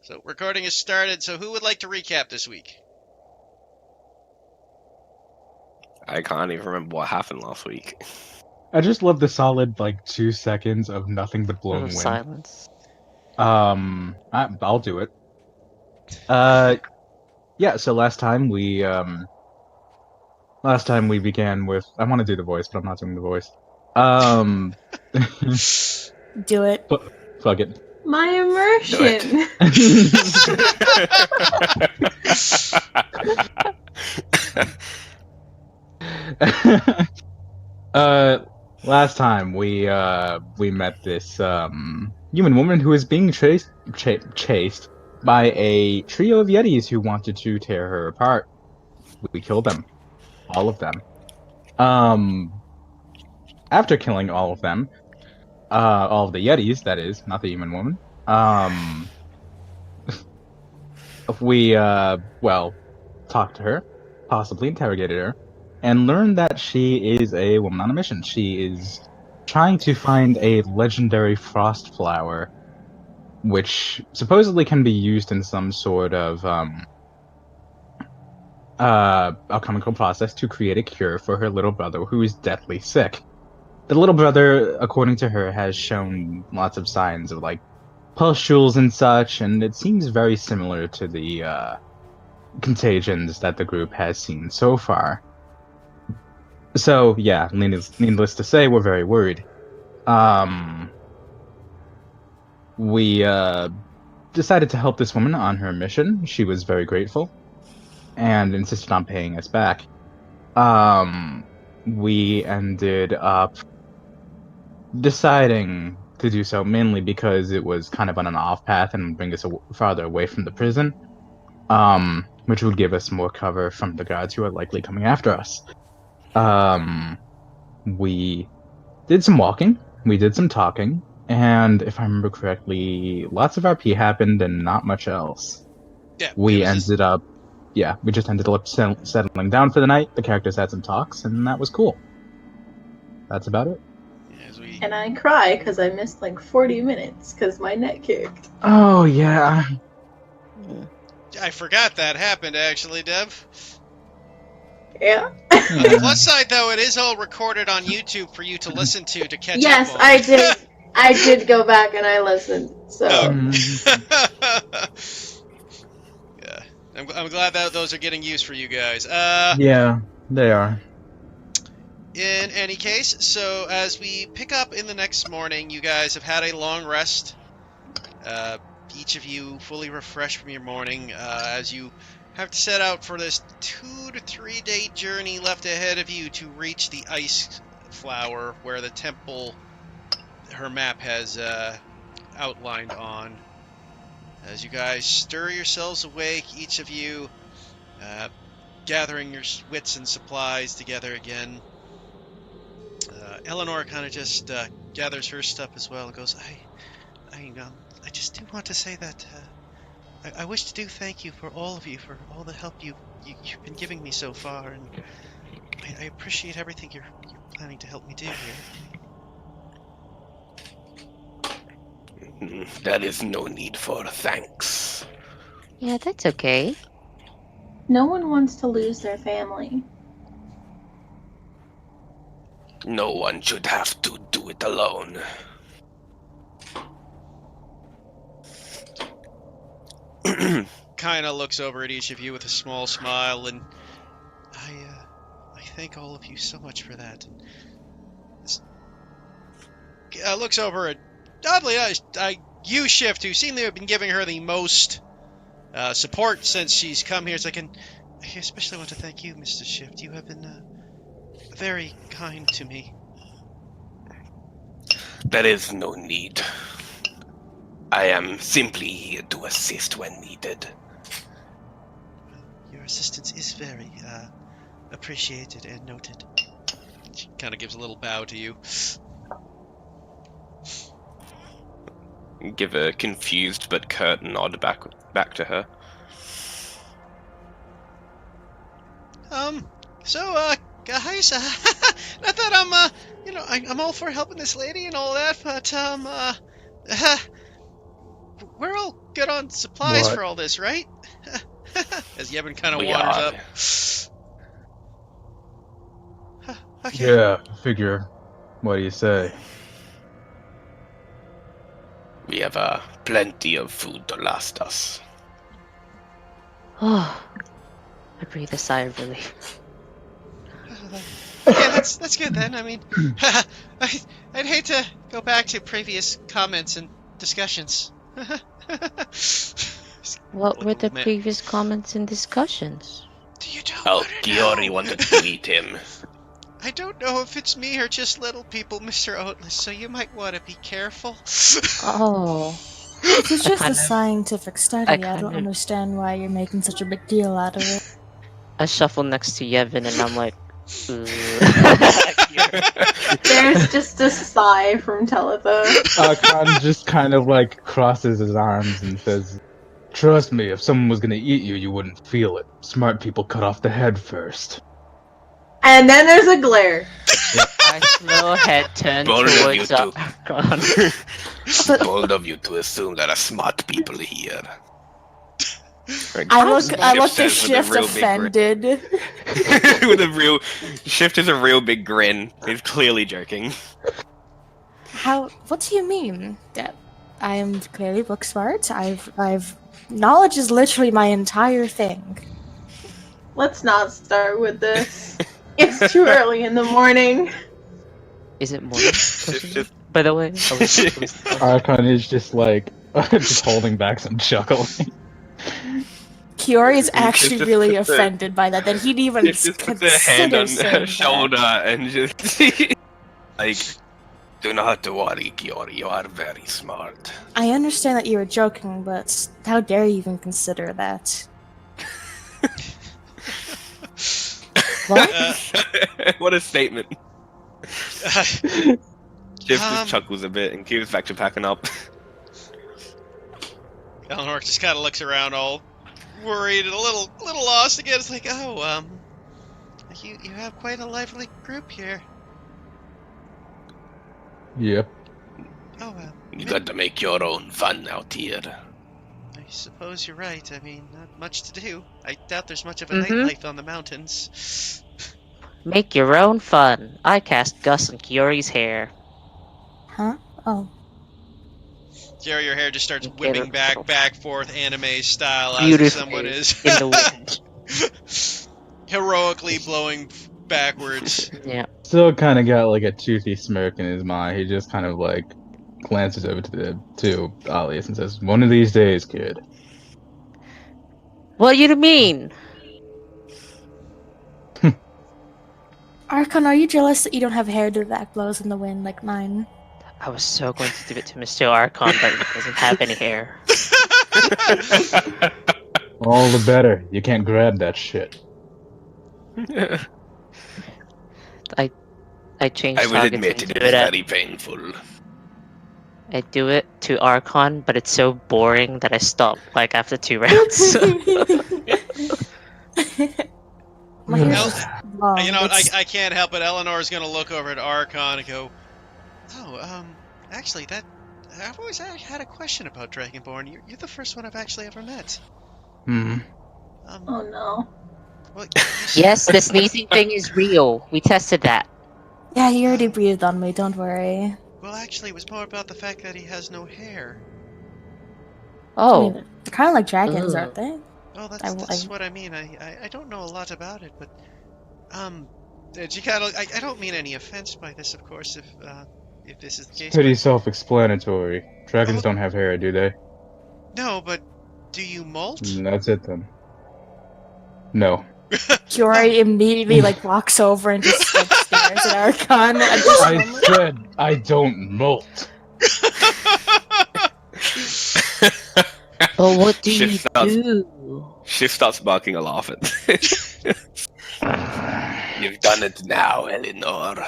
So recording has started. So who would like to recap this week? I can't even remember what happened last week. I just love the solid 2 seconds of nothing but blowing wind. Silence. I'll do it. Yeah. So last time we began with. I want to do the voice, but I'm not doing the voice. Do it. Fuck it. My immersion. Last time we met this human woman who was being chased by a trio of yetis who wanted to tear her apart. We killed them, all of them. After killing all of them, all of the yetis, that is, not the human woman. We talked to her, possibly interrogated her, and learned that she is a woman on a mission. She is trying to find a legendary frost flower, which supposedly can be used in some sort of alchemical process to create a cure for her little brother who is deathly sick. The little brother, according to her, has shown lots of signs of pustules and such, and it seems very similar to the contagions that the group has seen so far. So yeah, needless to say, we're very worried. We decided to help this woman on her mission. She was very grateful and insisted on paying us back. We ended up deciding to do so mainly because it was kind of on an off path and would bring us farther away from the prison, which would give us more cover from the guards who are likely coming after us. We did some walking, we did some talking, and if I remember correctly, lots of RP happened and not much else. Yeah, we just ended up settling down for the night. The characters had some talks, and that was cool. That's about it. And I cry because I missed 40 minutes because my net kicked. Oh, yeah. I forgot that happened, actually, Dev. Yeah. On the plus side, though, it is all recorded on YouTube for you to listen to catch up Yes, on. I did. I did go back and I listened. So. Yeah, I'm glad that those are getting used for you guys. Yeah, they are. In any case, so as we pick up in the next morning, you guys have had a long rest. Each of you fully refreshed from your morning, as you have to set out for this 2 to 3 day journey left ahead of you to reach the ice flower where the temple her map has outlined on. As you guys stir yourselves awake, each of you gathering your wits and supplies together again. Eleanor kind of just gathers her stuff as well and goes, I just do want to say that I wish to do thank you for all of you for all the help you've been giving me so far, and I appreciate everything you're planning to help me do here. There is no need for thanks. Yeah, that's okay. No one wants to lose their family. No one should have to do it alone. Kind of looks over at each of you with a small smile, and I thank all of you so much for that. Looks over at oddly you, Shift, who seem to have been giving her the most support since she's come here. It's I especially want to thank you, Mr. Shift. You have been very kind to me. There is no need. I am simply here to assist when needed. Your assistance is very appreciated and noted. She kind of gives a little bow to you. Give a confused but curt nod back to her. Guys, not that I'm all for helping this lady and all that, but we're all good on supplies What? for all this, right? As Yevon kind of We wanders are. up. Okay. Yeah, figure. What do you say? We have plenty of food to last us. Oh, I breathe a sigh of relief. Okay, that's good then. I mean, I'd hate to go back to previous comments and discussions. What were the Man, previous comments and discussions? do you don't Oh, want to Kiori know? wanted to eat him. I don't know if it's me or just little people, Mr. Oatless, so you might want to be careful. Oh, If it's I just kind a of- scientific study, I kind don't of- understand why you're making such a big deal out of it. I shuffle next to Yevon and I'm like, There's just a sigh from Talitha. Khan just kind of like crosses his arms and says, "Trust me, if someone was gonna eat you, you wouldn't feel it. Smart people cut off the head first." And then there's a glare. my slow head turned Bold of you towards two. Archon. Bold of you to assume there are smart people here. I look Shift at says with a Shift real big grin. offended. With a real Shift is a real big grin. He's clearly joking. What do you mean? That I am clearly book smart. I've knowledge is literally my entire thing. Let's not start with this. It's too early in the morning. Is it morning? Shift just By the way, Archon is just like just holding back some chuckling. Kiori is actually just really puts a- offended by that. That he'd even Shift just puts a hand consider on saying her that. shoulder and just like, do not worry, Kiori. You are very smart. I understand that you were joking, but how dare you even consider that? what? What a statement. Shift just chuckles a bit and keeps back to packing up. Eleanor just kind of looks around, all worried and a little lost again. It's like, oh, you have quite a lively group here. Yep. Oh well. You got to make your own fun out here. I suppose you're right. I mean, not much to do. I doubt there's much of a Mhm. nightlife on the mountains. Make your own fun. I cast Gus on Kiori's hair. Huh? Oh. Jerry, your hair just starts Okay, whipping that's- back forth, anime style, as if Beautifully someone is in the wind. heroically blowing backwards. Yeah. Still kind of got like a toothy smirk in his mind. He just kind of like glances over to Alias and says, "One of these days, kid." What do you mean? Archon, are you jealous that you don't have hair that blows in the wind like mine? I was so going to give it to Mr. Archon, but he doesn't have any hair. All the better. You can't grab that shit. I changed I will targets admit and it do is it very painful. I do it to Archon, but it's so boring that I stop like after 2 rounds. My hair's Well, just long. You know what? It's- I can't help it. Eleanor's gonna look over at Archon and go, "Oh, actually, I've always had a question about Dragonborn. You're the first one I've actually ever met. Hmm. Oh no. Well, Yes, the sneezing thing is real. We tested that. Yeah, he already breathed on me, don't worry. Well, actually, it was more about the fact that he has no hair. I Oh, mean, they're kind of like dragons, Ugh. aren't they? Oh, that's I- what I mean. I don't know a lot about it, but she kind of. I don't mean any offense by this, of course. If this is the case. Pretty but- self-explanatory. Dragons Oh. don't have hair, do they? No, but do you molt? That's it then. No. Kiori immediately like walks over and just like, stares at Archon at this I moment. said I don't molt. but what do you Shift starts- do? Shift starts barking a laugh at You've done it now, Eleanor.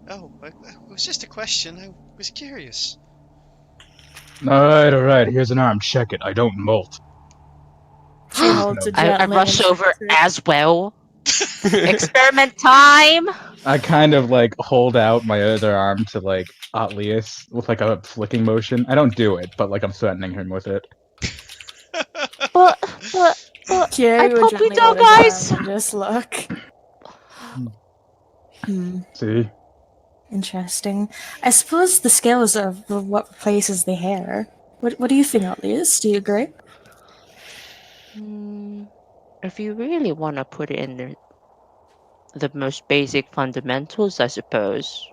It was just a question. I was curious. Alright. Here's an arm. Check it. I don't molt. She holds it I gently rush and over shakes it. as well. Experiment time! I kind of like hold out my other arm to like Atlius with like a flicking motion. I don't do it, but like I'm threatening him with it. But, but, I Kiori would puppy gently dog hold his eyes! arm and just look. Hmm. See? Interesting. I suppose the scales are what replaces the hair. What do you think, Atlius? Do you agree? If you really want to put it in the most basic fundamentals, I suppose.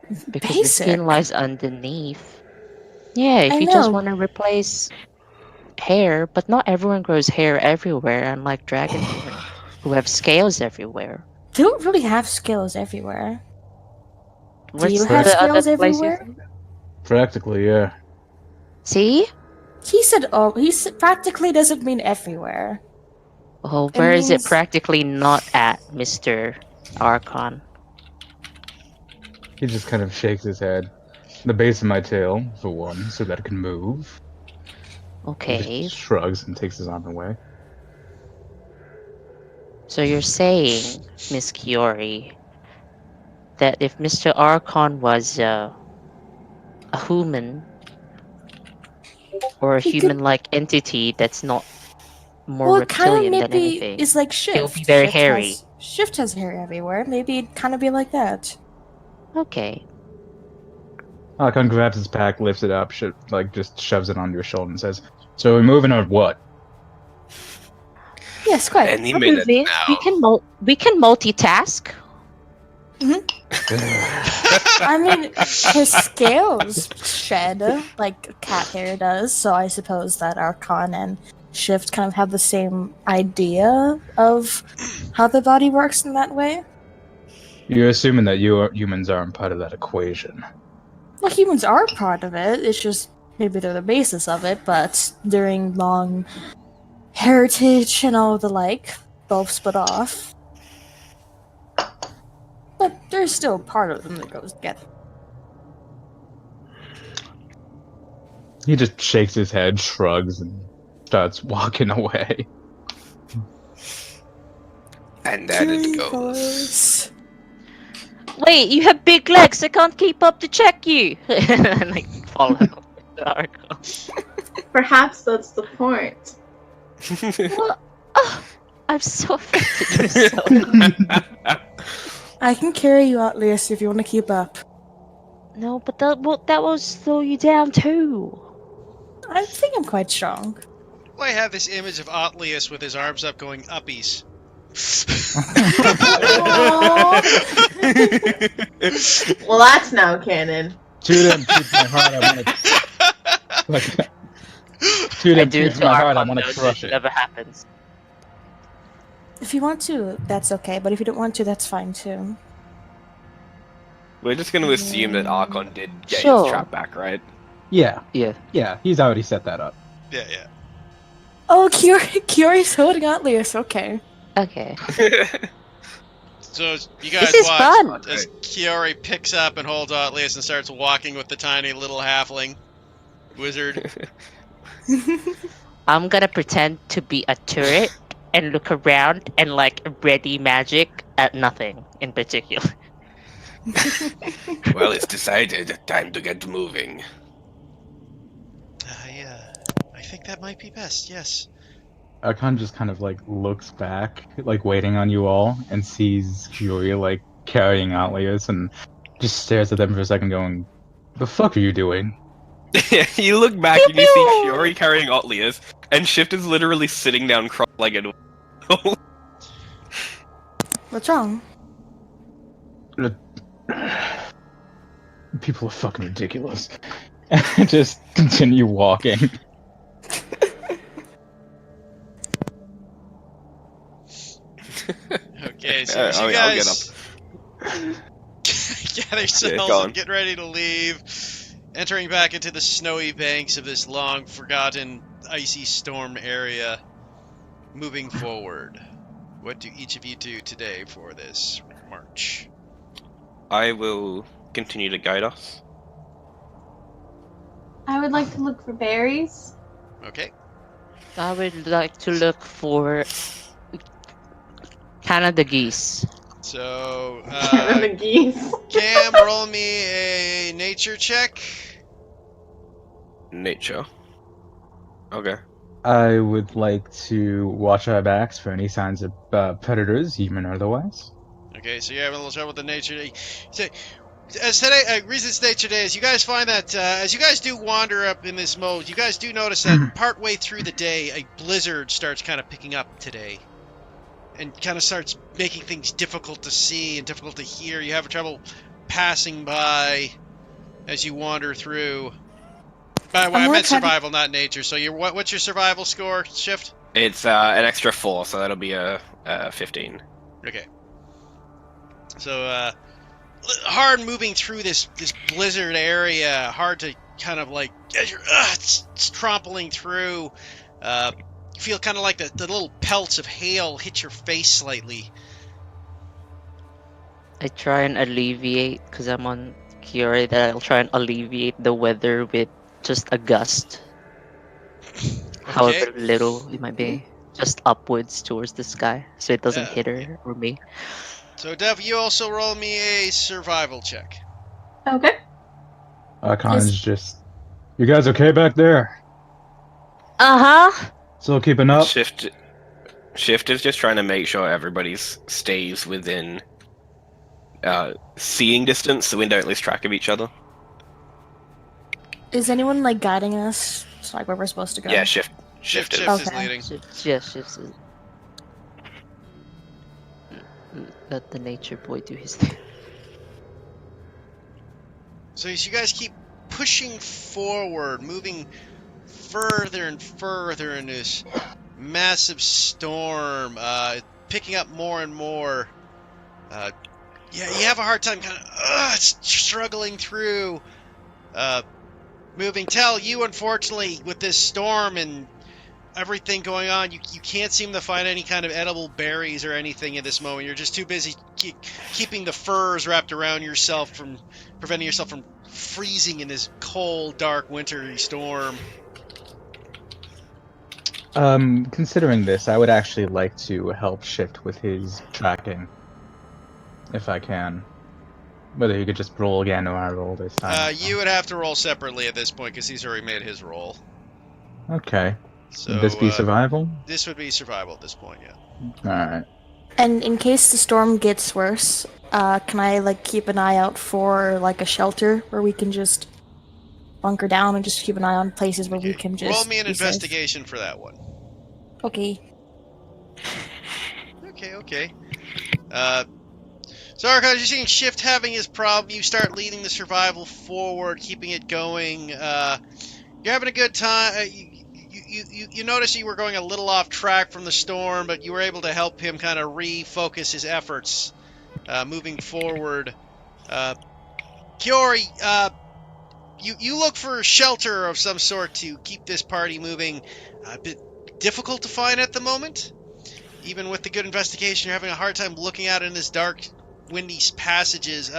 Because the Basic. skin lies underneath. Yeah, if I you just know. want to replace hair, but not everyone grows hair everywhere, unlike dragonborn, who have scales everywhere. They don't really have scales everywhere. Do you What's have the other scales place you everywhere? think? Practically, yeah. See? He said, "Oh, he said practically doesn't mean everywhere." Well, It where is it means practically not at, Mr. Archon? He just kind of shakes his head. The base of my tail, for one, so that it can move. He Okay, just shrugs and takes his arm away. so you're saying, Miss Kiori, that if Mr. Archon was a human, or a he could. human-like entity that's not more Well, it kind of reptilian than maybe anything, is like he'll be Shift. very hairy. Shift has hair everywhere. Maybe it'd kind of be like that. Okay. Akon grabs his pack, lifts it up, like just shoves it onto your shoulder and says, "So we're moving on what?" Yes, quite. Any We're minute moving. now. We can multitask. I mean, his scales shed like cat hair does, so I suppose that Archon and Shift kind of have the same idea of how the body works in that way. You're assuming that humans aren't part of that equation. Well, humans are part of it. It's just maybe they're the basis of it, but during long heritage and all the like, both split off. But there's still part of them that goes together. He just shakes his head, shrugs, and starts walking away. And then it Kiri goes. goes. Wait, you have big legs. I can't keep up to check you. And like follow the Archon. Perhaps that's the point. Well, I'm so affected myself. I can carry you out, Lias, if you want to keep up. No, but that will slow you down too. I think I'm quite strong. Well, I have this image of Atlius with his arms up going uppies. Well, that's now canon. Shoot him, shoot my heart, I want to... Like, shoot I him, do it shoot to my heart, I Archon, want to though, so crush it it. never happens. If you want to, that's okay, but if you don't want to, that's fine too. We're just going to assume that Archon did get Sure. his trap back, right? Yeah, Yeah. he's already set that up. Yeah. Oh, Kiori's holding out Lias, okay. Okay. So you guys This is watch fun. as Kiori picks up and holds Atlius and starts walking with the tiny little halfling wizard. I'm gonna pretend to be a turret and look around and like ready magic at nothing in particular. Well, it's decided. Time to get moving. I think that might be best. Yes. Akon just kind of like looks back, like waiting on you all, and sees Furia like carrying Atlius and just stares at them for a second going, "The fuck are you doing?" You look back Pew and you see pew! Fury carrying Otlius, and Shift is literally sitting down cross-legged. What's wrong? People are fucking ridiculous. And just continue walking. Okay. So as you I'll guys get gather go yourselves on. and get ready to leave, entering back into the snowy banks of this long forgotten icy storm area. Moving forward, what do each of you do today for this march? I will continue to guide us. I would like to look for berries. Okay. I would like to look for Canada geese. So, The geese. Cam, roll me a nature check. Nature. Okay. I would like to watch our backs for any signs of predators, human or otherwise. Okay, so you're having a little trouble with the nature. So, as today, reasons nature day is you guys find that as you guys do wander up in this mode, you guys do notice that partway through the day, a blizzard starts kind of picking up today, and kind of starts making things difficult to see and difficult to hear. You have trouble passing by as you wander through. By the way, I gonna meant try to- survival, not nature. So what's your survival score, Shift? It's an extra 4, so that'll be a 15. Okay. So hard moving through this blizzard area, hard to kind of like as you're it's trampling through. You feel kind of like the little pelts of hail hit your face slightly. I try and alleviate, because I'm on Kiori, that I'll try and alleviate the weather with just a gust. However little it might be. Just upwards towards the sky, so it doesn't hit her or me. So Dev, you also roll me a survival check. Okay. Con's just... You guys okay back there? Uh-huh! Still keeping up? Shift is just trying to make sure everybody stays within seeing distance, so we don't lose track of each other. Is anyone like guiding us? So like where we're supposed to go? Yeah, Shift is. Is Okay. leading. Yes. Let the nature boy do his thing. So as you guys keep pushing forward, moving further and further in this massive storm, picking up more and more. Yeah, you have a hard time kind of struggling through, moving. Tell you, unfortunately, with this storm and everything going on, you can't seem to find any kind of edible berries or anything at this moment. You're just too busy keeping the furs wrapped around yourself from preventing yourself from freezing in this cold, dark, wintry storm. Considering this, I would actually like to help Shift with his tracking. If I can. Whether you could just roll again or I roll this time. You would have to roll separately at this point because he's already made his roll. Okay. So Would this be survival? This would be survival at this point, yeah. Alright. And in case the storm gets worse, can I like keep an eye out for like a shelter where we can just bunker down and just keep an eye on places where we can just roll me an be safe? investigation for that one. Okay. Okay. So Arcot, you're seeing Shift having his problem. You start leading the survival forward, keeping it going. You're having a good time. You notice you were going a little off track from the storm, but you were able to help him kind of refocus his efforts moving forward. Kiori, you look for shelter of some sort to keep this party moving. A bit difficult to find at the moment. Even with the good investigation, you're having a hard time looking out in this dark, windy passages.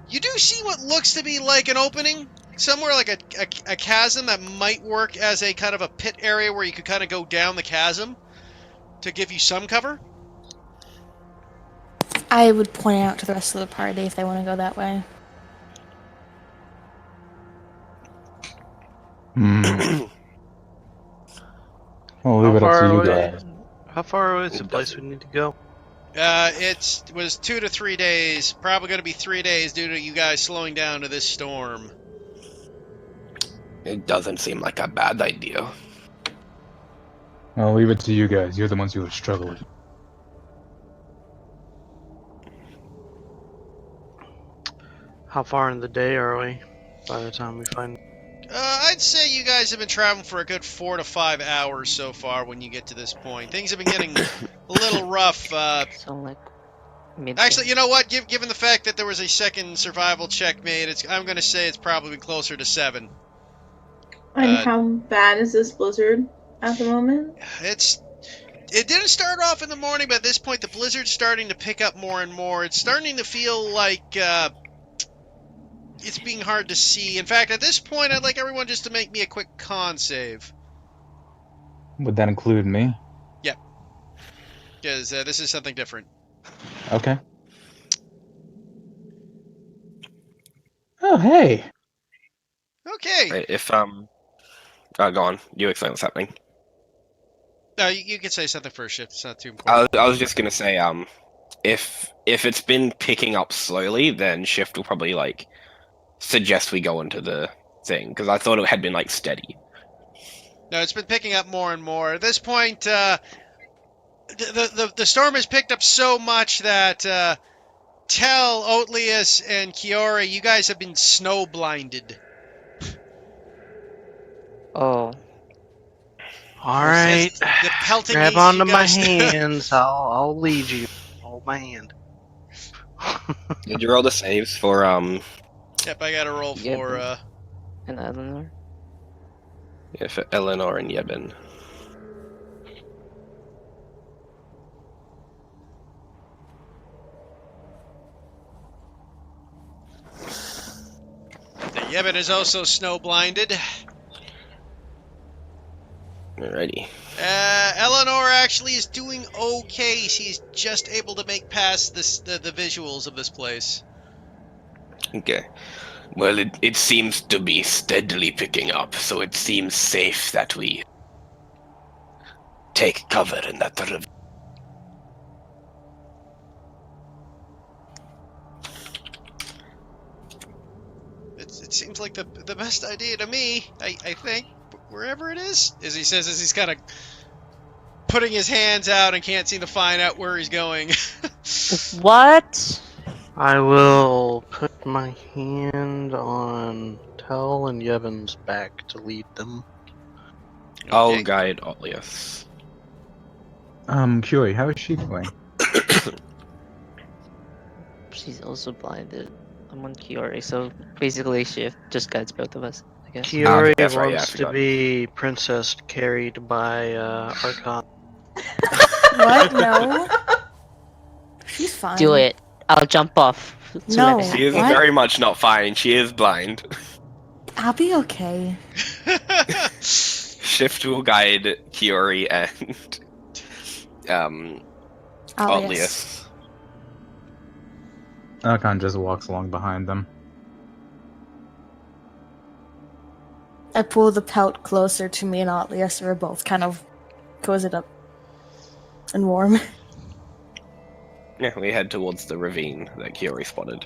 You do see what looks to be like an opening somewhere, like a chasm that might work as a kind of a pit area where you could kind of go down the chasm to give you some cover. I would point out to the rest of the party if they want to go that way. I'll leave it up to you guys. How far away is the place we need to go? It was 2 to 3 days. Probably going to be 3 days due to you guys slowing down to this storm. It doesn't seem like a bad idea. I'll leave it to you guys. You're the ones who are struggling. How far in the day are we by the time we find... I'd say you guys have been traveling for a good 4 to 5 hours so far when you get to this point. Things have been getting a little rough. So like midday. Actually, you know what? Given the fact that there was a second survival check made, I'm going to say it's probably closer to 7. And how bad is this blizzard at the moment? It didn't start off in the morning, but at this point the blizzard's starting to pick up more and more. It's starting to feel like it's being hard to see. In fact, at this point, I'd like everyone just to make me a quick con save. Would that include me? Yep. Because this is something different. Okay. Oh, hey. Okay. Right, if go on. You explain what's happening. No, you can say something first, Shift. It's not too important. I was just gonna say, if it's been picking up slowly, then Shift will probably like suggest we go into the thing because I thought it had been like steady. No, it's been picking up more and more. At this point, the storm has picked up so much that Tell, Oatlius, and Kiora, you guys have been snow blinded. Oh, All right. The pelting Grab haze onto you my guys. hands. I'll lead you. Hold my hand. Did you roll the saves for Yep, I got to roll Yeah, for and Eleanor. yeah, for Eleanor and Yevon? the Yevon is also snow blinded. Alrighty. Eleanor actually is doing okay. She's just able to make past the visuals of this place. Okay. Well, it seems to be steadily picking up, so it seems safe that we take cover in that ravine. It seems like the best idea to me. I think wherever it is, as he says, as he's kind of putting his hands out and can't seem to find out where he's going. What? I will put my hand on Tell and Yevon's back to lead them. I'll Okay. guide Oatlius. Curie, how is she doing? She's also blinded. I'm on Kiori, so basically Shift just guides both of us, I guess. Kiori that's right, yeah, I wants to forgot. be princess carried by Archon. What? No. She's fine. Do it. I'll jump off. to No. let it She is What? very much not fine. She is blind. I'll be okay. Shift will guide Kiori and Oatlius. Archon just walks along behind them. I pull the pelt closer to me and Oatlius, so we're both kind of cozied up and warm. Yeah, we head towards the ravine that Kiori spotted.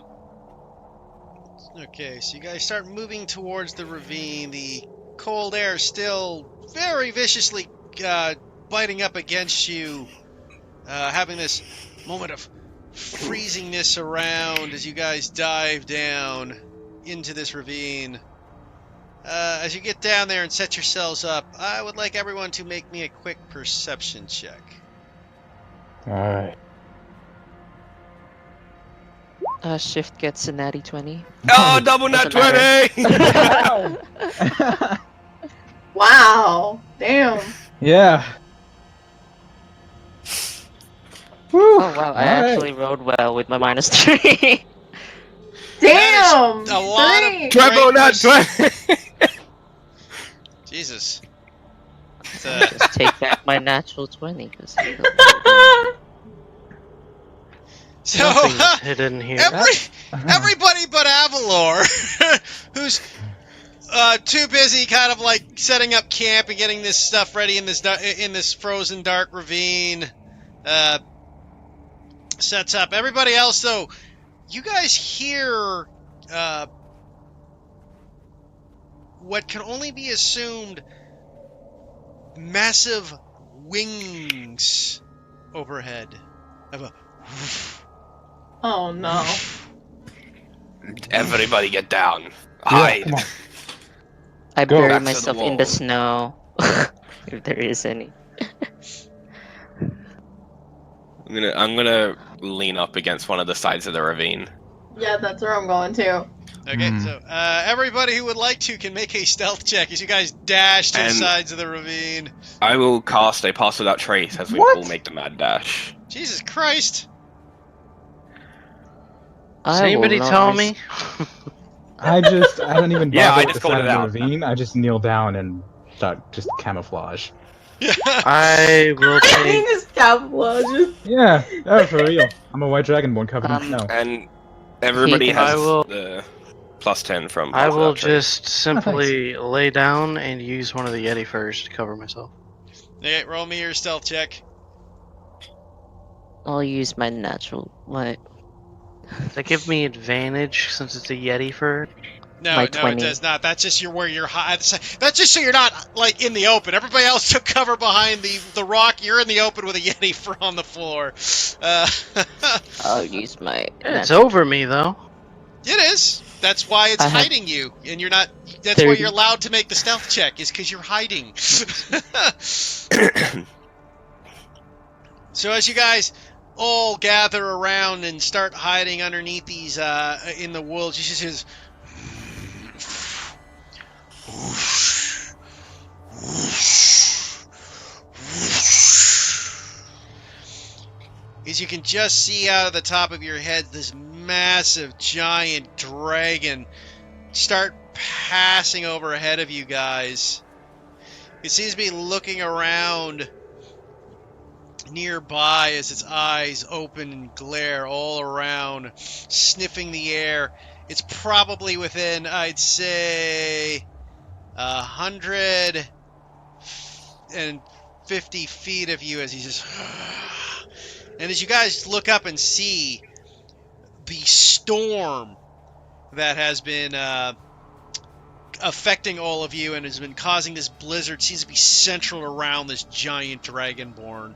Okay, so you guys start moving towards the ravine. The cold air still very viciously biting up against you, having this moment of freezingness around as you guys dive down into this ravine. As you get down there and set yourselves up, I would like everyone to make me a quick perception check. Alright. Shift gets a natty 20. Oh, double nat Doesn't 20! Wow. Damn. Yeah. Woo. Oh wow, I Alright. actually rolled well with my -3. Damn. a lot of Three. Triple nat Great 20! Jesus. It's, Just take back my natural 20. so, Nothing's hidden here. everybody but Avalor, who's too busy kind of like setting up camp and getting this stuff ready in this frozen dark ravine, sets up. Everybody else, though, you guys hear what can only be assumed massive wings overhead of a Oh no. Everybody get down. Hide. come on. I Go bury back to the myself in wall. the snow. If there is any. I'm gonna lean up against one of the sides of the ravine. Yeah, that's where I'm going to. Okay, Hmm. so everybody who would like to can make a stealth check as you guys dash to the And- sides of the ravine. I will cast a pass without trace as we What? all make the mad dash. Jesus Christ! Does I will anybody not tell res- me? I don't even bother Yeah, I with just the called side it of the out. ravine. I just kneel down and start just camouflage. I will take. Just camouflage. Yeah, oh, for real. I'm a white dragonborn covered in Um, snow. And everybody He- has I will- the +10 from I Pulse will Archery. just simply lay down and use one of the Yeti furs to cover myself. Okay, roll me your stealth check. I'll use my natural light. Does that give me advantage since it's a Yeti fur? No, My it 20. does not. That's just where you're high. That's just so you're not like in the open. Everybody else took cover behind the rock. You're in the open with a Yeti for on the floor. I'll use my. It's natural over me though. It is. That's why it's I have hiding you, and you're not. That's why 30. you're allowed to make the stealth check, is because you're hiding. So as you guys all gather around and start hiding underneath these in the woods, you just hear this. As you can just see out of the top of your head, this massive giant dragon start passing over ahead of you guys. It seems to be looking around nearby as its eyes open and glare all around, sniffing the air. It's probably within, I'd say, 150 feet of you as he just... And as you guys look up and see the storm that has been affecting all of you and has been causing this blizzard seems to be central around this giant dragonborn,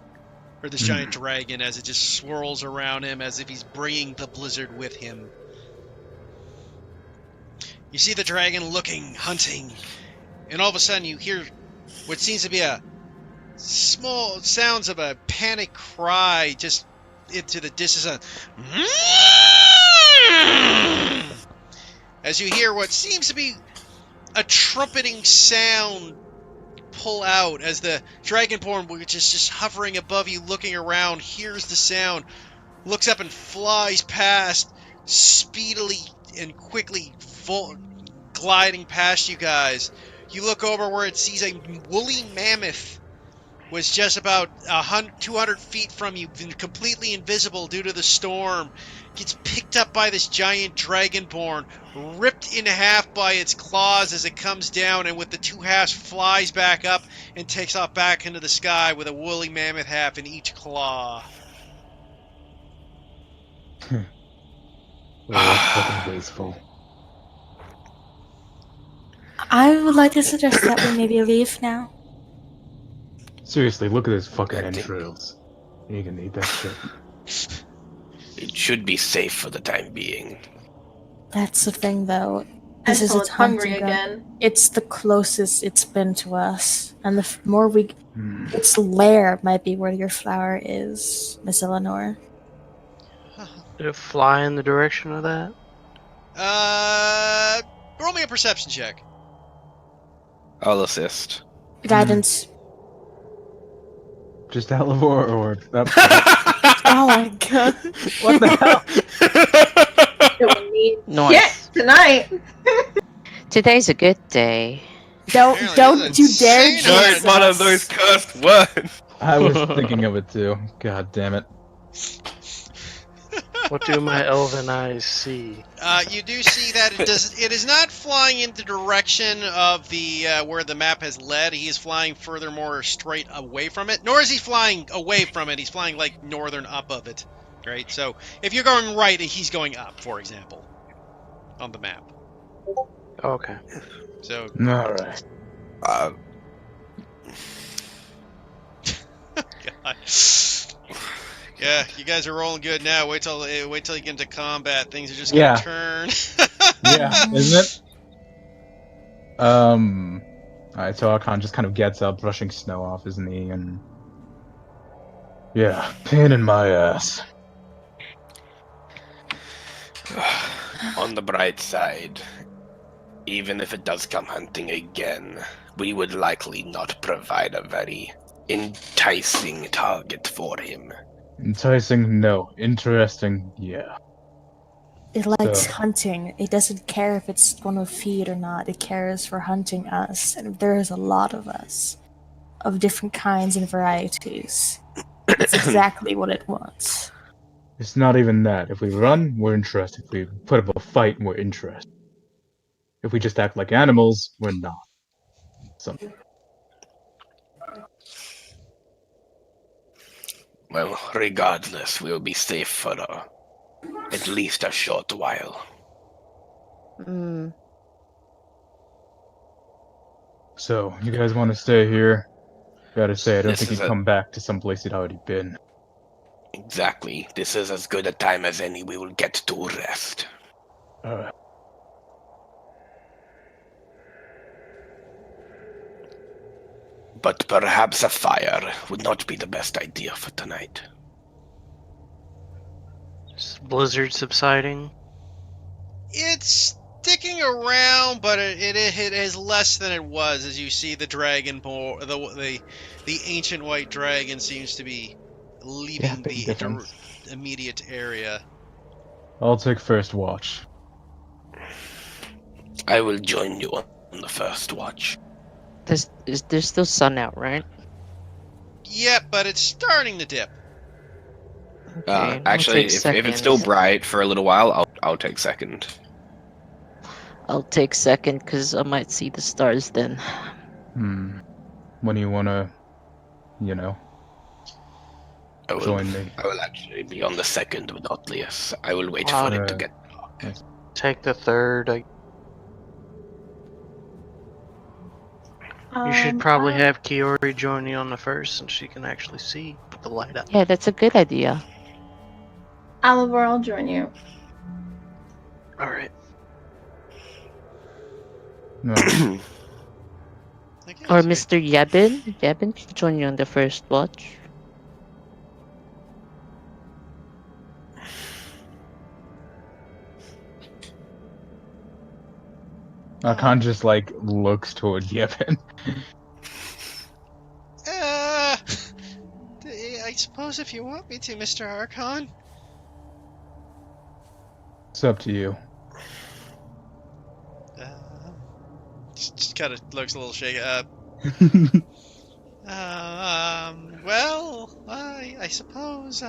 or this giant dragon, as it just swirls around him as if he's bringing the blizzard with him. You see the dragon looking, hunting, and all of a sudden you hear what seems to be a small sounds of a panic cry just into the distance. As you hear what seems to be a trumpeting sound pull out as the dragonborn, which is just hovering above you, looking around, hears the sound, looks up and flies past, speedily and quickly gliding past you guys. You look over where it sees a woolly mammoth was just about 200 feet from you, completely invisible due to the storm, gets picked up by this giant dragonborn, ripped in half by its claws as it comes down, and with the two halves flies back up and takes off back into the sky with a woolly mammoth half in each claw. Oh, that's fucking wasteful. I would like to suggest that we maybe leave now. Seriously, look at his fucking I think- entrails. You can eat that shit. It should be safe for the time being. That's the thing, though. This is Until its it's hungry hunting ground. again. It's the closest it's been to us, and the more we, Hmm. its lair might be where your flower is, Miss Eleanor. Did it fly in the direction of that? Roll me a perception check. I'll assist. Guidance. Just Alivore or... Oh my god. what the hell? That we need Nice. shit tonight. Today's a good day. Don't Apparently, this you is dare insane. Don't jinx one of us. those cursed words. I was thinking of it too. God damn it. What do my elven eyes see? You do see that it is not flying in the direction of the where the map has led. He is flying furthermore straight away from it. Nor is he flying away from it. He's flying like northern up of it. Right? So if you're going right, he's going up, for example, on the map. Okay. So Alright. Uh, God. Yeah, you guys are rolling good now. Wait till you get into combat. Things are just gonna Yeah. turn. Yeah, isn't it? Alright, so Archon just kind of gets up, brushing snow off his knee, and... Yeah, pain in my ass. on the bright side, even if it does come hunting again, we would likely not provide a very enticing target for him. Enticing? No. Interesting? Yeah. It likes So- hunting. It doesn't care if it's going to feed or not. It cares for hunting us. And there's a lot of us. Of different kinds and varieties. It's exactly what it wants. It's not even that. If we run, we're interested. If we put up a fight, we're interested. If we just act like animals, we're not. So, Well, regardless, we'll be safe for at least a short while. Hmm. so you guys want to stay here? Gotta say, I don't This think is you'd come back to some place you'd already been. Exactly. This is as good a time as any we will get to rest. Uh, But perhaps a fire would not be the best idea for tonight. Is the blizzard subsiding? It's sticking around, but it is less than it was. As you see, the dragon, the ancient white dragon, seems to be leaving big the difference. immediate area. I'll take first watch. I will join you on the first watch. There's still sun out, right? Yep, but it's starting to dip. Okay, I'll Actually, take if it's still second. bright for a little while, I'll take second. I'll take second because I might see the stars then. When do you wanna, join me? I will actually be on the second with Otlius. I will wait Wow. for it to Uh, get dark. Take the third. You should probably have Kiori join you on the first, and she can actually see with the light up. Yeah, that's a good idea. Oliver, I'll join you. All right. No. Okay, Or so- Mr. Yebin. Yebin can join you on the first watch. Archon just looks toward Yevon. I suppose if you want me to, Mr. Archon. It's up to you. Just kind of looks a little shaky. Well, I suppose,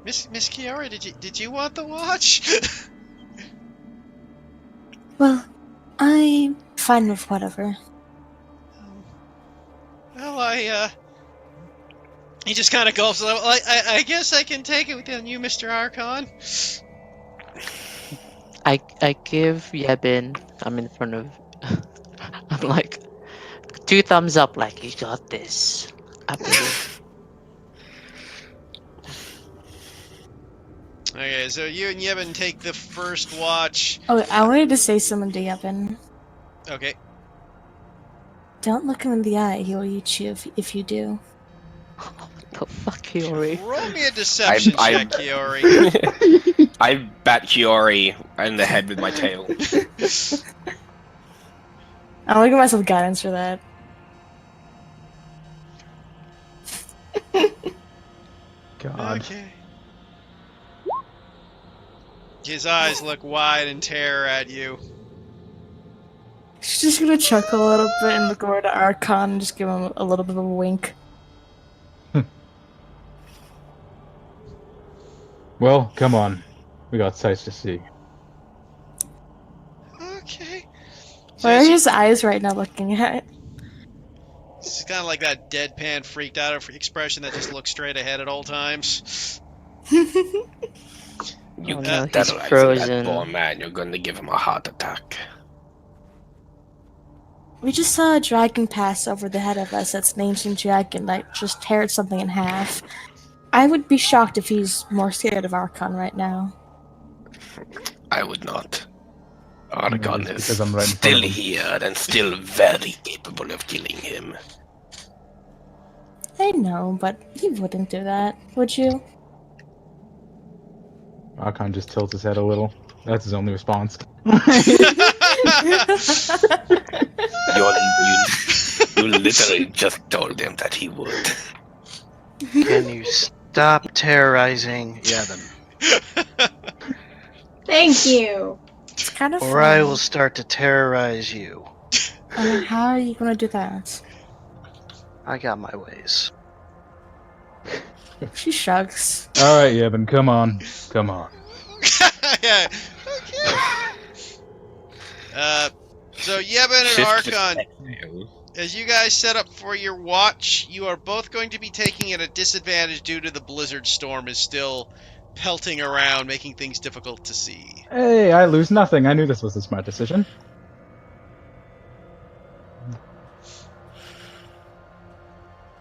Miss Kiara, did you want the watch? Well, I'm fine with whatever. Well, he just kind of gulps. I guess I can take it within you, Mr. Archon. I give Yebin. I'm in front of. I'm like 2 thumbs up. Like you got this. I believe. Okay, so you and Yevon take the first watch. Oh, I wanted to say something to Yevon. Okay. Don't look him in the eye. He will eat you if you do. The fuck, Kiori. Roll me a deception I- check, Kiori. I bat Kiori in the head with my tail. I'm gonna give myself guidance for that. God. Okay. His eyes look wide in terror at you. She's just gonna chuckle a little bit and look over to Archon and just give him a little bit of a wink. Well, come on. We got sights to see. Okay. Where are his eyes right now looking at? It's kind of like that deadpan, freaked out expression that just looks straight ahead at all times. You Oh, no, keep he's terrorizing that frozen. poor man, you're going to give him a heart attack. We just saw a dragon pass over the head of us. That's an ancient dragon that just teared something in half. I would be shocked if he's more scared of Archon right now. I would not. Argon it's is because I'm right in front still of him. here and still very capable of killing him. I know, but you wouldn't do that, would you? Archon just tilts his head a little. That's his only response. You literally just told him that he would. Can you stop terrorizing Yevon? Thank you. It's kind of Or I funny. will start to terrorize you. How are you gonna do that? I got my ways. She shrugs. Alright, Yevon, come on. Come on. Yeah. Okay. So Yevon and Shift just Archon, exhales. as you guys set up for your watch, you are both going to be taking it at a disadvantage due to the blizzard storm is still pelting around, making things difficult to see. Hey, I lose nothing. I knew this was a smart decision.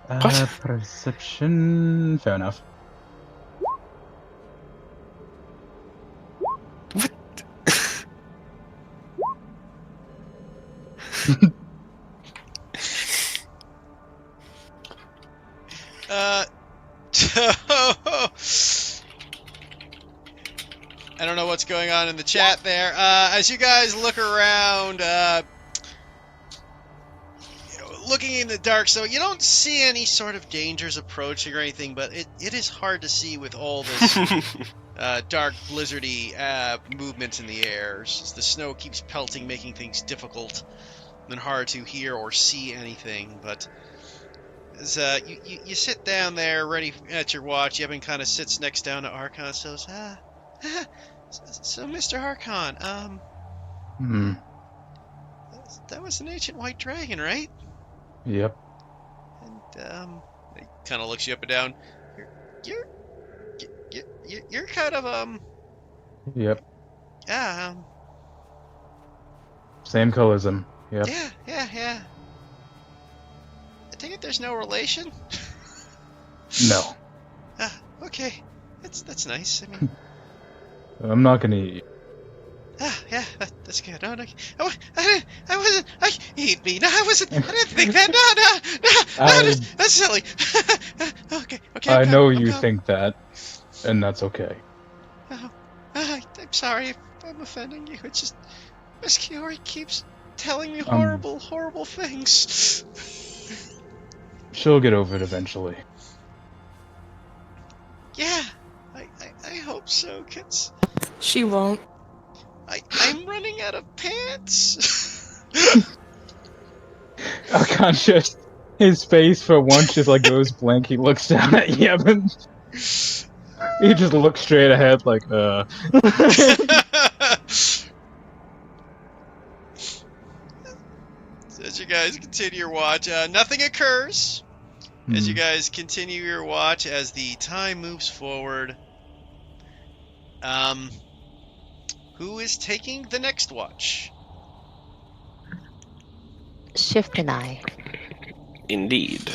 What? Perception. Fair enough. What? I don't know what's going on in the chat there. As you guys look around, looking in the dark, so you don't see any sort of dangers approaching or anything, but it is hard to see with all this dark blizzardy movements in the air. As the snow keeps pelting, making things difficult and hard to hear or see anything. But as you sit down there, ready at your watch, Yevon kind of sits next down to Archon, so so Mr. Archon, Hmm. that was an ancient white dragon, right? Yep. And he kind of looks you up and down. You're you're kind of Yep. yeah Same color as him. Yep. yeah. I take it there's no relation. No. Okay, that's nice. I mean, I'm not gonna eat you. yeah, that's good. No, I wasn't. Eat me. No, I wasn't. I didn't think that. No, that's silly. Okay. I know I'm you calm. think that, and that's okay. Oh, I'm sorry if I'm offending you. It's just Miss Kiori keeps telling me horrible things. She'll get over it eventually. Yeah, I hope so, kids. She won't. I'm running out of pants. Unconscious. His face for once just like goes blank. He looks down at Yevon. He just looks straight ahead like, As you guys continue your watch, nothing occurs. As you guys continue your watch, as the time moves forward, who is taking the next watch? Shift and I. Indeed.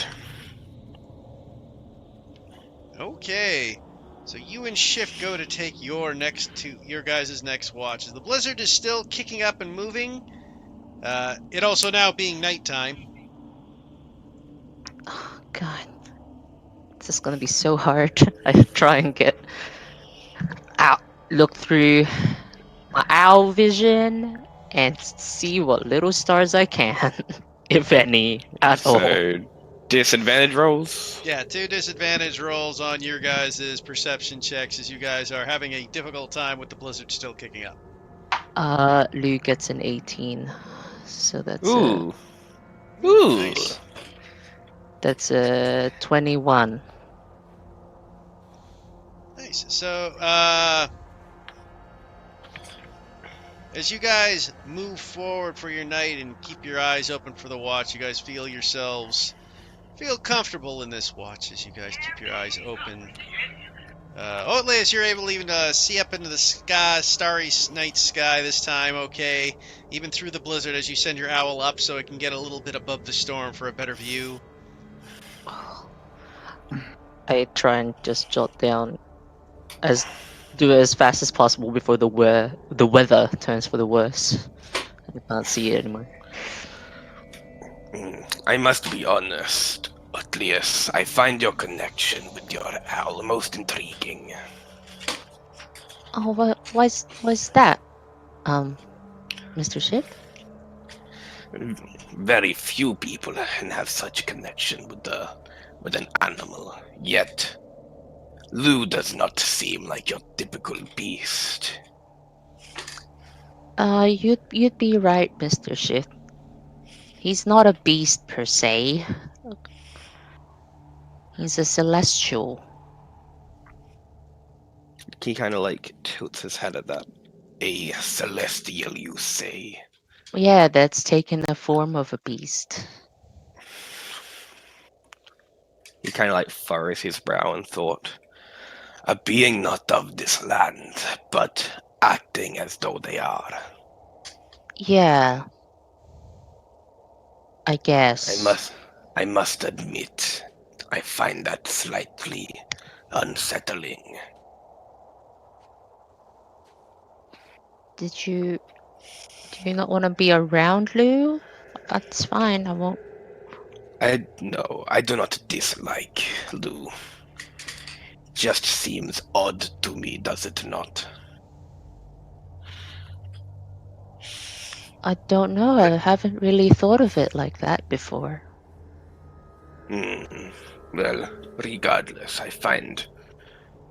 Okay, so you and Shift go to take your guys' next watch. As the blizzard is still kicking up and moving, it also now being nighttime. Oh, God. This is gonna be so hard. I try and get out, look through my owl vision and see what little stars I can, if any, at all. So, disadvantage rolls? Yeah, 2 disadvantage rolls on your guys' perception checks as you guys are having a difficult time with the blizzard still kicking up. Lou gets an 18, so that's Ooh. Ooh. Nice. that's a 21. Nice. So, as you guys move forward for your night and keep your eyes open for the watch, you guys feel comfortable in this watch as you guys keep your eyes open. Oatlace, you're able even to see up into the sky, starry night sky this time, okay? Even through the blizzard as you send your owl up so it can get a little bit above the storm for a better view. I try and just jot down do it as fast as possible before the weather turns for the worse. I can't see it anymore. I must be honest, Utlius. I find your connection with your owl most intriguing. Oh, why's that? Mr. Ship? Very few people can have such connection with an animal. Yet, Lou does not seem like your typical beast. You'd be right, Mr. Ship. He's not a beast per se. He's a celestial. He kind of like tilts his head at that. A celestial, you say? Yeah, that's taken the form of a beast. He kind of like furrows his brow in thought. A being not of this land, but acting as though they are. Yeah, I I guess. must, I must admit, I find that slightly unsettling. Do you not want to be around Lou? That's fine. I won't. I do not dislike Lou. Just seems odd to me, does it not? I don't know. I haven't really thought of it like that before. Well, regardless, I find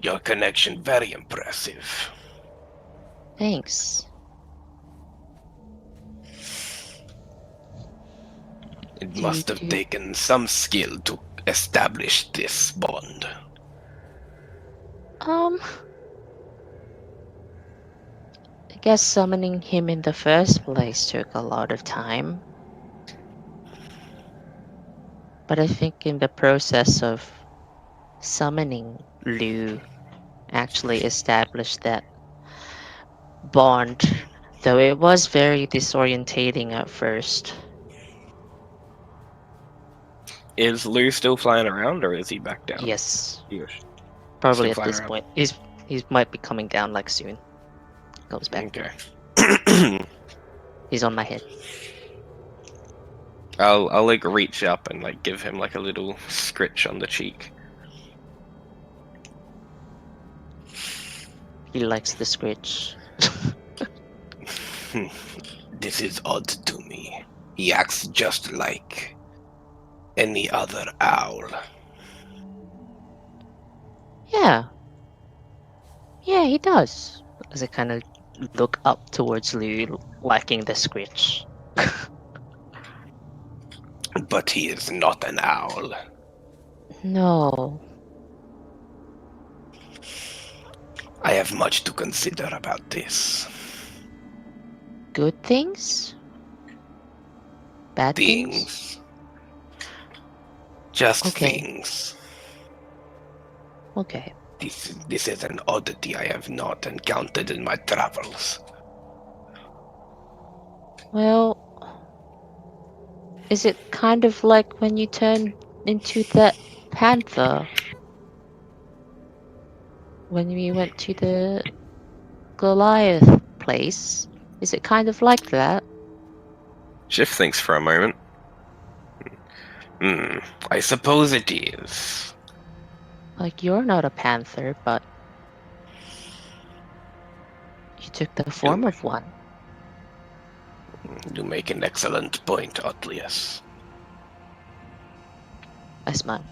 your connection very impressive. Thanks. It Do must have do taken some skill to establish this bond. I guess summoning him in the first place took a lot of time. But I think in the process of summoning Lou actually established that bond, though it was very disorientating at first. Is Lou still flying around, or is he back down? Yes, Yes. probably Still at flying this around. point. He might be coming down like soon. Goes back. Okay. He's on my head. I'll like reach up and like give him like a little scritch on the cheek. He likes the scritch. This is odd to me. He acts just like any other owl. Yeah. Yeah, he does. As I kind of look up towards Lou, liking the scritch. But he is not an owl. No. I have much to consider about this. Good things? Bad things? Things. Just Okay. things. Okay. This is an oddity I have not encountered in my travels. Well, is it kind of like when you turned into that panther? When we went to the Goliath place? Is it kind of like that? Shift thinks for a moment. I suppose it is. Like, you're not a panther, but you took the form of one. You make an excellent point, Otlius. I smile.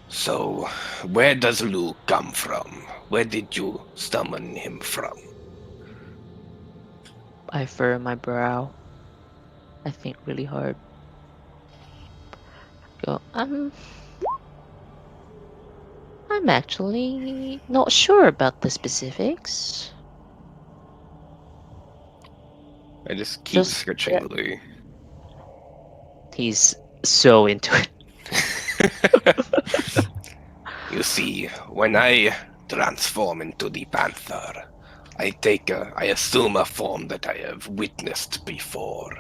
So, where does Luke come from? Where did you summon him from? I furrow my brow. I think really hard. Go, I'm actually not sure about the specifics. I just keep Just- scratching Lou. He's so into it. You see, when I transform into the panther, I assume a form that I have witnessed before.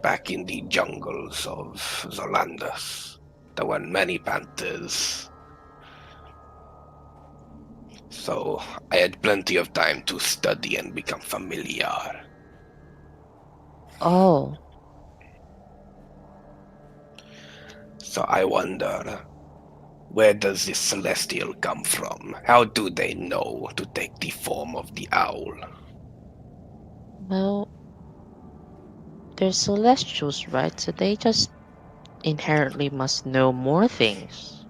Back in the jungles of Zolandus, there were many panthers. So I had plenty of time to study and become familiar. Oh, So I wonder, where does this celestial come from? How do they know to take the form of the owl? well, they're celestials, right? So they just inherently must know more things.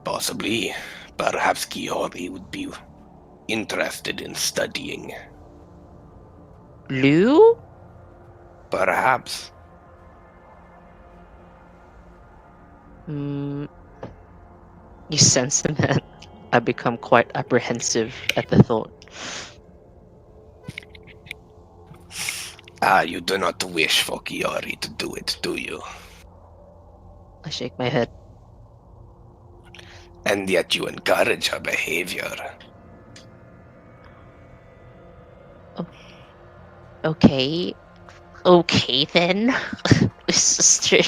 Possibly. Perhaps Kiori would be interested in studying. Lou? Perhaps. You sense the man I become quite apprehensive at the thought. You do not wish for Kiori to do it, do you? I shake my head. And yet you encourage her behavior. Okay. Okay then. Sister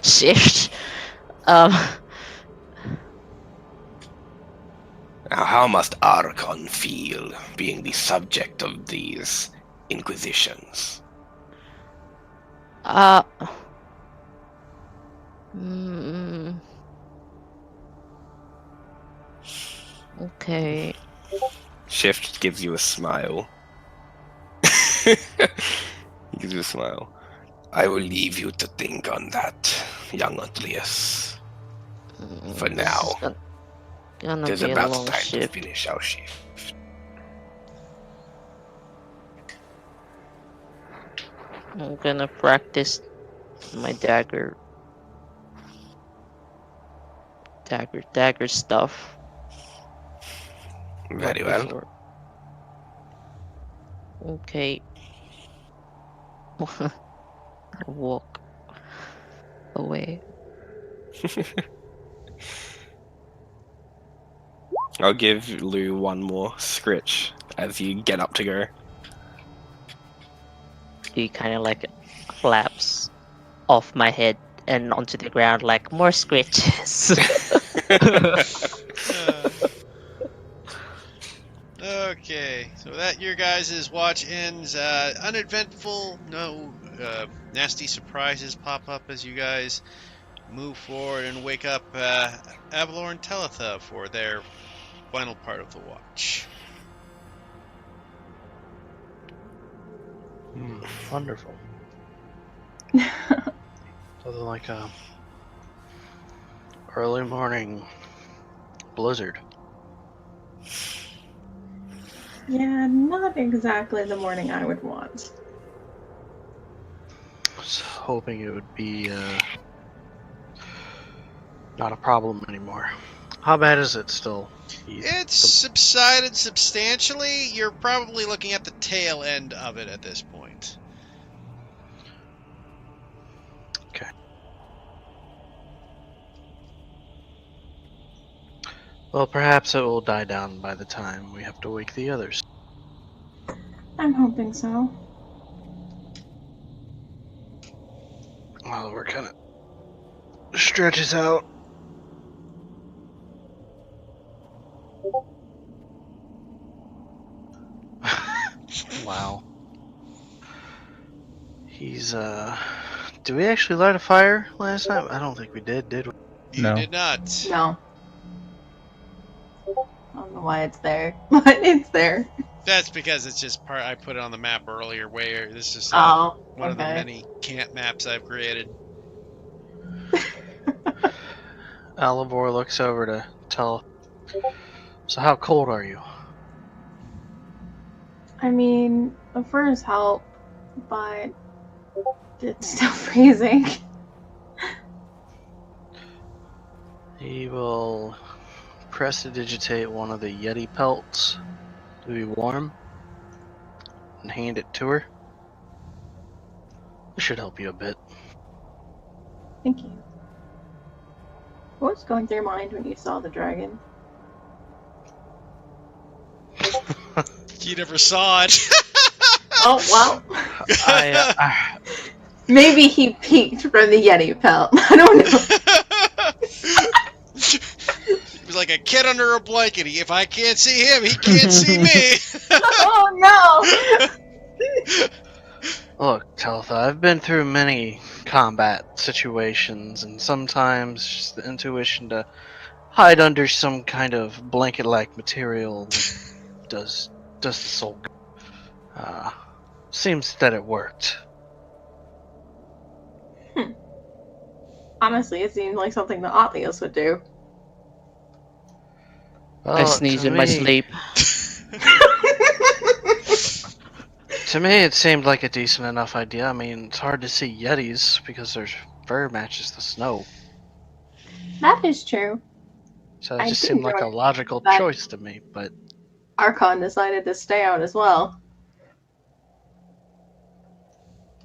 Shift. Now, how must Archon feel being the subject of these inquisitions? Mm, okay. Shift gives you a smile. He gives you a smile. I will leave you to think on that, young Atreus. For This now, is gonna it is be a about long time to shift. finish our shift. I'm gonna practice my dagger stuff. Very Not well. before. Okay. Walk away. I'll give Lou one more scritch as you get up to go. He kind of like flaps off my head and onto the ground like more scratches. Okay, so that your guys' watch ends. Uneventful, no nasty surprises pop up as you guys move forward and wake up Avalor and Teletha for their final part of the watch. Wonderful. Something like a early morning blizzard. Yeah, not exactly the morning I would want. I was hoping it would be not a problem anymore. How bad is it still? It's subsided substantially. You're probably looking at the tail end of it at this point. Okay. Well, perhaps it will die down by the time we have to wake the others. I'm hoping so. Well, we're kind of stretches out. Wow. He's Did we actually light a fire last night? I don't think we did we? You No. did not. No. I don't know why it's there, but it's there. That's because it's just part. I put it on the map earlier. Where this is Oh, one of the okay. many camp maps I've created. Alivor looks over to tell. So how cold are you? I mean, the furs help, but it's still freezing. He will prestidigitate one of the Yeti pelts to be warm and hand it to her. It should help you a bit. Thank you. What was going through your mind when you saw the dragon? You never saw it. Oh, well. I Maybe he peeked from the Yeti pelt. I don't know. He was like a kid under a blanket. If I can't see him, he can't see me. Oh, no! Look, Talitha, I've been through many combat situations, and sometimes just the intuition to hide under some kind of blanket-like material does the soul good. Seems that it worked. Honestly, it seemed like something the Obvious would do. Well, I sneeze in my sleep. To me, it seemed like a decent enough idea. I mean, it's hard to see Yetis because their fur matches the snow. That is true. So that I just do seemed like a enjoy logical that. choice to me, but Archon decided to stay out as well.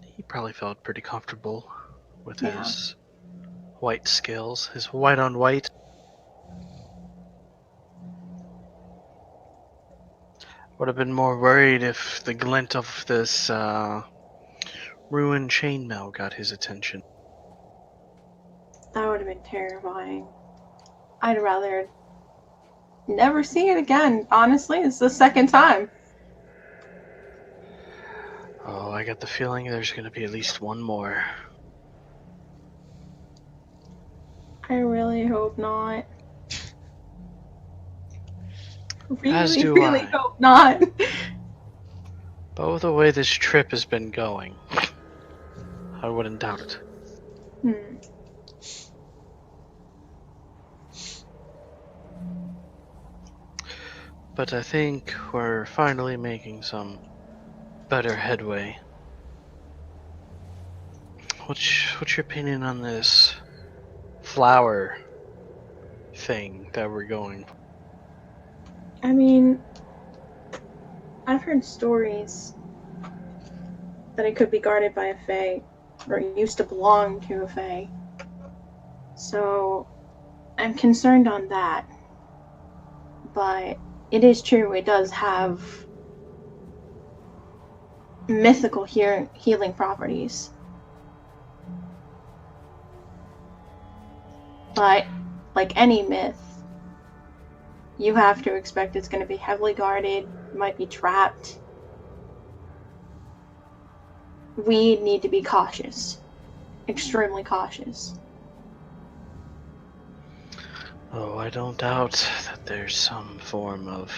he probably felt pretty comfortable with Yeah. his white scales, his white on white. Would have been more worried if the glint of this ruined chainmail got his attention. That would have been terrifying. I'd rather never see it again. Honestly, it's the second time. Oh, I got the feeling there's going to be at least one more. I really hope not. As Really, do really I. hope not. But with the way this trip has been going, I wouldn't doubt it. Hmm. But I think we're finally making some better headway. What's your opinion on this flower thing that we're going? I mean, I've heard stories that it could be guarded by a fae, or it used to belong to a fae. So, I'm concerned on that. But it is true, it does have mythical healing properties. But, like any myth, you have to expect it's going to be heavily guarded, might be trapped. We need to be cautious. Extremely cautious. Oh, I don't doubt that there's some form of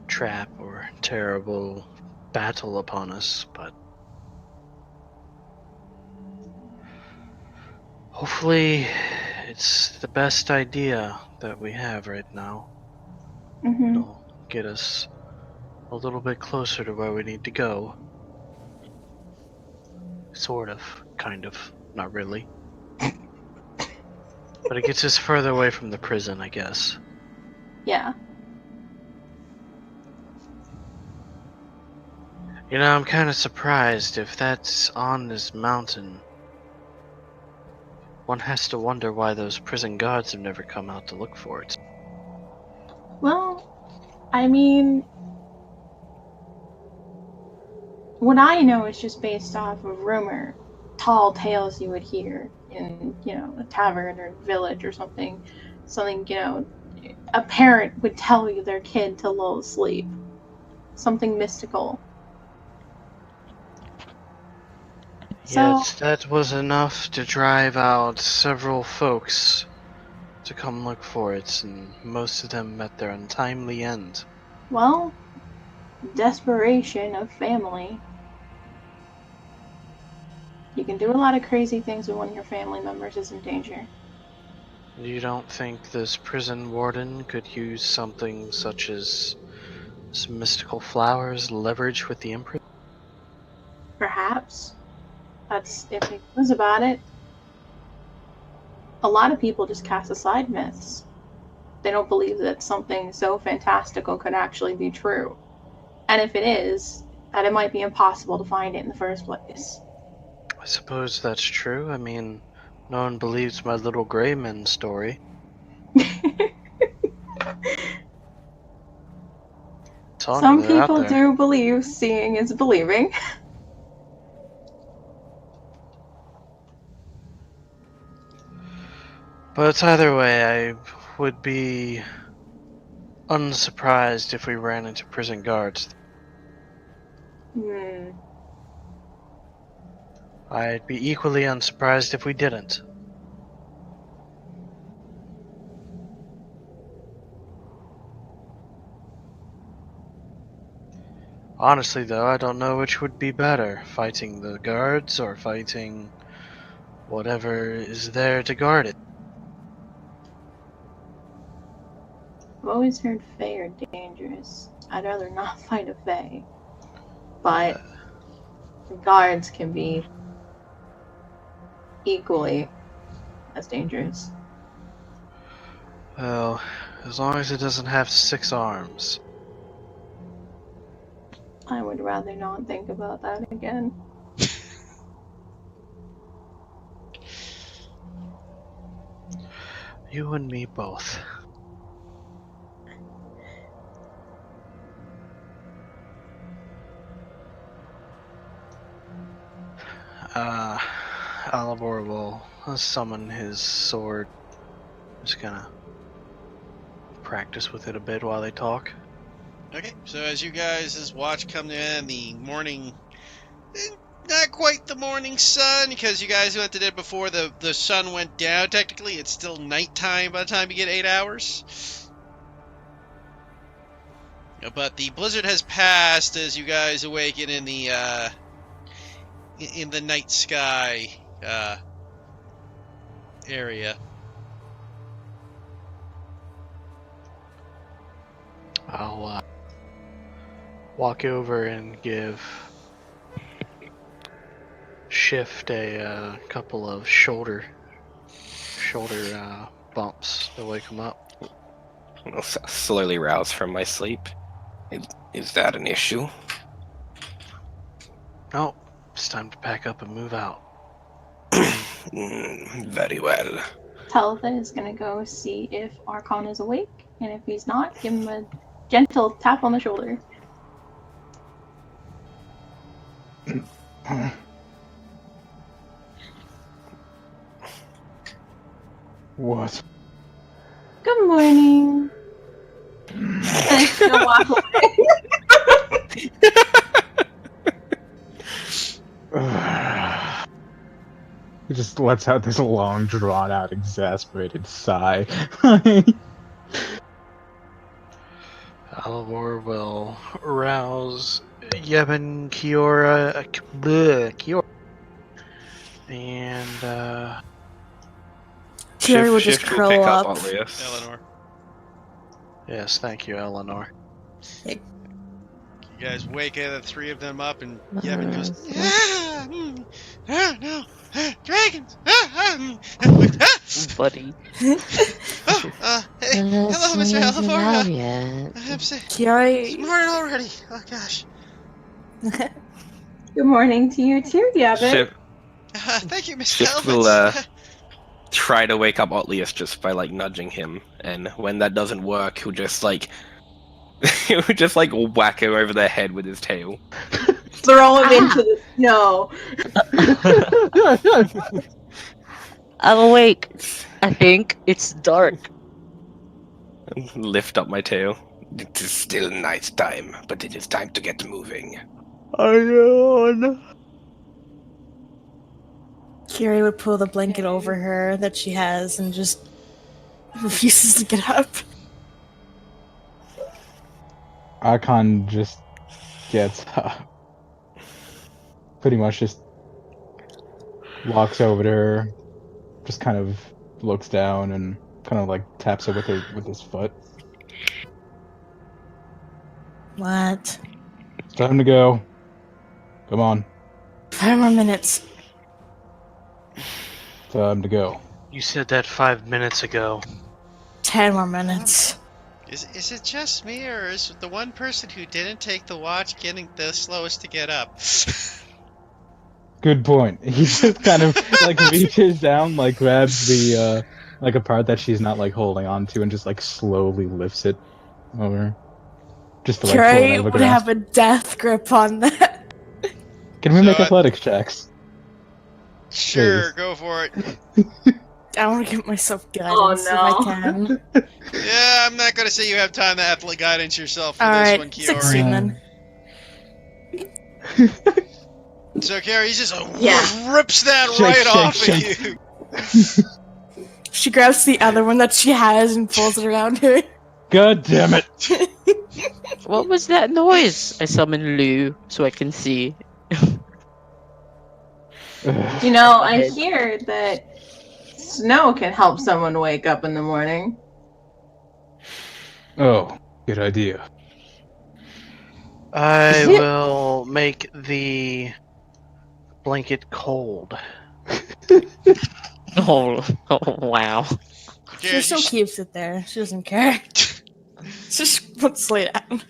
trap or terrible battle upon us, but hopefully it's the best idea that we have right now. Mm-hmm. It'll get us a little bit closer to where we need to go. Sort of, kind of, not really. But it gets us further away from the prison, I guess. Yeah. You know, I'm kind of surprised if that's on this mountain. One has to wonder why those prison guards have never come out to look for it. Well, I mean, what I know is just based off of rumor, tall tales you would hear in, a tavern or village or something. Something, a parent would tell you their kid to lull asleep. Something mystical. So, Yet that was enough to drive out several folks to come look for it, and most of them met their untimely end. well, desperation of family. You can do a lot of crazy things when one of your family members is in danger. You don't think this prison warden could use something such as some mystical flowers leverage with the Empress? Perhaps. That's if he knows about it. A lot of people just cast aside myths. They don't believe that something so fantastical could actually be true. And if it is, that it might be impossible to find it in the first place. I suppose that's true. I mean, no one believes my little gray men story. Some They're out people there. do believe seeing is believing. But either way, I would be unsurprised if we ran into prison guards. Hmm. I'd be equally unsurprised if we didn't. Honestly, though, I don't know which would be better, fighting the guards or fighting whatever is there to guard it. I've always heard Fae are dangerous. I'd rather not fight a Fae. But the guards can be equally as dangerous. Well, as long as it doesn't have 6 arms. I would rather not think about that again. You and me both. Alibor will summon his sword. Just gonna practice with it a bit while they talk. Okay, so as you guys' watch come to end, the morning, not quite the morning sun, because you guys went to it before the sun went down. Technically, it's still nighttime by the time you get 8 hours. But the blizzard has passed as you guys awaken in the night sky area. I'll walk over and give Shift a couple of shoulder bumps to wake him up. I'll slowly rouse from my sleep. Is that an issue? No, it's time to pack up and move out. Very well. Talitha is gonna go see if Archon is awake, and if he's not, give him a gentle tap on the shoulder. What? Good morning. And she's gonna walk away. He just lets out this long, drawn-out, exasperated sigh. Alivor will rouse Yevon, Kiora, and Kiori will just Shift will curl pick up. Olius. Eleanor, yes, thank you, Eleanor. you guys wake the three of them up, and Yevon goes, no, dragons! Buddy. Hey, hello, Mr. Alivor. I'm Kiori. smart already. Oh gosh. Good morning to you too, Yevon. Shift, Thank you, Mr. Shift will try to wake up Otlius just by nudging him, and when that doesn't work, he'll just he'll just whack him over the head with his tail. Throw him into the snow. I'm awake. I think it's dark. Lift up my tail. It is still night time, but it is time to get moving. Kiori would pull the blanket over her that she has and just refuses to get up. Archon just gets pretty much just walks over to her, just kind of looks down and kind of taps her with his foot. What? It's time to go. Come on, 5 more minutes. time to go. You said that 5 minutes ago. 10 more minutes. Is it just me, or is the one person who didn't take the watch getting the slowest to get up? Good point. He just kind of reaches down, grabs the a part that she's not holding on to, and just slowly lifts it over, just to pull it out Kiori of the would grasp. have a death grip on that. Can we So, make athletics checks? Sure, Please. go for it. I want to give myself guidance if I can. Yeah, I'm not gonna say you have time to athlete guidance yourself for this Alright, one, 16 Kiori. then. So Kiori just Yeah. rips that Shake, right shake, off shake. of you. She grabs the other one that she has and pulls it around her. God damn it! What was that noise? I summon Lou so I can see. You know, I hear that snow can help someone wake up in the morning. Oh, good idea. I will make the blanket cold. Oh wow. She just still keeps it there. She doesn't care. She just wants to lay down.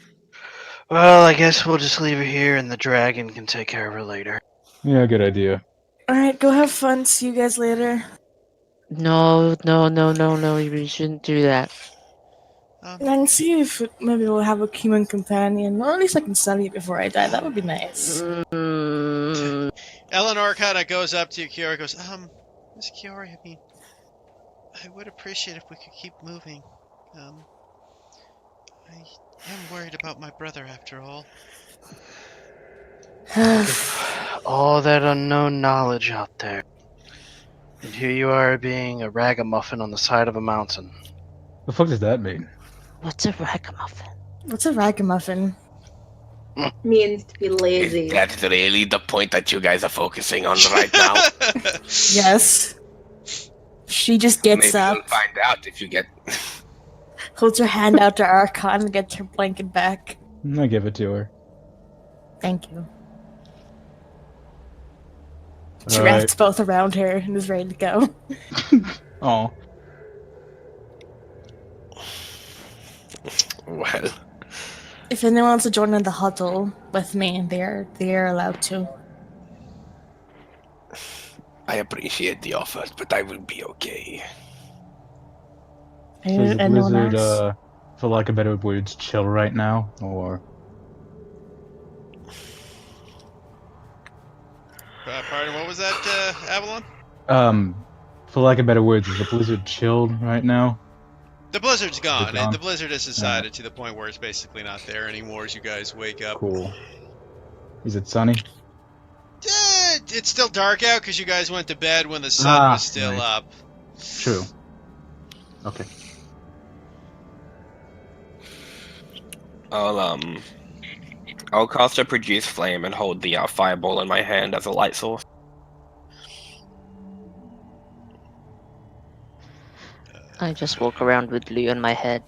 Well, I guess we'll just leave her here and the dragon can take care of her later. Yeah, good idea. Alright, go have fun. See you guys later. No, we shouldn't do that. And I can see if maybe we'll have a human companion. Or at least I can study it before I die. That would be nice. Mm, Eleanor kind of goes up to Kiori, goes, Miss Kiori, I mean, I would appreciate if we could keep moving. I am worried about my brother after all. All that unknown knowledge out there. And here you are being a ragamuffin on the side of a mountain. The fuck does that mean? What's a ragamuffin? What's a ragamuffin? Means to be lazy. Is that really the point that you guys are focusing on right now? Yes. She just gets Maybe up, you'll find out if you get. holds her hand out to Archon, and gets her blanket back. I give it to her. Thank you. She Alright. wraps both around her and is ready to go. Oh. Well, If anyone wants to join in the huddle with me, they're allowed to. I appreciate the offer, but I will be okay. So is the Anyone blizzard, else? for lack of better words, chill right now? Or. Pardon, what was that, Avalon? For lack of better words, is the blizzard chilled right now? The blizzard's gone. gone? The blizzard has subsided to the point where it's basically not there anymore as you guys wake up. Cool. Is it sunny? It's still dark out because you guys went to bed when the sun was still right. up. True. Okay. I'll cast a produce flame and hold the fireball in my hand as a light source. I just walk around with Lou in my head.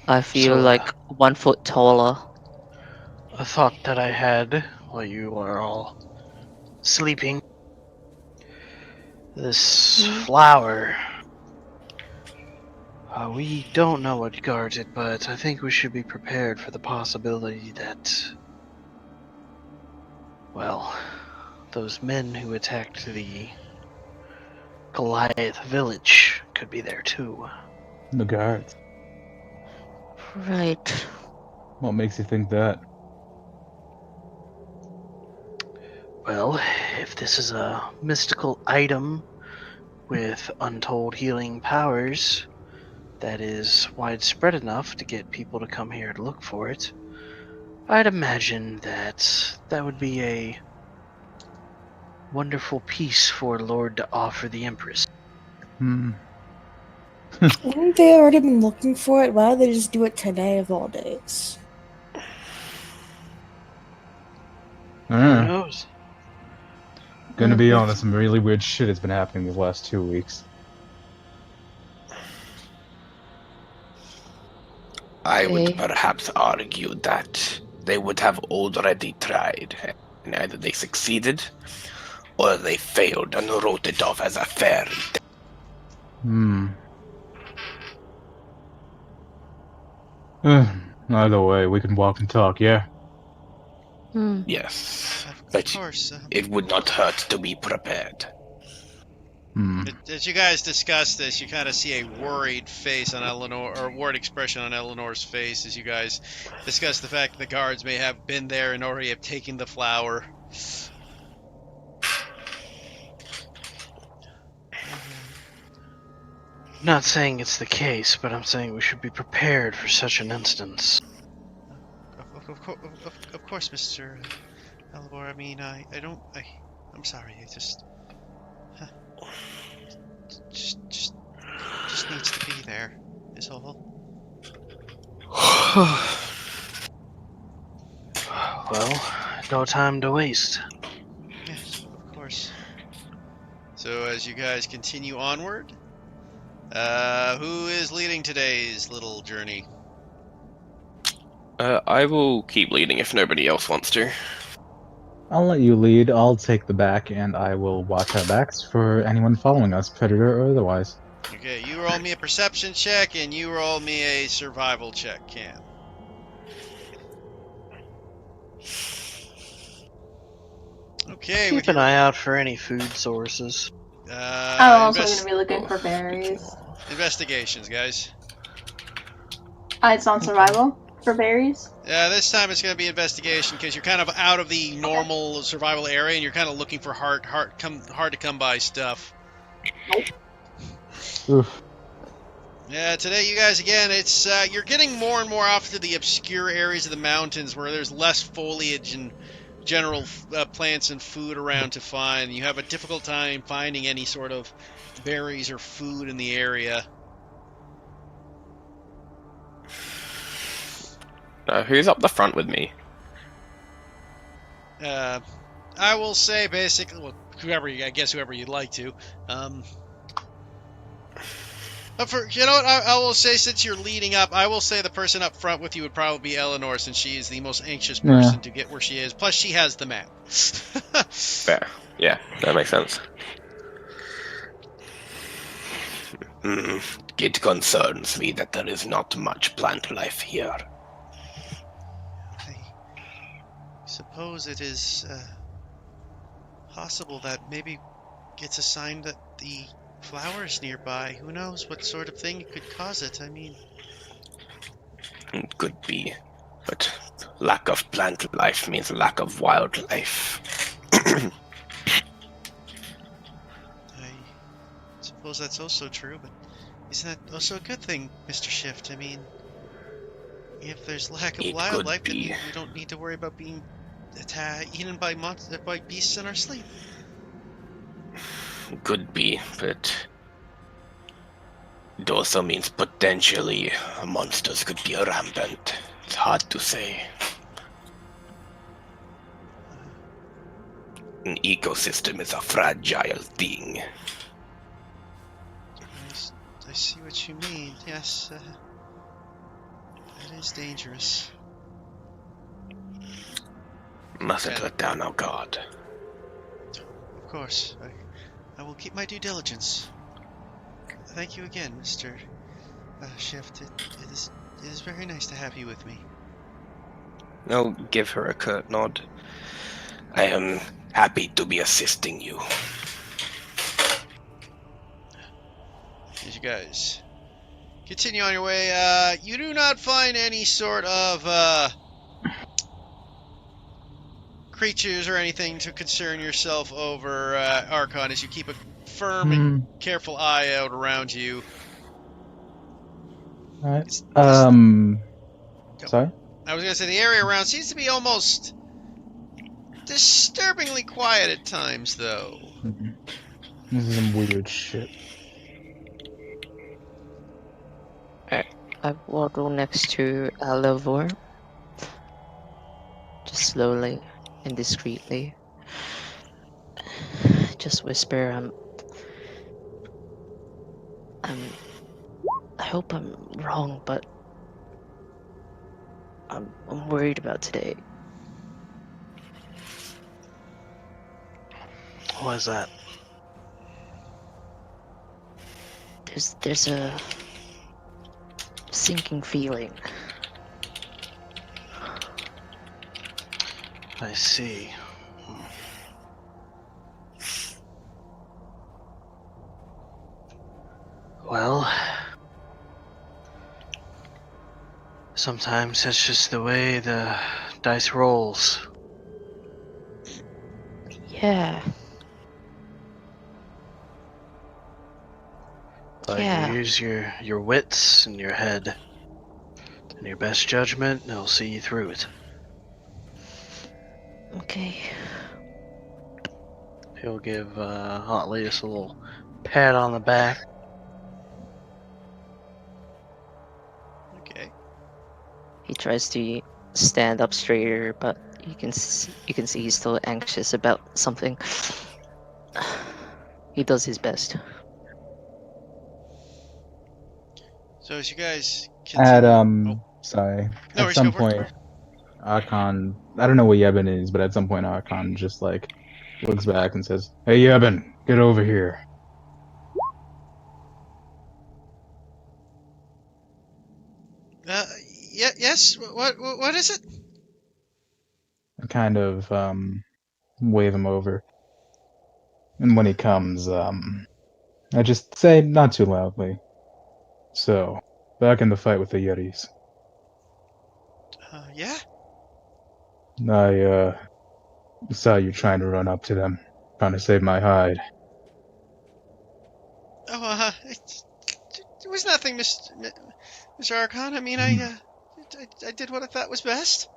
I feel So, like 1 foot taller. A thought that I had while you were all sleeping. This flower. We don't know what guards it, but I think we should be prepared for the possibility that, well, those men who attacked the Goliath village could be there too. The guards. Right. What makes you think that? Well, if this is a mystical item with untold healing powers that is widespread enough to get people to come here to look for it, I'd imagine that that would be a wonderful piece for Lord to offer the Empress. Wouldn't they already been looking for it? Why did they just do it today of all days? Who Uh, knows? gonna be honest, some really weird shit has been happening the last 2 weeks. I would Okay. perhaps argue that they would have already tried, and either they succeeded or they failed and wrote it off as a fairy tale. Either way, we can walk and talk, yeah? Hmm. Yes, Of but course. it would not hurt to be prepared. As you guys discuss this, you kind of see a worried face on Eleanor, or worried expression on Eleanor's face as you guys discuss the fact that the guards may have been there and already have taken the flower. Not saying it's the case, but I'm saying we should be prepared for such an instance. Of course, Mr. Elvor. I mean, I'm sorry. I just needs to be there. Is all. Well, no time to waste. Yes, of course. So as you guys continue onward, who is leading today's little journey? I will keep leading if nobody else wants to. I'll let you lead, I'll take the back, and I will watch our backs for anyone following us, predator or otherwise. Okay, you roll me a perception check, and you roll me a survival check, Cam. Okay, with Keep an your eye out for any food sources. I'm also going to be looking for berries. investigations, guys. It's on survival for berries. Yeah, this time it's going to be investigation because you're kind of out of the normal survival area, and you're kind of looking for hard to come by stuff. Oof. Yeah, today you guys again, it's you're getting more and more off to the obscure areas of the mountains where there's less foliage and general plants and food around to find. You have a difficult time finding any sort of berries or food in the area. Who's up the front with me? I will say basically, well, whoever you'd like to. But for you know what, I will say since you're leading up, I will say the person up front with you would probably be Eleanor, since she is the most anxious person to get where she is. Plus, she has the map. Fair. Yeah, that makes sense. It concerns me that there is not much plant life here. I suppose it is possible that maybe it's a sign that the flowers nearby. Who knows what sort of thing could cause it? I mean, It could be, but lack of plant life means lack of wildlife. I suppose that's also true, but isn't that also a good thing, Mr. Shift? I mean, if there's lack of It wildlife, could then be. we don't need to worry about being eaten by by beasts in our sleep. Could be, but it also means potentially monsters could be rampant. It's hard to say. An ecosystem is a fragile thing. I see what you mean. Yes, that is dangerous. Mustn't Okay. let down our guard. Of course, I will keep my due diligence. Thank you again, Mr. Shift. It is very nice to have you with me. I'll give her a curt nod. I am happy to be assisting you. As you guys continue on your way, you do not find any sort of creatures or anything to concern yourself over, Archon, as you keep a firm and careful eye out around you. Alright. It's Sorry? I was gonna say the area around seems to be almost disturbingly quiet at times, though. This is some weird shit. I waddle next to Alivor, just slowly and discreetly. Just whisper, I hope I'm wrong, but I'm worried about today. What is that? There's a sinking feeling. I see. Well, sometimes that's just the way the dice rolls. Yeah. But Yeah. you use your wits and your head and your best judgment, and it'll see you through it. Okay. He'll give Hotlius a little pat on the back. Okay. He tries to stand up straighter, but you can see he's still anxious about something. He does his best. So as you guys At continue... sorry. No At worries, some go for it. point, Archon, I don't know what Yeben is, but at some point Archon just like looks back and says, "Hey Yeben, get over here." Yes? What is it? I kind of wave him over. And when he comes, I just say not too loudly. So, back in the fight with the Yetis. Yeah? I saw you trying to run up to them, trying to save my hide. Oh, it was nothing, Mr. Archon. I mean, I did what I thought was best.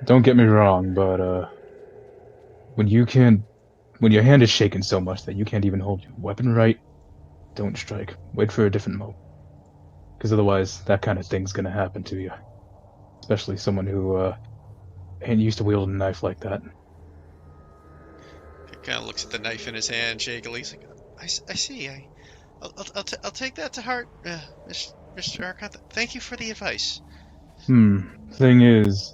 Don't get me wrong, but when your hand is shaking so much that you can't even hold your weapon right, don't strike. Wait for a different moment. Because otherwise, that kind of thing's gonna happen to you. Especially someone who, ain't used to wielding a knife like that. He kind of looks at the knife in his hand shakily. He's like, I see. I'll take that to heart, Mr. Archon. Thank you for the advice. Thing is,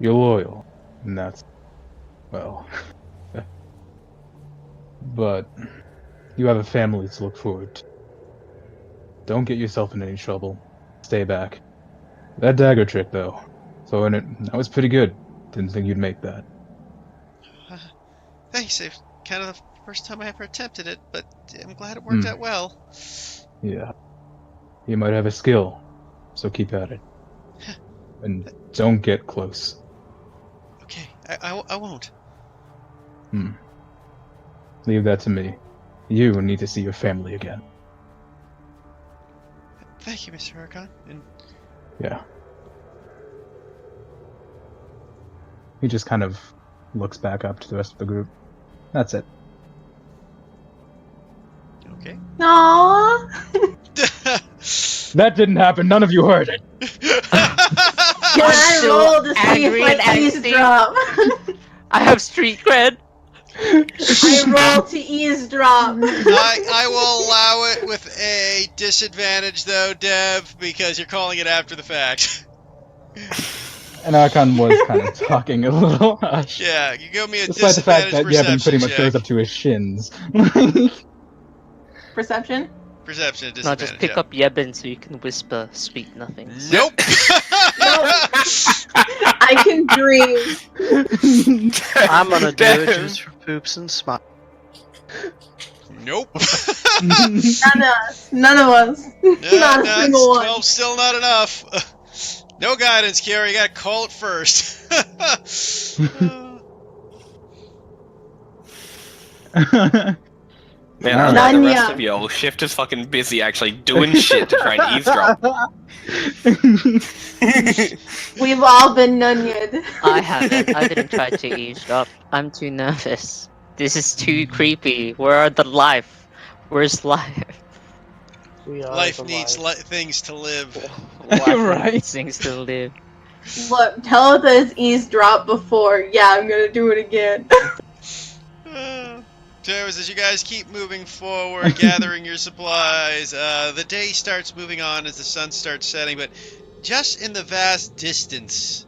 you're loyal, and that's, well... but you have a family to look forward to. Don't get yourself in any trouble. Stay back. That dagger trick, though. So in it, that was pretty good. Didn't think you'd make that. Thanks. It's kind of the first time I ever attempted it, but I'm glad it worked out well. Yeah. You might have a skill, so keep at it. And don't get close. Okay, I won't. Leave that to me. You need to see your family again. Thank you, Mr. Archon. And Yeah. He just kind of looks back up to the rest of the group. That's it. okay. Aww. That didn't happen. None of you heard it. Can I so roll to see angry if and I angsty. eavesdrop? I have street cred. I roll to eavesdrop. I will allow it with a disadvantage, though, Dev, because you're calling it after the fact. And Archon was kind of talking a little hush. Yeah, you give me a Despite the fact disadvantage that perception Yevon pretty much check. goes up to his shins. Perception? Perception No, disadvantage. just pick yeah. up Yebin so you can whisper sweet nothings. Nope. I can dream. I'm gonna do it just for poops and smiles. Nope. None of us. None of us. Not a single one. 12 still not enough. No guidance, Kiara. You gotta call it first. Man, I know the Nanya. rest of y'all shift is fucking busy actually doing shit to try and eavesdrop. We've all been nunyed. I haven't. I didn't try to eavesdrop. I'm too nervous. This is too creepy. Where are the life? Where's life? We are Life the needs life. things to live. Life Right. needs things to live. Look, Talitha has eavesdropped before. Yeah, I'm gonna do it again. So as you guys keep moving forward, gathering your supplies, the day starts moving on as the sun starts setting, but just in the vast distance,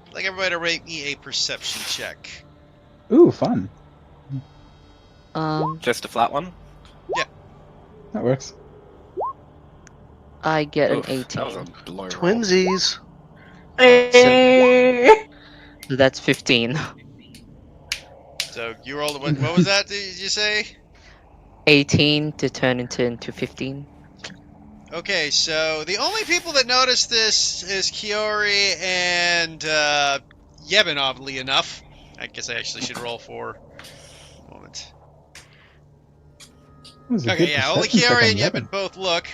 I'd like everybody to rate me a perception check. Ooh, fun. Just a flat one? That works. I get an Oof, 18. That was a blur roll. Twinsies. Eh. So that's 15. So you rolled what was that? Did you say? 18 to turn into 15. Okay, so the only people that notice this is Kiori and Yevon, oddly enough. I guess I actually should roll for a moment. That was a Okay, good yeah, only perception check Kiori on and Yevon. Yevon both look.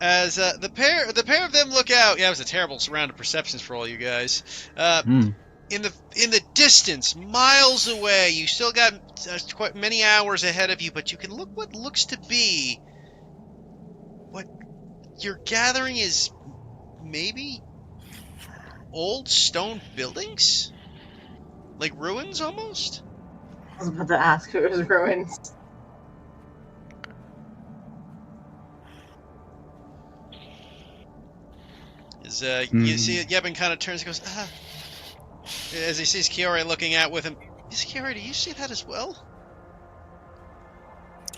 As the pair of them look out. Yeah, it was a terrible round of perceptions for all you guys. In the distance, miles away, you still got quite many hours ahead of you, but you can look what looks to be what you're gathering is maybe old stone buildings, like ruins almost. I was about to ask if it was ruins. You see it, Yevon kind of turns and goes, as he sees Kiori looking out with him. Kiori, do you see that as well?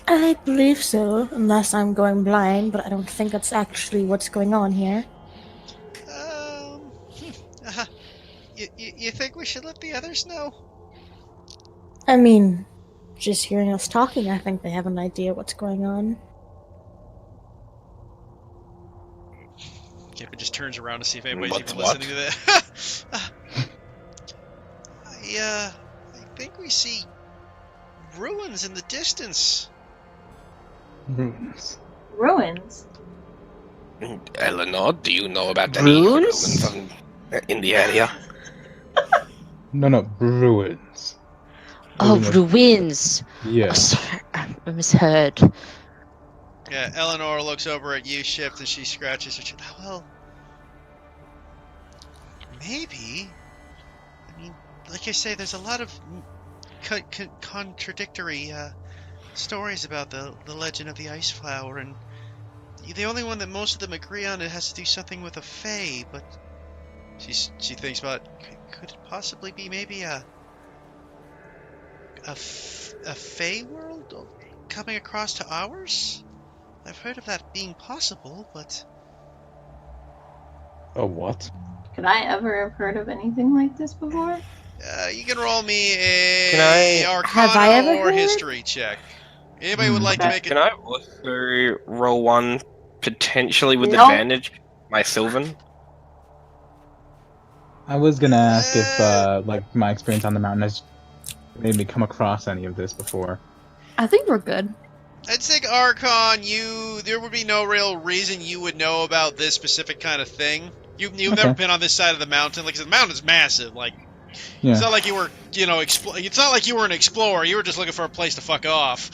I believe so, unless I'm going blind, but I don't think that's actually what's going on here. Um, uh, you think we should let the others know? I mean, just hearing us talking, I think they have an idea what's going on. Kippen just turns around to see if anybody's What's even what? listening to that. I think we see ruins in the distance. Ruins. Ruins. Eleanor, do you know about any Runes? ruins in the area? No, ruins. Oh, As in, like, ruins. Oh, yeah. sorry, I misheard. Yeah, Eleanor looks over at you, Shift, and she scratches her chin. Well, maybe. I mean, like I say, there's a lot of contradictory stories about the legend of the ice flower, and the only one that most of them agree on, it has to do something with a fae. But she thinks about, could it possibly be maybe a fae world coming across to ours? I've heard of that being possible, but A what? Could I ever have heard of anything like this before? you can roll me Can a I- Have I Arcana ever or heard? history check. Anybody would like to Okay. make Can it? I also roll one potentially with No. advantage? My Sylvan? I was gonna ask if, Uh, like, my experience on the mountain has made me come across any of this before. I think we're good. I'd say Archon, there would be no real reason you would know about this specific kind of thing. You've never Okay. been on this side of the mountain. Like I said, the mountain is massive. Like it's Yeah. not like you were, it's not like you were an explorer. You were just looking for a place to fuck off.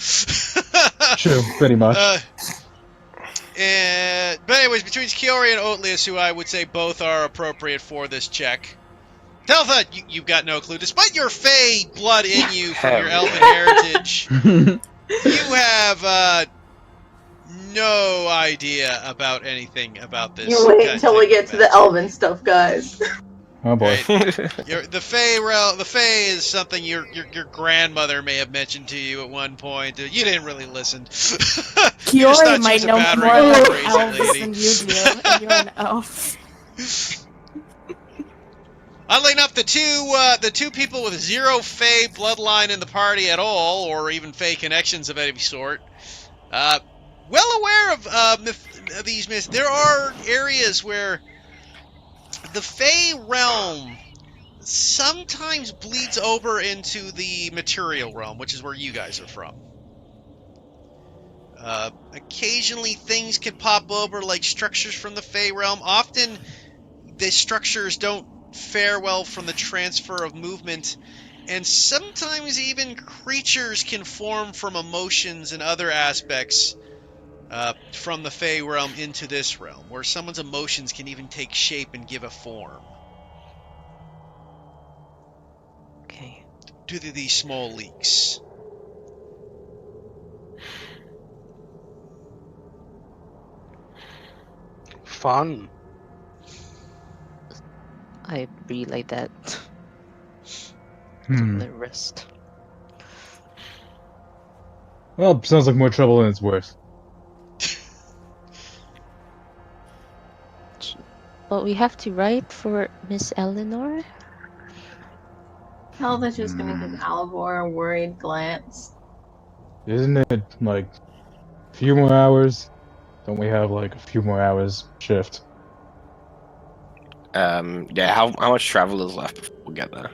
True, pretty much. But anyways, between Kiori and Oatlius, who I would say both are appropriate for this check. Teltha, you've got no clue. Despite your Fey blood in you from your Hell elven yeah. heritage, you have no idea about anything about this. You wait until we get to the elven stuff, guys. Oh boy. The Fey is something your grandmother may have mentioned to you at one point. You didn't really listen. You just Kiori thought she might was a know battering more ram about crazy elves lady. than you do, and you're an elf. Oddly enough, the two people with zero Fey bloodline in the party at all, or even Fey connections of any sort, well aware of these myths. There are areas where the Fey realm sometimes bleeds over into the material realm, which is where you guys are from. Occasionally, things can pop over, like structures from the Fey realm. Often, the structures don't fare well from the transfer of movement, and sometimes even creatures can form from emotions and other aspects from the Fey realm into this realm, where someone's emotions can even take shape and give a form Okay. due to these small leaks. Fun. I relay that to Hmm. the rest. Well, sounds like more trouble than it's worth. But we have to write for Miss Eleanor? Helva's just gonna give Alivor a worried glance. Isn't it, like, a few more hours? Don't we have, like, a few more hours shift? Yeah, how much travel is left before we get there?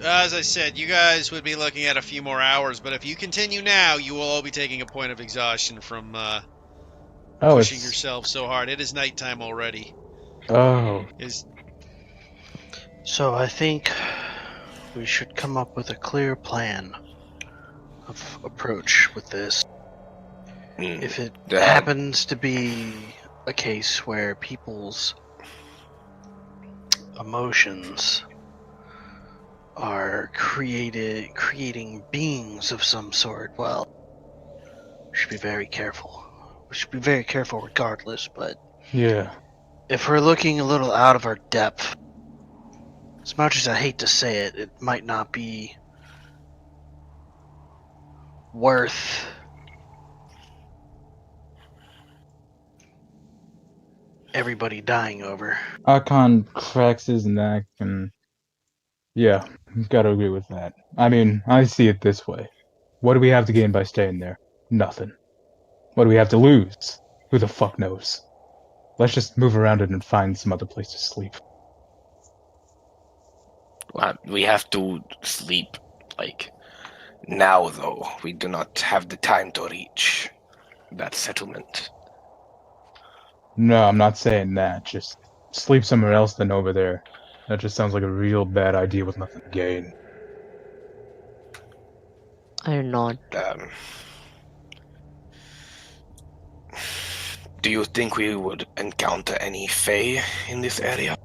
As I said, you guys would be looking at a few more hours, but if you continue now, you will all be taking a point of exhaustion from Oh, pushing it's... yourself so hard. It is nighttime already. Oh. So I think we should come up with a clear plan of approach with this. Hmm. If it Yeah. happens to be a case where people's emotions are creating beings of some sort, well, we should be very careful. We should be very careful regardless, but Yeah. if we're looking a little out of our depth, as much as I hate to say it, it might not be worth everybody dying over. Archon cracks his neck and yeah, gotta agree with that. I mean, I see it this way. What do we have to gain by staying there? Nothing. What do we have to lose? Who the fuck knows? Let's just move around it and find some other place to sleep. Well, we have to sleep, like, now, though. We do not have the time to reach that settlement. No, I'm not saying that. Just sleep somewhere else than over there. That just sounds like a real bad idea with nothing to gain. I nod. Do you think we would encounter any Fae in this area?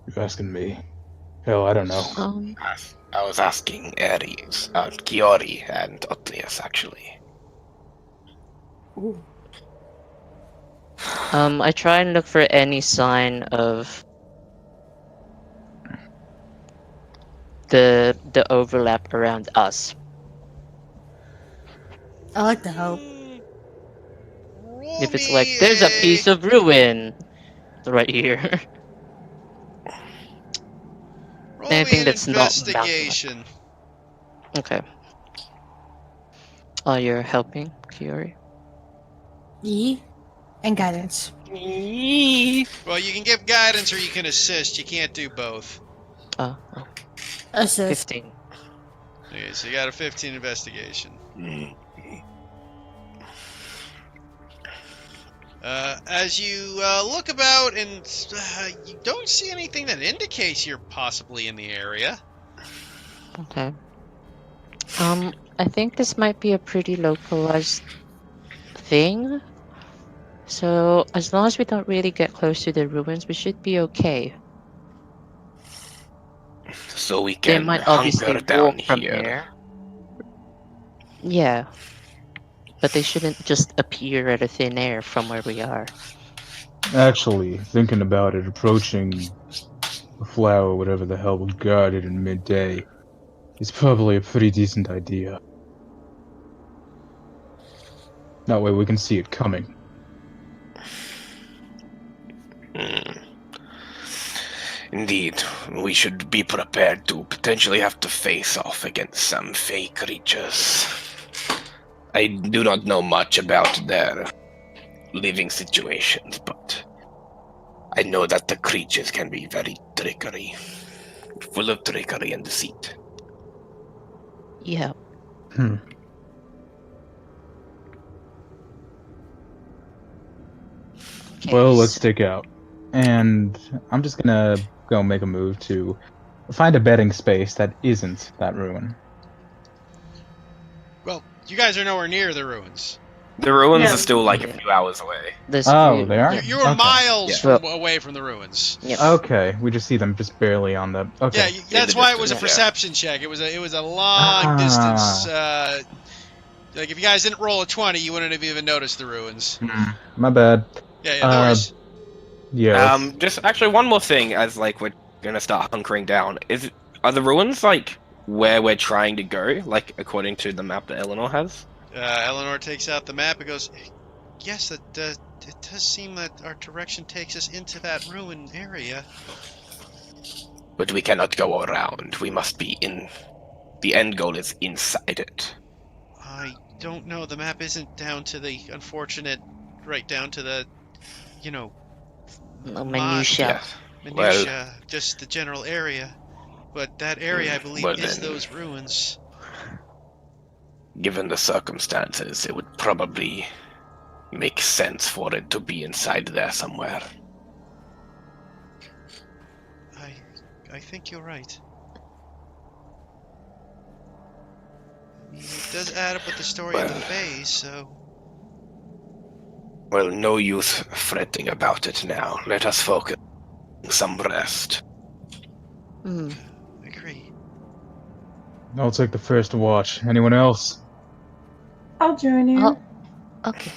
You're asking me. Hell, I don't know. I was asking Ares, Kiori, and Otlius, actually. Ooh. I try and look for any sign of the overlap around us. I like the hope. Roll If it's me like there's a piece of ruin right here. roll anything me an that's not mountain. investigation. Okay. Oh, you're helping, Kiori? E and guidance. Well, you can give guidance or you can assist. You can't do both. Oh, Assist. 15. Okay, so you got a 15 investigation. As you look about and you don't see anything that indicates you're possibly in the area. Okay. I think this might be a pretty localized thing. So, as long as we don't really get close to the ruins, we should be okay. So we They can might obviously hunker down walk from here. there. Yeah. But they shouldn't just appear out of thin air from where we are. Actually, thinking about it, approaching the flower, whatever the hell was guarded in midday, is probably a pretty decent idea. That way we can see it coming. Indeed, we should be prepared to potentially have to face off against some fey creatures. I do not know much about their living situations, but I know that the creatures can be very trickery, full of trickery and deceit. Yeah. Okay, Well, let's so- stick out. And I'm just gonna go make a move to find a bedding space that isn't that ruin. Well, you guys are nowhere near the ruins. The ruins Yeah. are still like Yeah. a few hours away. There's Oh, they are? You were Okay. miles Yeah. away from the ruins. Yep. Okay, we just see them just barely on the. Okay. Yeah, that's why it was a distance, yeah. perception check. It was a long Ah. distance. Like if you guys didn't roll a 20, you wouldn't have even noticed the ruins. My bad. Yeah, no worries. Yeah. let's- Just actually one more thing, as like we're gonna start hunkering down. Are the ruins like where we're trying to go, like according to the map that Eleanor has? Eleanor takes out the map and goes, "Yes, it does seem that our direction takes us into that ruin area." But we cannot go around. We must be in. The end goal is inside it. I don't know. The map isn't down to the right down to the, minutia. Yeah. minutia, just the general area. But that area, I believe, well is then- those ruins. Given the circumstances, it would probably make sense for it to be inside there somewhere. I think you're right. I mean, it does add up with the story of the Well- Fae, so... Well, no use fretting about it now. Let us focus on some rest. Hmm. Agree. I'll take the first watch. Anyone else? I'll join you. Oh. Okay.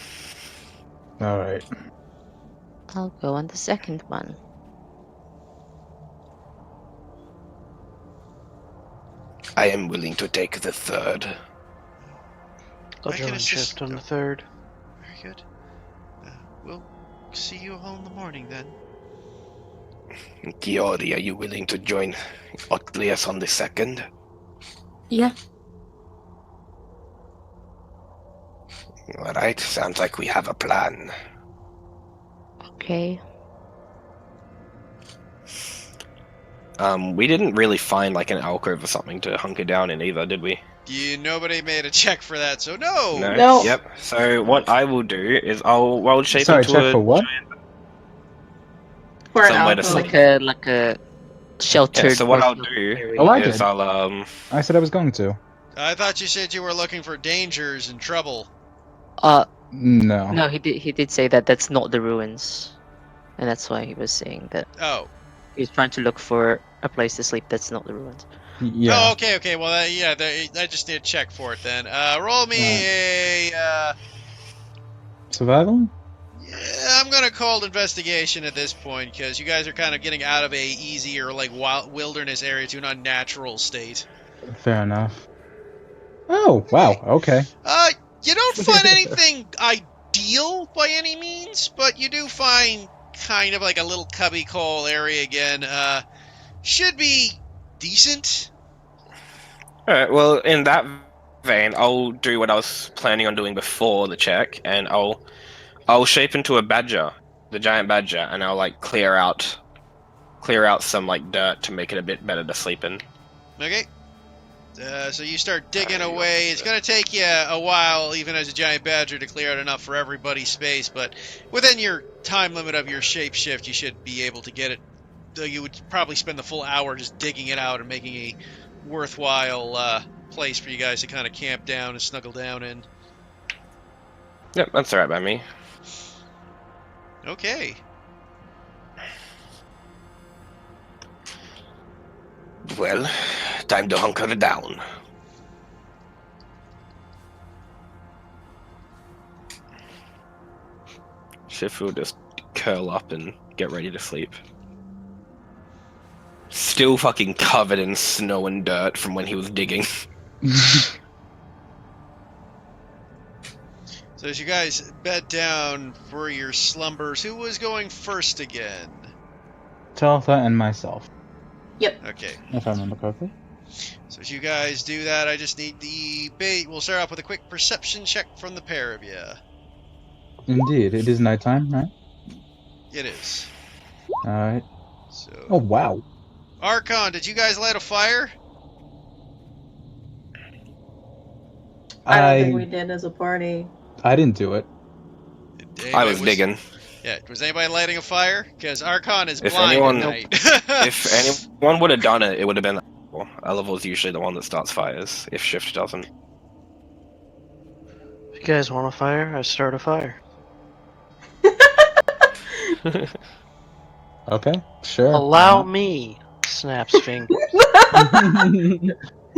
All right. I'll go on the second one. I am willing to take the third. I'll I can join assist- shift on the third. Very good. we'll see you all in the morning then. Giori, are you willing to join Otlius on the 2nd? Yeah. Alright, sounds like we have a plan. Okay. We didn't really find like an alcove or something to hunker down in either, did we? Nobody made a check for that, so no! No? No. Yep. So what I will do is I'll shape Sorry, into check a for what? For an somewhere to alcove. sleep. Like a sheltered. Yeah, so what I'll personal do area. Oh, I is did. I said I was going to. I thought you said you were looking for dangers and trouble. No. No, he did say that that's not the ruins, and that's why he was saying that Oh. he's trying to look for a place to sleep that's not the ruins. Yeah. Oh, okay. Well, I just need a check for it then. Roll me a. Survival? Yeah, I'm gonna call investigation at this point because you guys are kind of getting out of a easier like wilderness area to an unnatural state. Fair enough. Oh, wow. Okay. You don't find anything ideal by any means, but you do find kind of like a little cubbyhole area again. Should be decent. Alright, well in that vein, I'll do what I was planning on doing before the check, and I'll shape into a badger, the giant badger, and I'll like clear out some like dirt to make it a bit better to sleep in. Okay. So you start digging away. It's going to take you a while, even as a giant badger, to clear out enough for everybody's space. But within your time limit of your shapeshift, you should be able to get it. Though you would probably spend the full hour just digging it out and making a worthwhile place for you guys to kind of camp down and snuggle down in. Yep, that's alright by me. Okay. Well, time to hunker down. Shifu will just curl up and get ready to sleep. Still fucking covered in snow and dirt from when he was digging. So as you guys bed down for your slumbers, who was going first again? Taltha and myself, Okay. if I remember correctly. So as you guys do that, I just need the bait. We'll start off with a quick perception check from the pair of you. Indeed, it is nighttime, right? It is. Alright. So, Oh, wow. Archon, did you guys light a fire? I don't think we did as a party. I didn't do it. I was digging. Yeah, was anybody lighting a fire? Because Archon is If blind anyone- at night. If anyone would have done it, it would have been Eleval's usually the one that starts fires, if Shift doesn't. If you guys want a fire, I start a fire. Okay, sure. Allow me, snaps finger.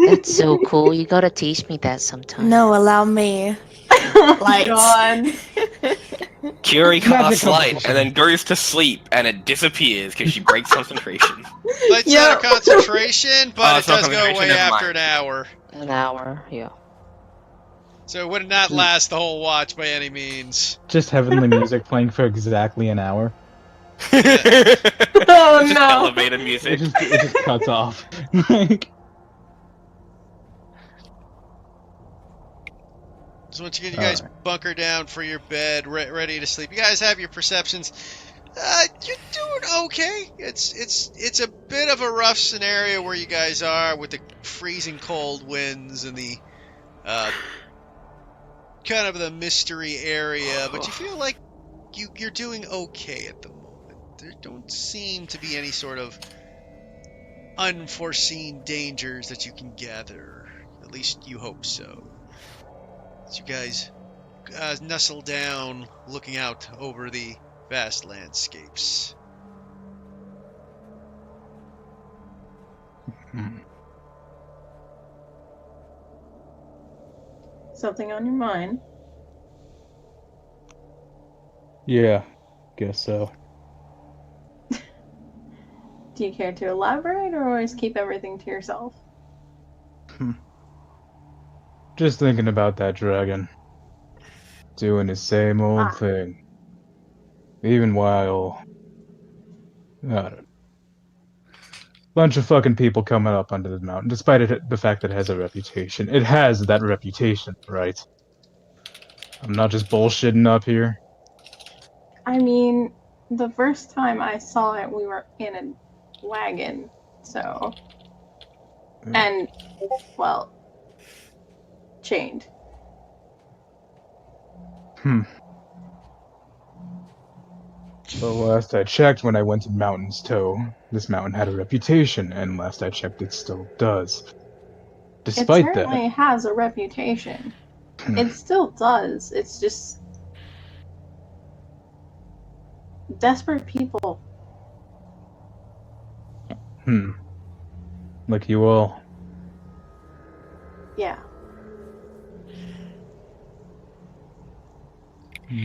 That's so cool. You gotta teach me that sometime. No, allow me. Lights. God. Curie casts Magical light potion. and then goes to sleep and it disappears because she breaks concentration. Lights out of concentration, but Oh, it it's not does go concentration, away never after mind. an hour. An hour, yeah. So it would not last the whole watch by any means. Just heavenly music playing for exactly an hour. Oh Just no. elevated It music. just cuts off. Like, So once again, you guys Alright. bunker down for your bed, ready to sleep. You guys have your perceptions. You're doing okay. It's a bit of a rough scenario where you guys are with the freezing cold winds and the kind of the mystery area, but you feel like you're doing okay at the moment. There don't seem to be any sort of unforeseen dangers that you can gather. At least you hope so. As you guys nestle down, looking out over the vast landscapes. Something on your mind? yeah, guess so. Do you care to elaborate or always keep everything to yourself? Just thinking about that dragon. Doing the same old Ah. thing. Even while, I don't know, bunch of fucking people coming up onto the mountain, despite the fact that it has a reputation. It has that reputation, right? I'm not just bullshitting up here. I mean, the first time I saw it, we were in a wagon, so. And, well, chained. Well, last I checked when I went to Mountain's Toe, this mountain had a reputation, and last I checked it still does. It Despite certainly has a reputation. that, It still does. It's just. Desperate people. like you all. Yeah.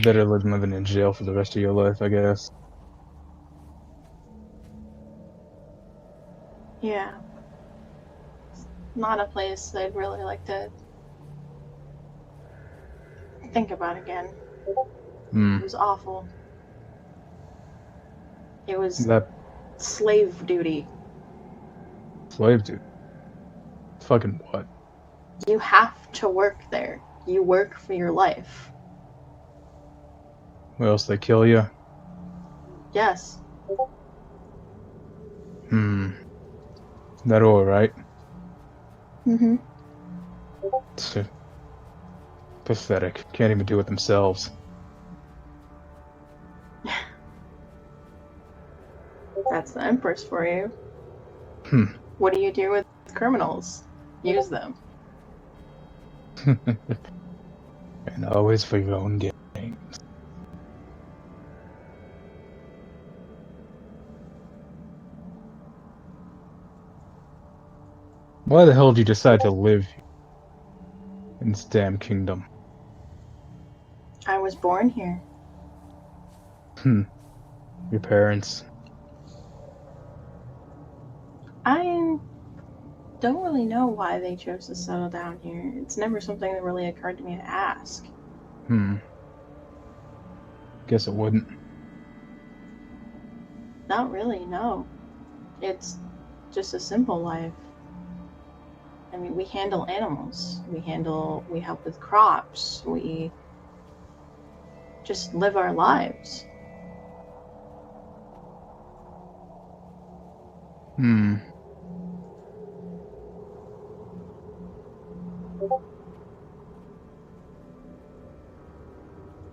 Better than living in jail for the rest of your life, I guess. Yeah. It's not a place I'd really like to think about again. It was awful. It was That slave duty. slave dude. Fucking what? You have to work there. You work for your life. What else, they kill you? Yes. That all right? Mm-hmm. It's pathetic. Can't even do it themselves. That's the Empress for you. What do you do with criminals? Use them. And always for your own gain. Why the hell did you decide to live in this damn kingdom? I was born here. Your parents. I don't really know why they chose to settle down here. It's never something that really occurred to me to ask. Guess it wouldn't. Not really, no. It's just a simple life. I mean, we handle animals. We help with crops. We just live our lives.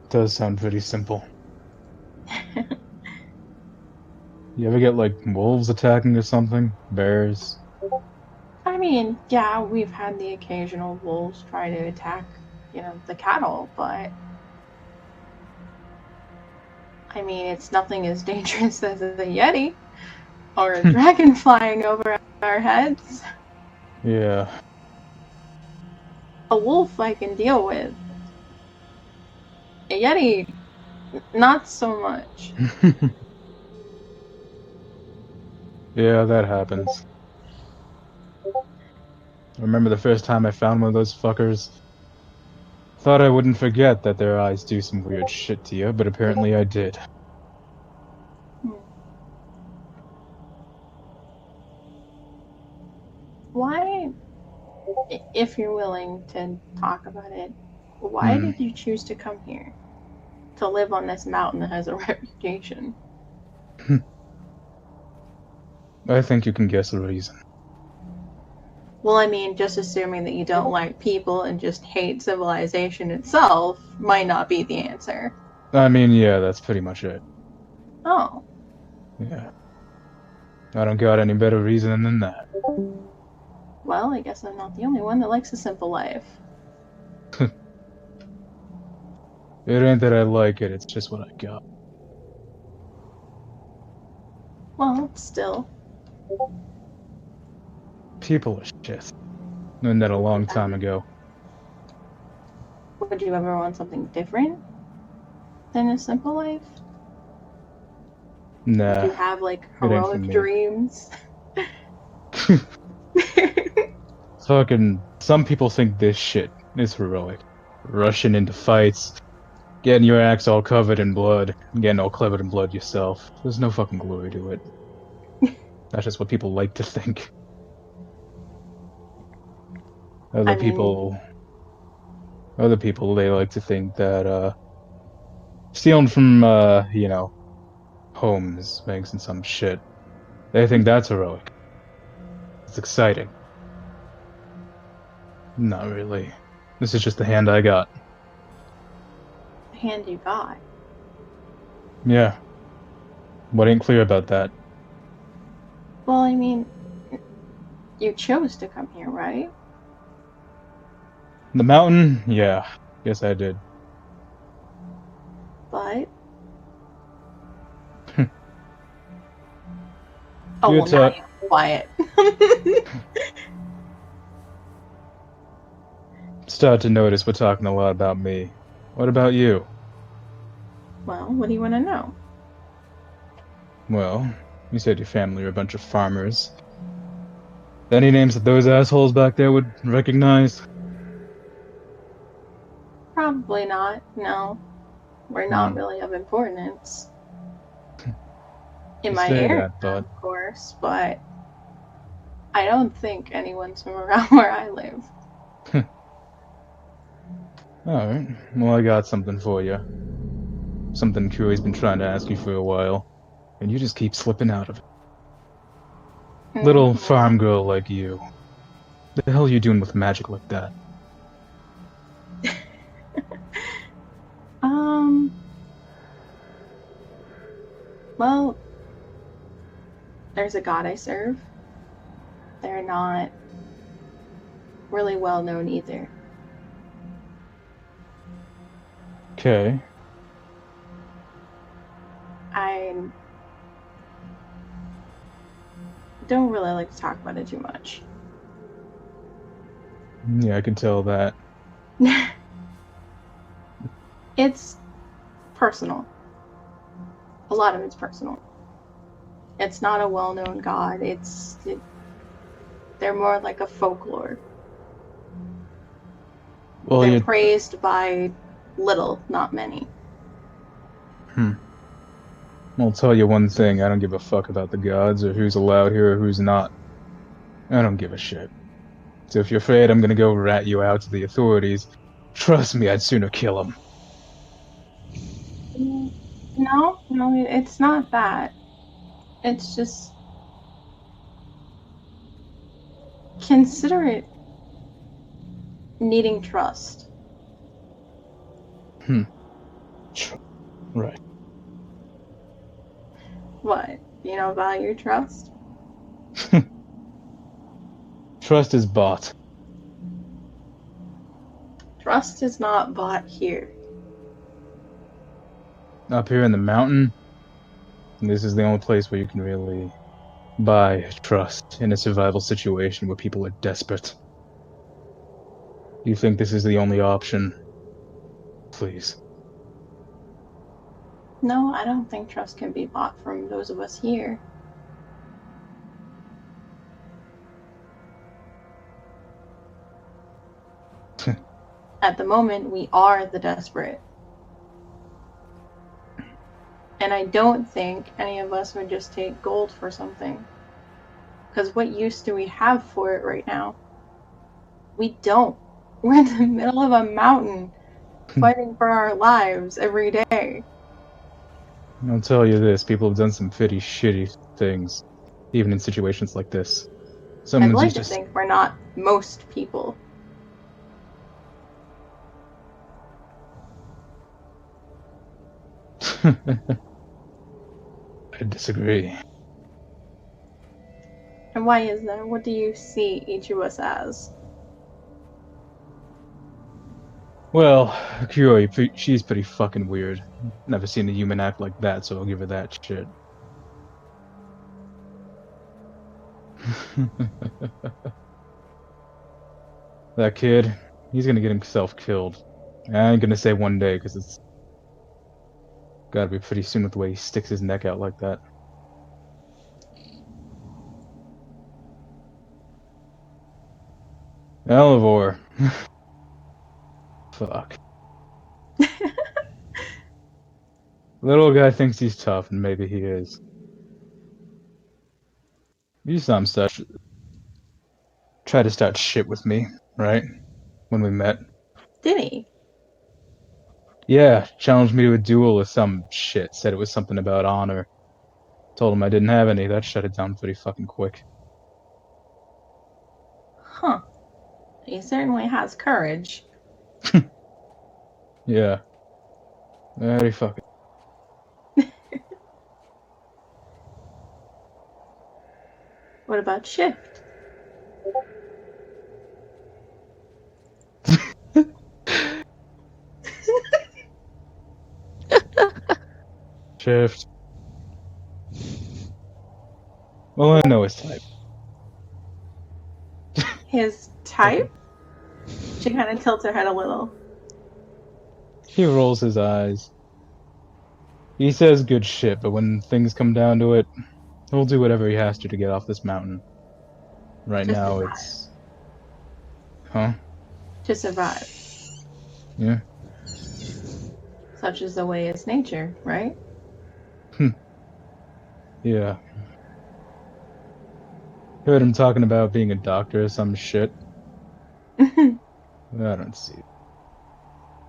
Does sound pretty simple. You ever get, like, wolves attacking or something? Bears? I mean, yeah, we've had the occasional wolves try to attack, the cattle, but I mean, it's nothing as dangerous as a yeti or a dragon flying over our heads. Yeah. A wolf I can deal with. A yeti, not so much. Yeah, that happens. I remember the first time I found one of those fuckers. Thought I wouldn't forget that their eyes do some weird shit to you, but apparently I did. Why, if you're willing to talk about it, why did you choose to come here? To live on this mountain that has a reputation? I think you can guess the reason. Well, I mean, just assuming that you don't like people and just hate civilization itself might not be the answer. I mean, yeah, that's pretty much it. Oh. Yeah. I don't got any better reason than that. Well, I guess I'm not the only one that likes a simple life. It ain't that I like it, it's just what I got. Well, still. People are shit. Learned that a long time ago. Would you ever want something different than a simple life? Nah. Do you have, like, it ain't for heroic me. dreams? Fucking, some people think this shit is heroic. Rushing into fights, Getting your axe all covered in blood, getting all covered in blood yourself. There's no fucking glory to it. That's just what people like to think. Other I mean, people, other people, they like to think that stealing from homes, banks, and some shit. They think that's heroic. It's exciting. Not really. This is just the hand I got. the hand you got. Yeah. What ain't clear about that? Well, I mean, you chose to come here, right? The mountain? Yeah. Guess I did. But Good oh well, now talk. you're quiet. Start to notice we're talking a lot about me. What about you? Well, what do you want to know? Well, you said your family are a bunch of farmers. Any names that those assholes back there would recognize? Probably not. No, we're not really of importance. In You my say area, that, but of course, but I don't think anyone's from around where I live. alright. Well, I got something for you. Something Curie's been trying to ask you for a while, and you just keep slipping out of it. Little farm girl like you. The hell are you doing with magic like that? Um. Well, there's a god I serve. They're not really well known either. Okay. I don't really like to talk about it too much. Yeah, I can tell that. It's personal. A lot of it's personal. It's not a well-known god. They're more like a folklore. Well, They're you. praised by little, not many. I'll tell you one thing. I don't give a fuck about the gods or who's allowed here or who's not. I don't give a shit. So if you're afraid I'm gonna go rat you out to the authorities, trust me, I'd sooner kill him. No, it's not that. It's just consider it needing trust. Right. What? You don't value trust? Trust is bought. Trust is not bought here. Up here in the mountain, this is the only place where you can really buy trust in a survival situation where people are desperate. You think this is the only option? Please. No, I don't think trust can be bought from those of us here. At the moment, we are the desperate. And I don't think any of us would just take gold for something. Because what use do we have for it right now? We don't. We're in the middle of a mountain fighting for our lives every day. I'll tell you this, people have done some pretty shitty things, even in situations like this. I'd Someone's like to just think we're not most people. I disagree. And why is that? What do you see each of us as? Well, Kyoi, she's pretty fucking weird. Never seen a human act like that, so I'll give her that shit. That kid, he's gonna get himself killed. I ain't gonna say one day, because it's gotta be pretty soon with the way he sticks his neck out like that. Elivor. Fuck. Little guy thinks he's tough, and maybe he is. You some such try to start shit with me, right? When we met. Did he? Yeah, challenged me to a duel or some shit. Said it was something about honor. Told him I didn't have any. That shut it down pretty fucking quick. Huh. He certainly has courage. Yeah. Very fucking. What about Shift? Shift. Well, I know his type. His type? She kind of tilts her head a little. He rolls his eyes. He says good shit, but when things come down to it, he'll do whatever he has to get off this mountain. Right To now, survive. it's. Huh? To survive. Yeah. Such is the way is nature, right? Yeah. Heard him talking about being a doctor or some shit. You I don't see it.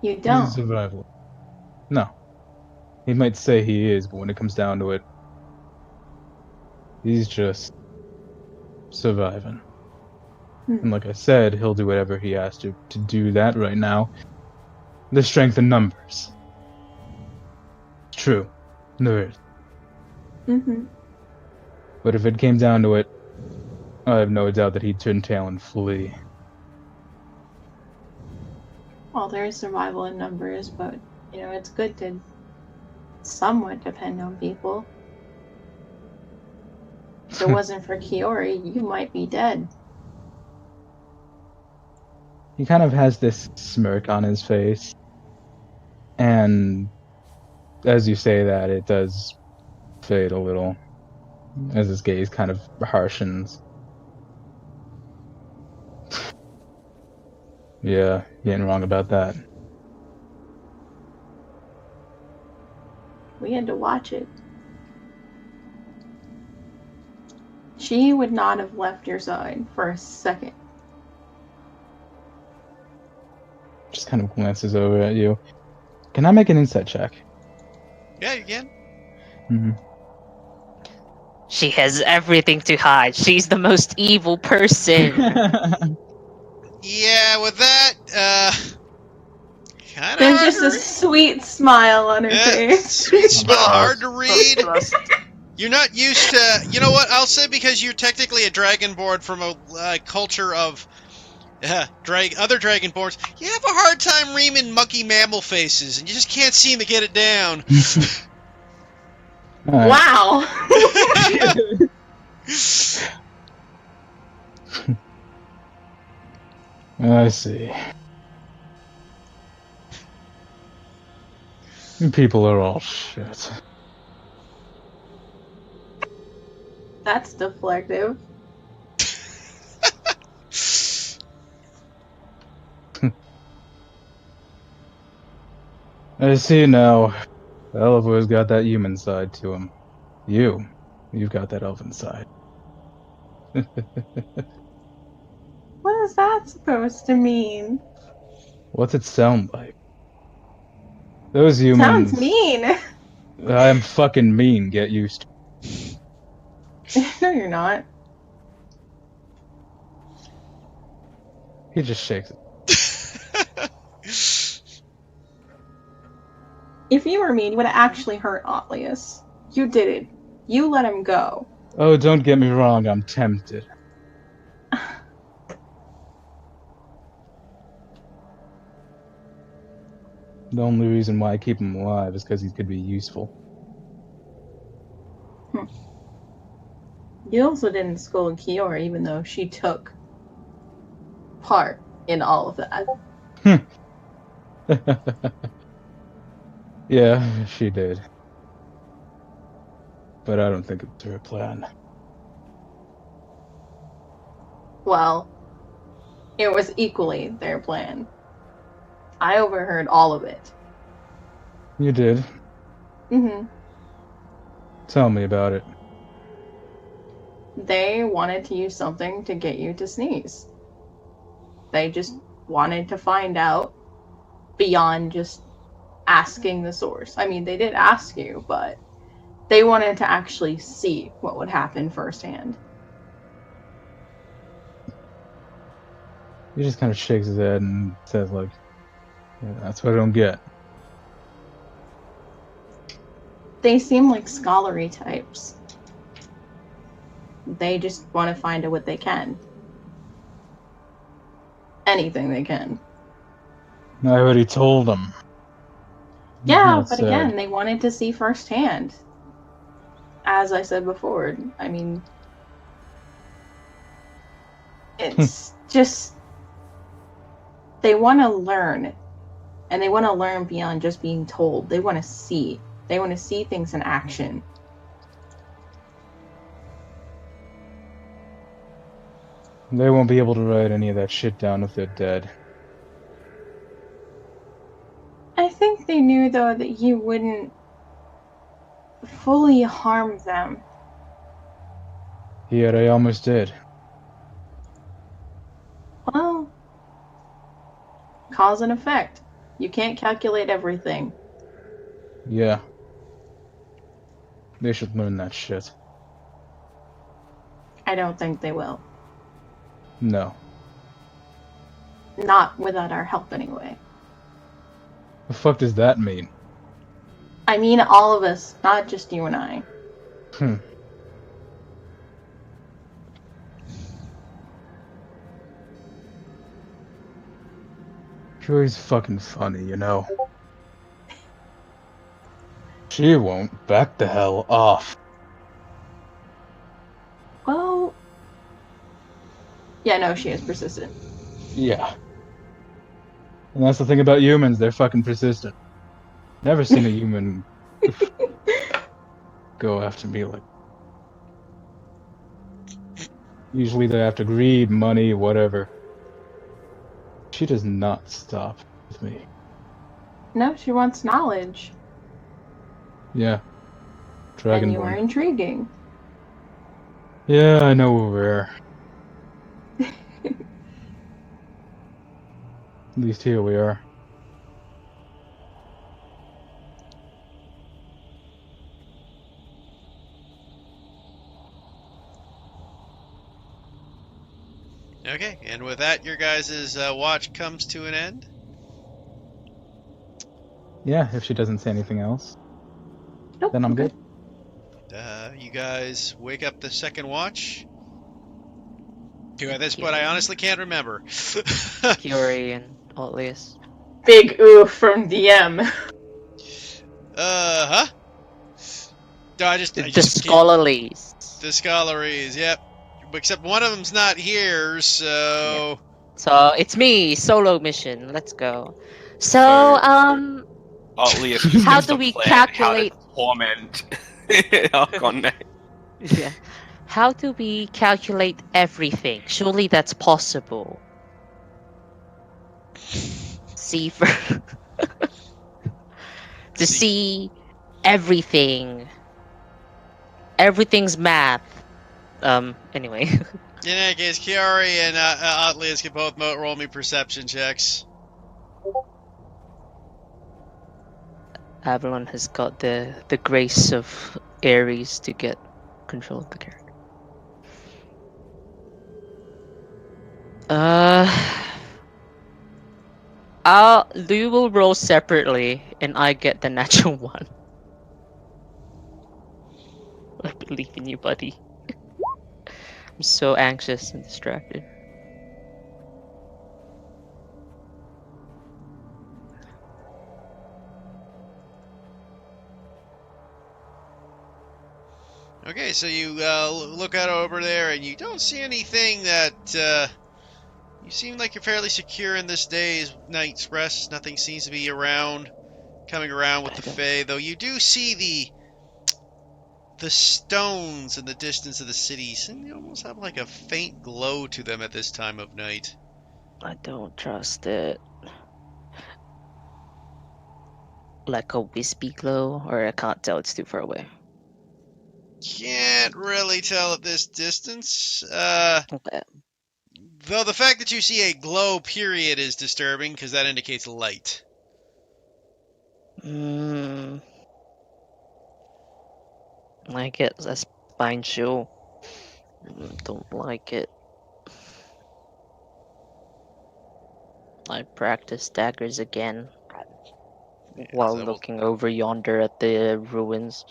He's a don't. survival. No. He might say he is, but when it comes down to it, he's just surviving. And like I said, he'll do whatever he has to do that right now. The strength in numbers. True. Nerd. Mm-hmm. But if it came down to it, I have no doubt that he'd turn tail and flee. Well, there is survival in numbers, but, you know, it's good to somewhat depend on people. If it wasn't for Kiori, you might be dead. He kind of has this smirk on his face. And as you say that, it does fade a little as his gaze kind of harshens. Yeah, you ain't wrong about that. We had to watch it. She would not have left your side for a second. Just kind of glances over at you. Can I make an insight check? Yeah, you can. Mm-hmm. She has everything to hide. She's the most evil person. Yeah, with that, kind of There's hard just to a read. sweet smile on her face. Sweet smile, hard to read. Plus, You're not used to. You know what? I'll say because you're technically a dragonborn from a culture of other dragonborns. You have a hard time reaming mucky mammal faces, and you just can't seem to get it down. All right. Wow! I see. You people are all shit. That's deflective. I see now. Elivor's got that human side to him. You've got that elven side. What is that supposed to mean? What's it sound like? Those humans. Sounds mean. I'm fucking mean. Get used to. No, you're not. He just shakes it. If you were mean, you would have actually hurt Otlius. You did it. You let him go. Oh, don't get me wrong. I'm tempted. The only reason why I keep him alive is because he could be useful. You also didn't scold Kiora, even though she took part in all of that. Yeah, she did. But I don't think it's her plan. Well, it was equally their plan. I overheard all of it. You did. Mm-hmm. Tell me about it. They wanted to use something to get you to sneeze. They just wanted to find out beyond just asking the source. I mean, they did ask you, but they wanted to actually see what would happen firsthand. He just kind of shakes his head and says, like, yeah, that's what I don't get. They seem like scholarly types. They just want to find out what they can. Anything they can. I already told him. Yeah, That but said, again, they wanted to see firsthand. As I said before, I mean, it's just they want to learn, and they want to learn beyond just being told. They want to see. They want to see things in action. they won't be able to write any of that shit down if they're dead. I think they knew, though, that you wouldn't fully harm them. Yet I almost did. Well, cause and effect. You can't calculate everything. Yeah. They should learn that shit. I don't think they will. No. Not without our help, anyway. The fuck does that mean? I mean all of us, not just you and I. Hmm. Joy's fucking funny, you know. She won't back the hell off. Well, yeah, no, she is persistent. Yeah. And that's the thing about humans, they're fucking persistent. Never seen a human go after me like. Usually they're after greed, money, whatever. She does not stop with me. No, she wants knowledge. Yeah. And you are Dragonborn. intriguing. Yeah, I know we're rare. At least here we are. Okay, and with that, your guys' watch comes to an end. Yeah, if she doesn't say anything else, Nope, then I'm okay. good. You guys wake up the second watch. Who at this point I honestly can't remember. Curie and Atlius. Big oof from DM. Huh? No, I The just can't. scholarlies. The scholaries, yep. Except one of them's not here, so So it's me, solo mission. Let's go. So, Atlius How gets do to we plan calculate- how to torment Archon. yeah. How do we calculate everything? Surely that's possible. See for to see everything. Everything's math. Anyway. in that case, Kiari and Atlius can both roll me perception checks. Avalon has got the grace of Ares to get control of the character. Lou will roll separately, and I get the natural one. I believe in you, buddy. I'm so anxious and distracted. Okay, so you look out over there, and you don't see anything that. You seem like you're fairly secure in this night's rest. Nothing seems to be coming around with the Fae, though you do see the stones in the distance of the city. Seem to almost have like a faint glow to them at this time of night. I don't trust it. like a wispy glow, or I can't tell, it's too far away? Can't really tell at this distance. Okay. Though the fact that you see a glow period is disturbing because that indicates light. Mm, I guess that's fine, sure. Don't like it. I practice daggers again while so looking over yonder at the ruins.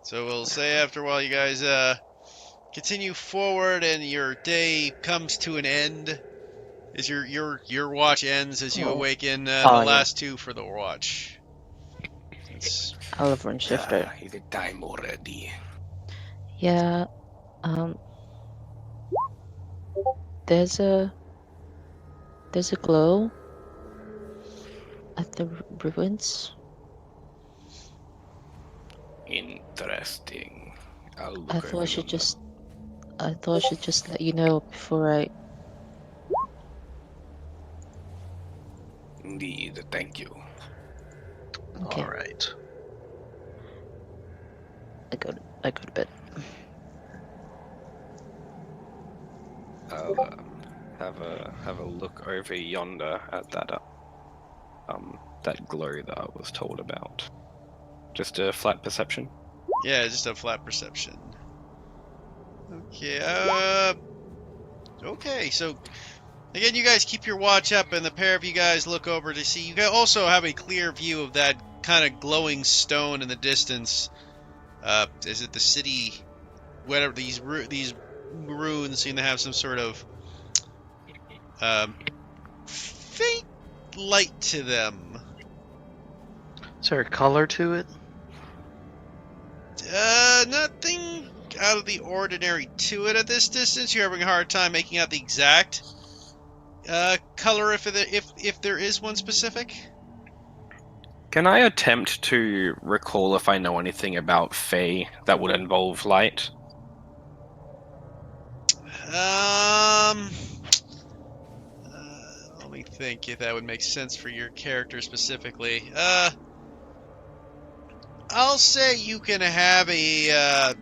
So we'll say after a while you guys continue forward and your day comes to an end. As your watch ends as you Oh, awaken the yeah. last two for the watch. It's Oliver and Shifter. Is it time already? Yeah, um, there's a glow at the ruins. Interesting. I'll look I over thought I should yonder. just let you know before I. Indeed, thank you. Okay, All right. I go to bed. I'll have a look over yonder at that glow that I was told about. Just a flat perception. yeah, just a flat perception. Okay, okay, so again, you guys keep your watch up, and the pair of you guys look over to see. You guys also have a clear view of that kind of glowing stone in the distance. Is it the city? Whatever these ruins seem to have some sort of faint light to them. Is there a color to it? Nothing out of the ordinary to it at this distance. You're having a hard time making out the exact color if there is one specific. Can I attempt to recall if I know anything about Fae that would involve light? Let me think if that would make sense for your character specifically. I'll say you can have a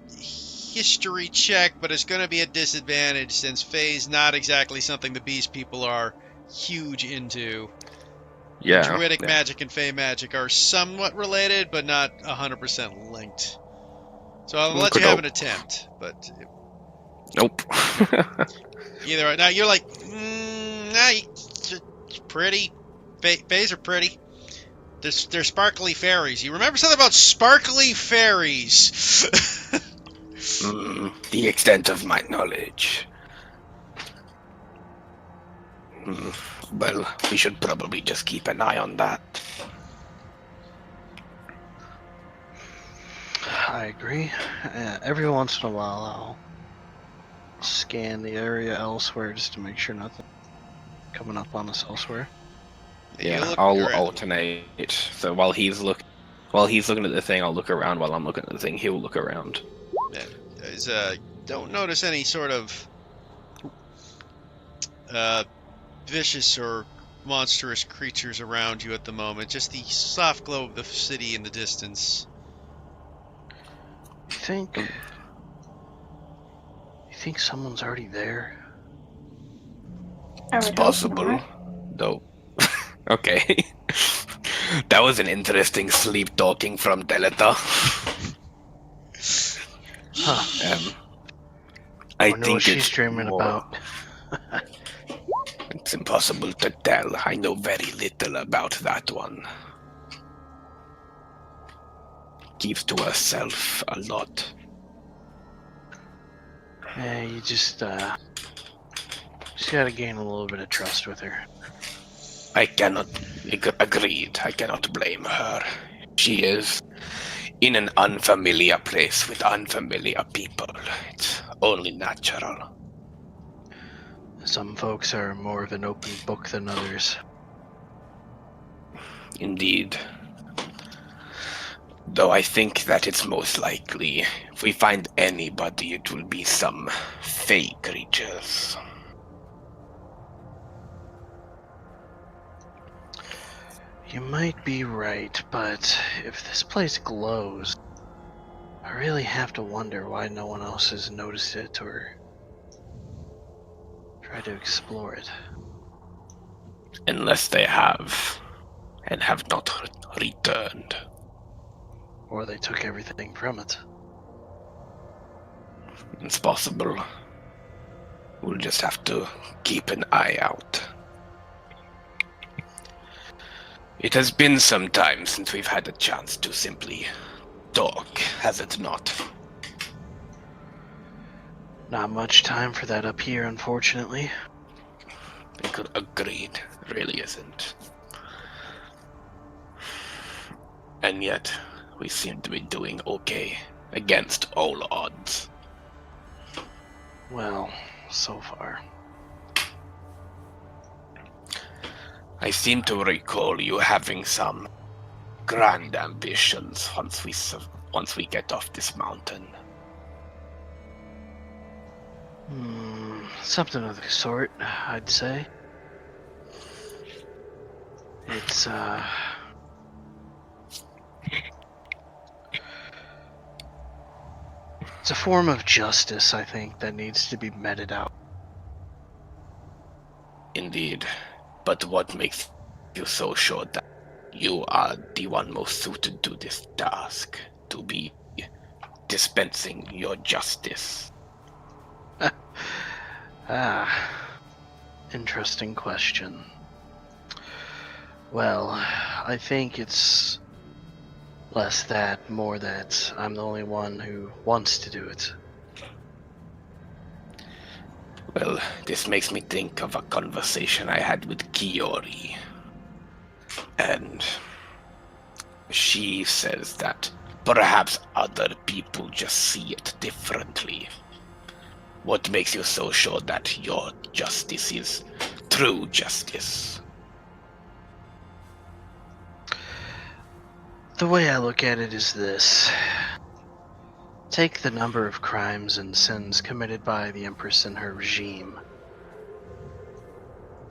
history check, but it's going to be a disadvantage since Fae's not exactly something the Beast people are huge into. Yeah. Druidic magic and Fae magic are somewhat related, but not 100% linked. So I'll let you have an attempt, but Nope. either way. Now you're like, pretty. Faes are pretty. They're sparkly fairies. You remember something about sparkly fairies? The extent of my knowledge. Well, we should probably just keep an eye on that. I agree. Every once in a while, I'll scan the area elsewhere just to make sure nothing coming up on us elsewhere. Yeah, I'll alternate. So while he's looking at the thing, I'll look around. While I'm looking at the thing, he'll look around. Yeah, guys, don't notice any sort of vicious or monstrous creatures around you at the moment. Just the soft glow of the city in the distance. You think someone's already there? It's possible, though. Okay. That was an interesting sleep talking from Delta. Huh. I wonder think what she's it's dreaming more... about. It's impossible to tell. I know very little about that one. Keeps to herself a lot. Yeah, you just gotta gain a little bit of trust with her. I cannot... Agreed. I cannot blame her. She is in an unfamiliar place with unfamiliar people. It's only natural. Some folks are more of an open book than others. Indeed. Though I think that it's most likely, if we find anybody, it will be some fake creatures. You might be right, but if this place glows, I really have to wonder why no one else has noticed it or tried to explore it. Unless they have, and have not returned. Or they took everything from it. It's possible. We'll just have to keep an eye out. It has been some time since we've had a chance to simply talk, has it not? Not much time for that up here, unfortunately. Agreed. Really isn't. And yet, we seem to be doing okay against all odds. Well, so far. I seem to recall you having some grand ambitions once we get off this mountain. Something of the sort, I'd say. It's a form of justice, I think, that needs to be meted out. Indeed. But what makes you so sure that you are the one most suited to this task, to be dispensing your justice? Interesting question. Well, I think it's less that, more that I'm the only one who wants to do it. Well, this makes me think of a conversation I had with Kiori. And she says that perhaps other people just see it differently. What makes you so sure that your justice is true justice? The way I look at it is this. Take the number of crimes and sins committed by the Empress and her regime.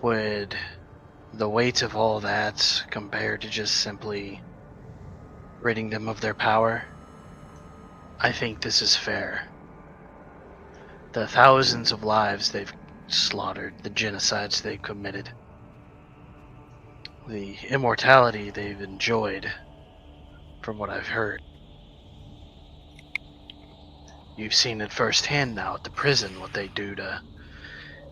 Would the weight of all that compare to just simply ridding them of their power? I think this is fair. The thousands of lives they've slaughtered, the genocides they've committed, the immortality they've enjoyed, from what I've heard. You've seen it firsthand now at the prison, what they do to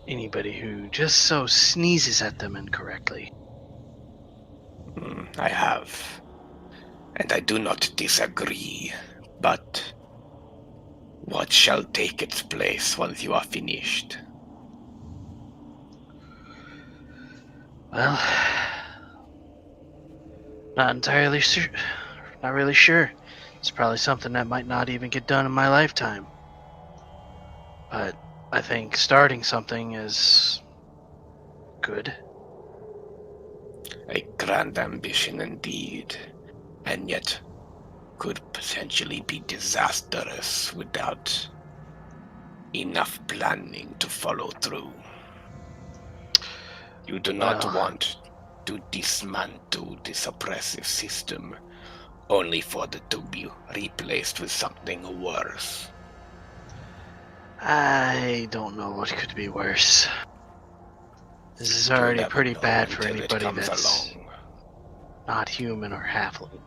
anybody who just so sneezes at them incorrectly. I have. And I do not disagree, but what shall take its place once you are finished? Well, not entirely sure. Not really sure. It's probably something that might not even get done in my lifetime. But I think starting something is good. A grand ambition indeed, and yet could potentially be disastrous without enough planning to follow through. You do not want to dismantle this oppressive system only for it to be replaced with something worse. I don't know what could be worse. This is already pretty bad for anybody that's along. not human or halfling.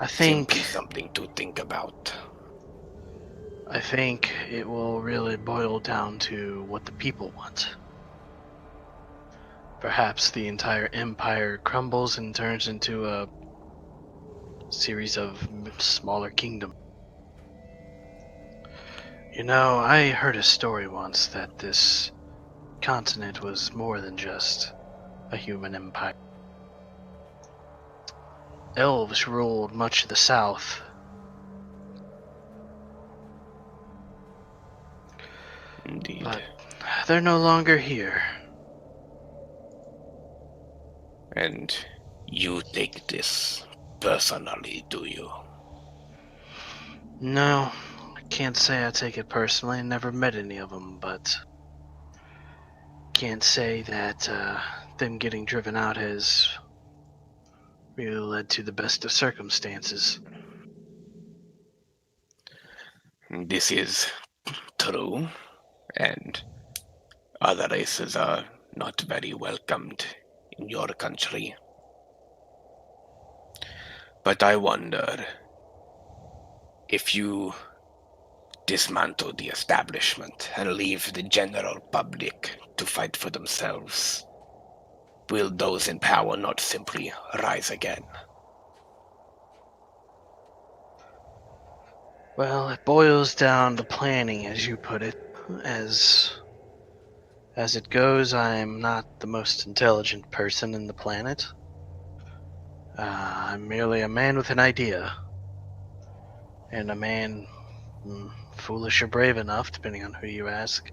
I think Simply something to think about. I think it will really boil down to what the people want. Perhaps the entire empire crumbles and turns into a series of smaller kingdoms. You know, I heard a story once that this continent was more than just a human empire. Elves ruled much of the south. Indeed. But they're no longer here. And you take this personally, do you? No, I can't say I take it personally. I never met any of them, but can't say that them getting driven out has really led to the best of circumstances. This is true, and other races are not very welcomed in your country. But I wonder if you dismantle the establishment and leave the general public to fight for themselves, will those in power not simply rise again? Well, it boils down to planning, as you put it. As it goes, I'm not the most intelligent person in the planet. I'm merely a man with an idea. And a man foolish or brave enough, depending on who you ask,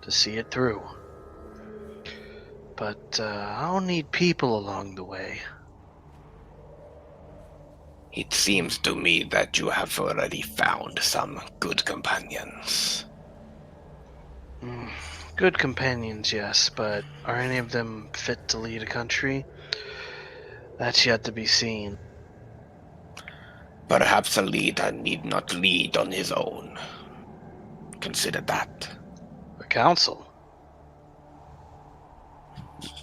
to see it through. But I'll need people along the way. It seems to me that you have already found some good companions. Good companions, yes, but are any of them fit to lead a country? That's yet to be seen. Perhaps a leader need not lead on his own. Consider that. A council?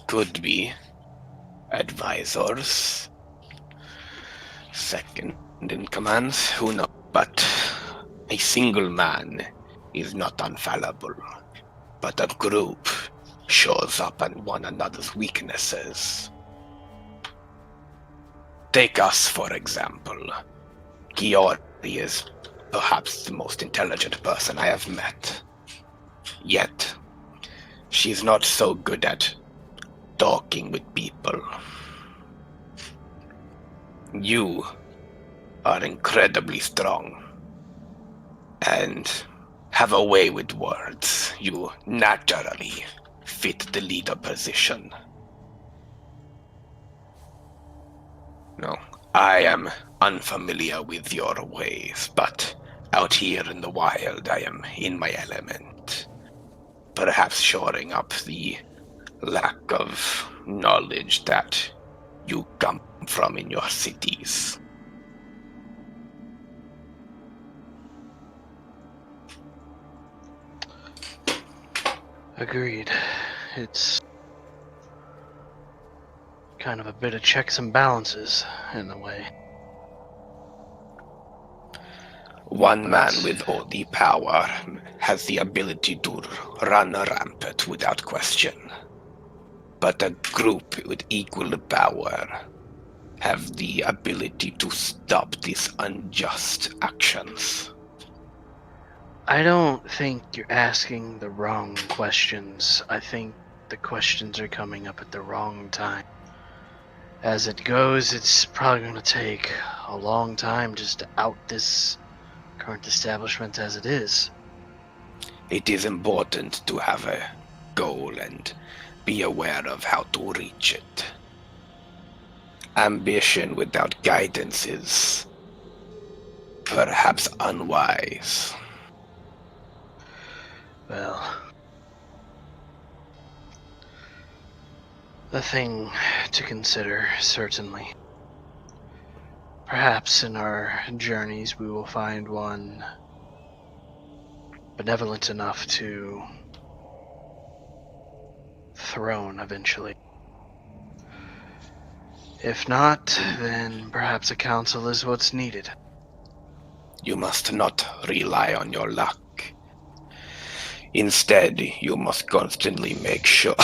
Could be advisors, second in commands, who knows? But a single man is not infallible. But a group shows up on one another's weaknesses. Take us, for example. Kiori is perhaps the most intelligent person I have met. Yet, she's not so good at talking with people. You are incredibly strong and have a way with words. You naturally fit the leader position. No, I am unfamiliar with your ways, but out here in the wild I am in my element. Perhaps shoring up the lack of knowledge that you come from in your cities. Agreed. It's kind of a bit of checks and balances, in a way. One man with all the power has the ability to run rampant without question. But a group with equal power have the ability to stop these unjust actions. I don't think you're asking the wrong questions. I think the questions are coming up at the wrong time. As it goes, it's probably going to take a long time just to out this current establishment as it is. It is important to have a goal and be aware of how to reach it. Ambition without guidance is perhaps unwise. Well, a thing to consider, certainly. Perhaps in our journeys we will find one benevolent enough to throne eventually. If not, then perhaps a council is what's needed. You must not rely on your luck. Instead, you must constantly make sure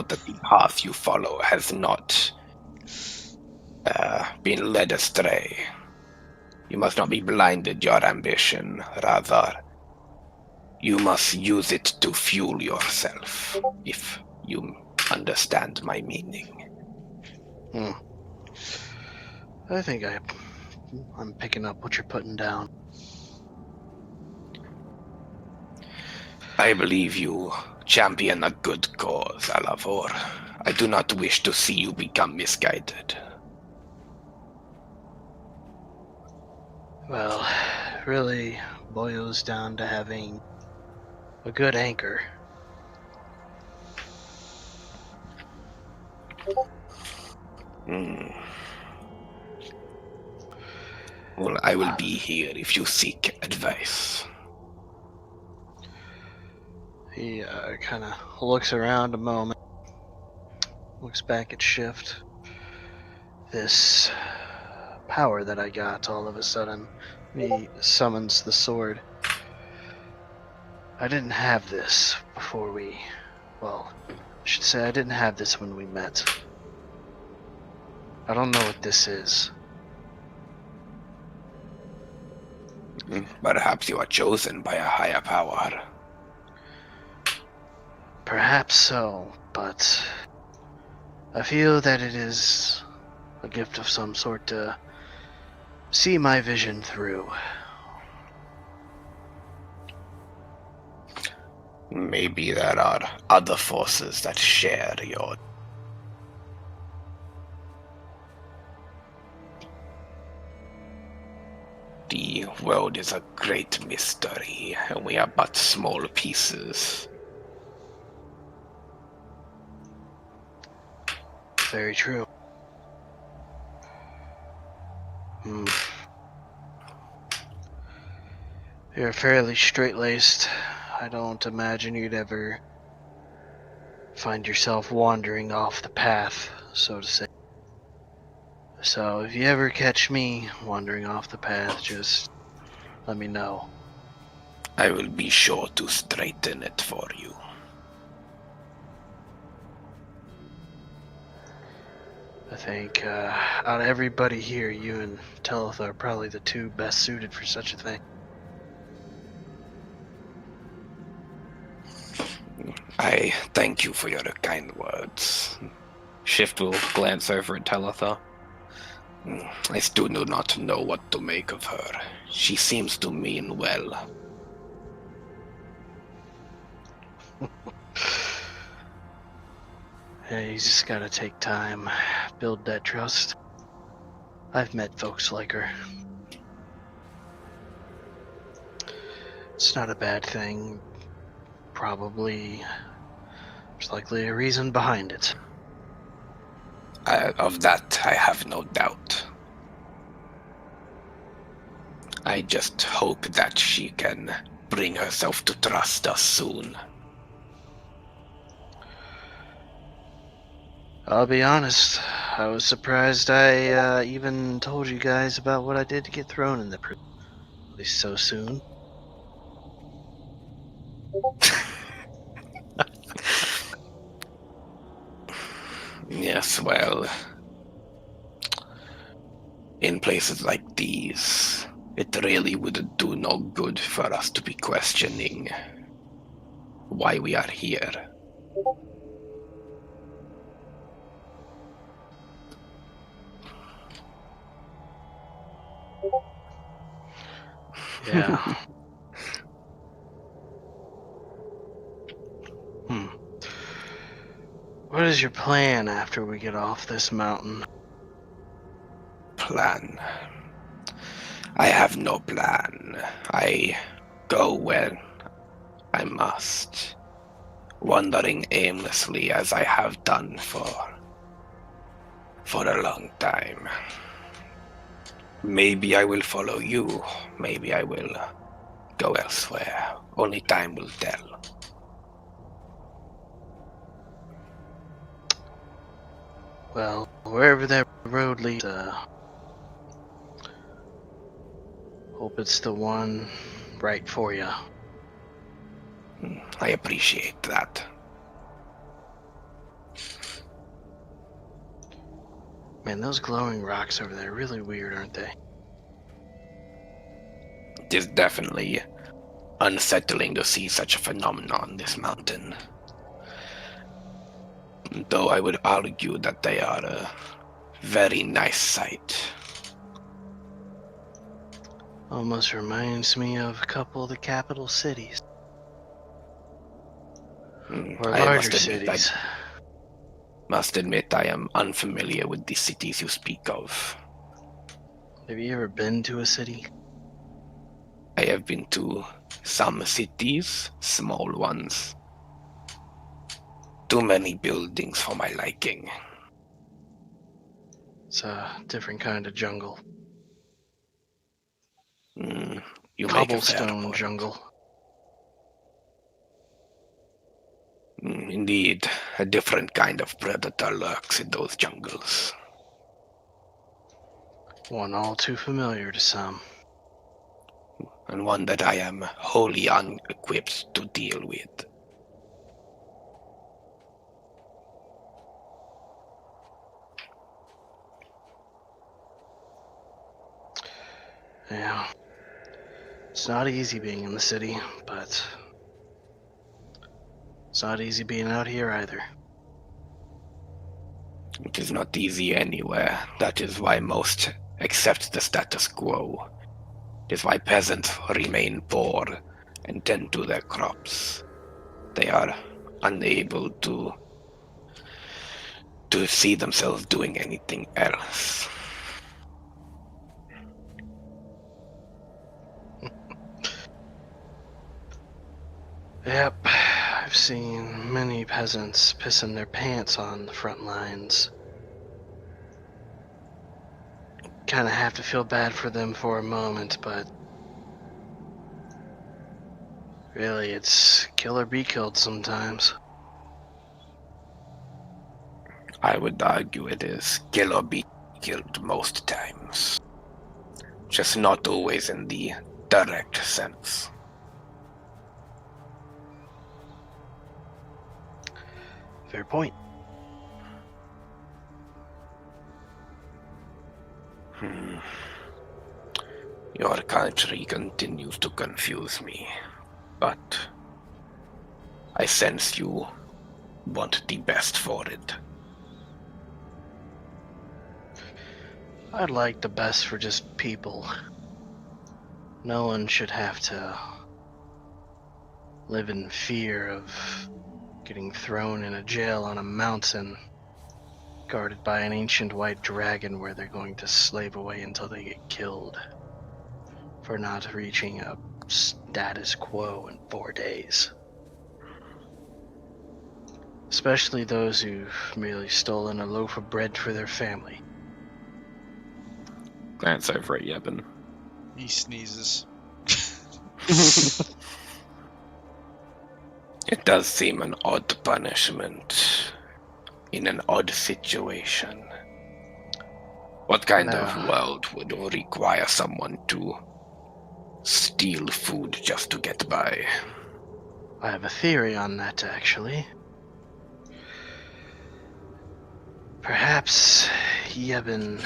that the path you follow has not been led astray. You must not be blinded your ambition. Rather, you must use it to fuel yourself, if you understand my meaning. I think I'm picking up what you're putting down. I believe you champion a good cause, Alavor. I do not wish to see you become misguided. Well, really boils down to having a good anchor. Hmm. Well, I will be here if you seek advice. He kind of looks around a moment, looks back at Shift. This power that I got all of a sudden, he summons the sword. I didn't have this before well, I should say I didn't have this when we met. I don't know what this is. Perhaps you are chosen by a higher power. Perhaps so, but I feel that it is a gift of some sort to see my vision through. Maybe there are other forces that share your... The world is a great mystery, and we are but small pieces. Very true. You're fairly straight-laced. I don't imagine you'd ever find yourself wandering off the path, so to say. So if you ever catch me wandering off the path, just let me know. I will be sure to straighten it for you. I think out of everybody here, you and Teleth are probably the two best suited for such a thing. I thank you for your kind words. Shift will glance over at Talitha. I still do not know what to make of her. She seems to mean well. Yeah, you just gotta take time, build that trust. I've met folks like her. It's not a bad thing. Probably there's likely a reason behind it. Of that, I have no doubt. I just hope that she can bring herself to trust us soon. I'll be honest, I was surprised I even told you guys about what I did to get thrown in the prison. At least so soon. Yes, well, in places like these, it really would do no good for us to be questioning why we are here. Yeah. What is your plan after we get off this mountain? Plan. I have no plan. I go where I must, wandering aimlessly as I have done for a long time. Maybe I will follow you. Maybe I will go elsewhere. Only time will tell. Well, wherever that road leads, hope it's the one right for you. I appreciate that. Man, those glowing rocks over there are really weird, aren't they? It is definitely unsettling to see such a phenomenon on this mountain. Though I would argue that they are a very nice sight. Almost reminds me of a couple of the capital cities. Or I larger cities. must admit I am unfamiliar with the cities you speak of. Have you ever been to a city? I have been to some cities, small ones. Too many buildings for my liking. It's a different kind of jungle. You make a fair Cobblestone point. jungle. Indeed, a different kind of predator lurks in those jungles. One all too familiar to some. And one that I am wholly unequipped to deal with. Yeah. It's not easy being in the city, but it's not easy being out here either. It is not easy anywhere. That is why most accept the status quo. It is why peasants remain poor and tend to their crops. They are unable to see themselves doing anything else. Yep, I've seen many peasants pissing their pants on the front lines. Kind of have to feel bad for them for a moment, but really it's kill or be killed sometimes. I would argue it is kill or be killed most times. Just not always in the direct sense. Fair point. Your country continues to confuse me, but I sense you want the best for it. I'd like the best for just people. No one should have to live in fear of getting thrown in a jail on a mountain guarded by an ancient white dragon where they're going to slave away until they get killed for not reaching a status quo in 4 days. Especially those who've merely stolen a loaf of bread for their family. Glance over at Yevon. He sneezes. It does seem an odd punishment in an odd situation. What kind of world would require someone to steal food just to get by? I have a theory on that, actually. Perhaps Yevon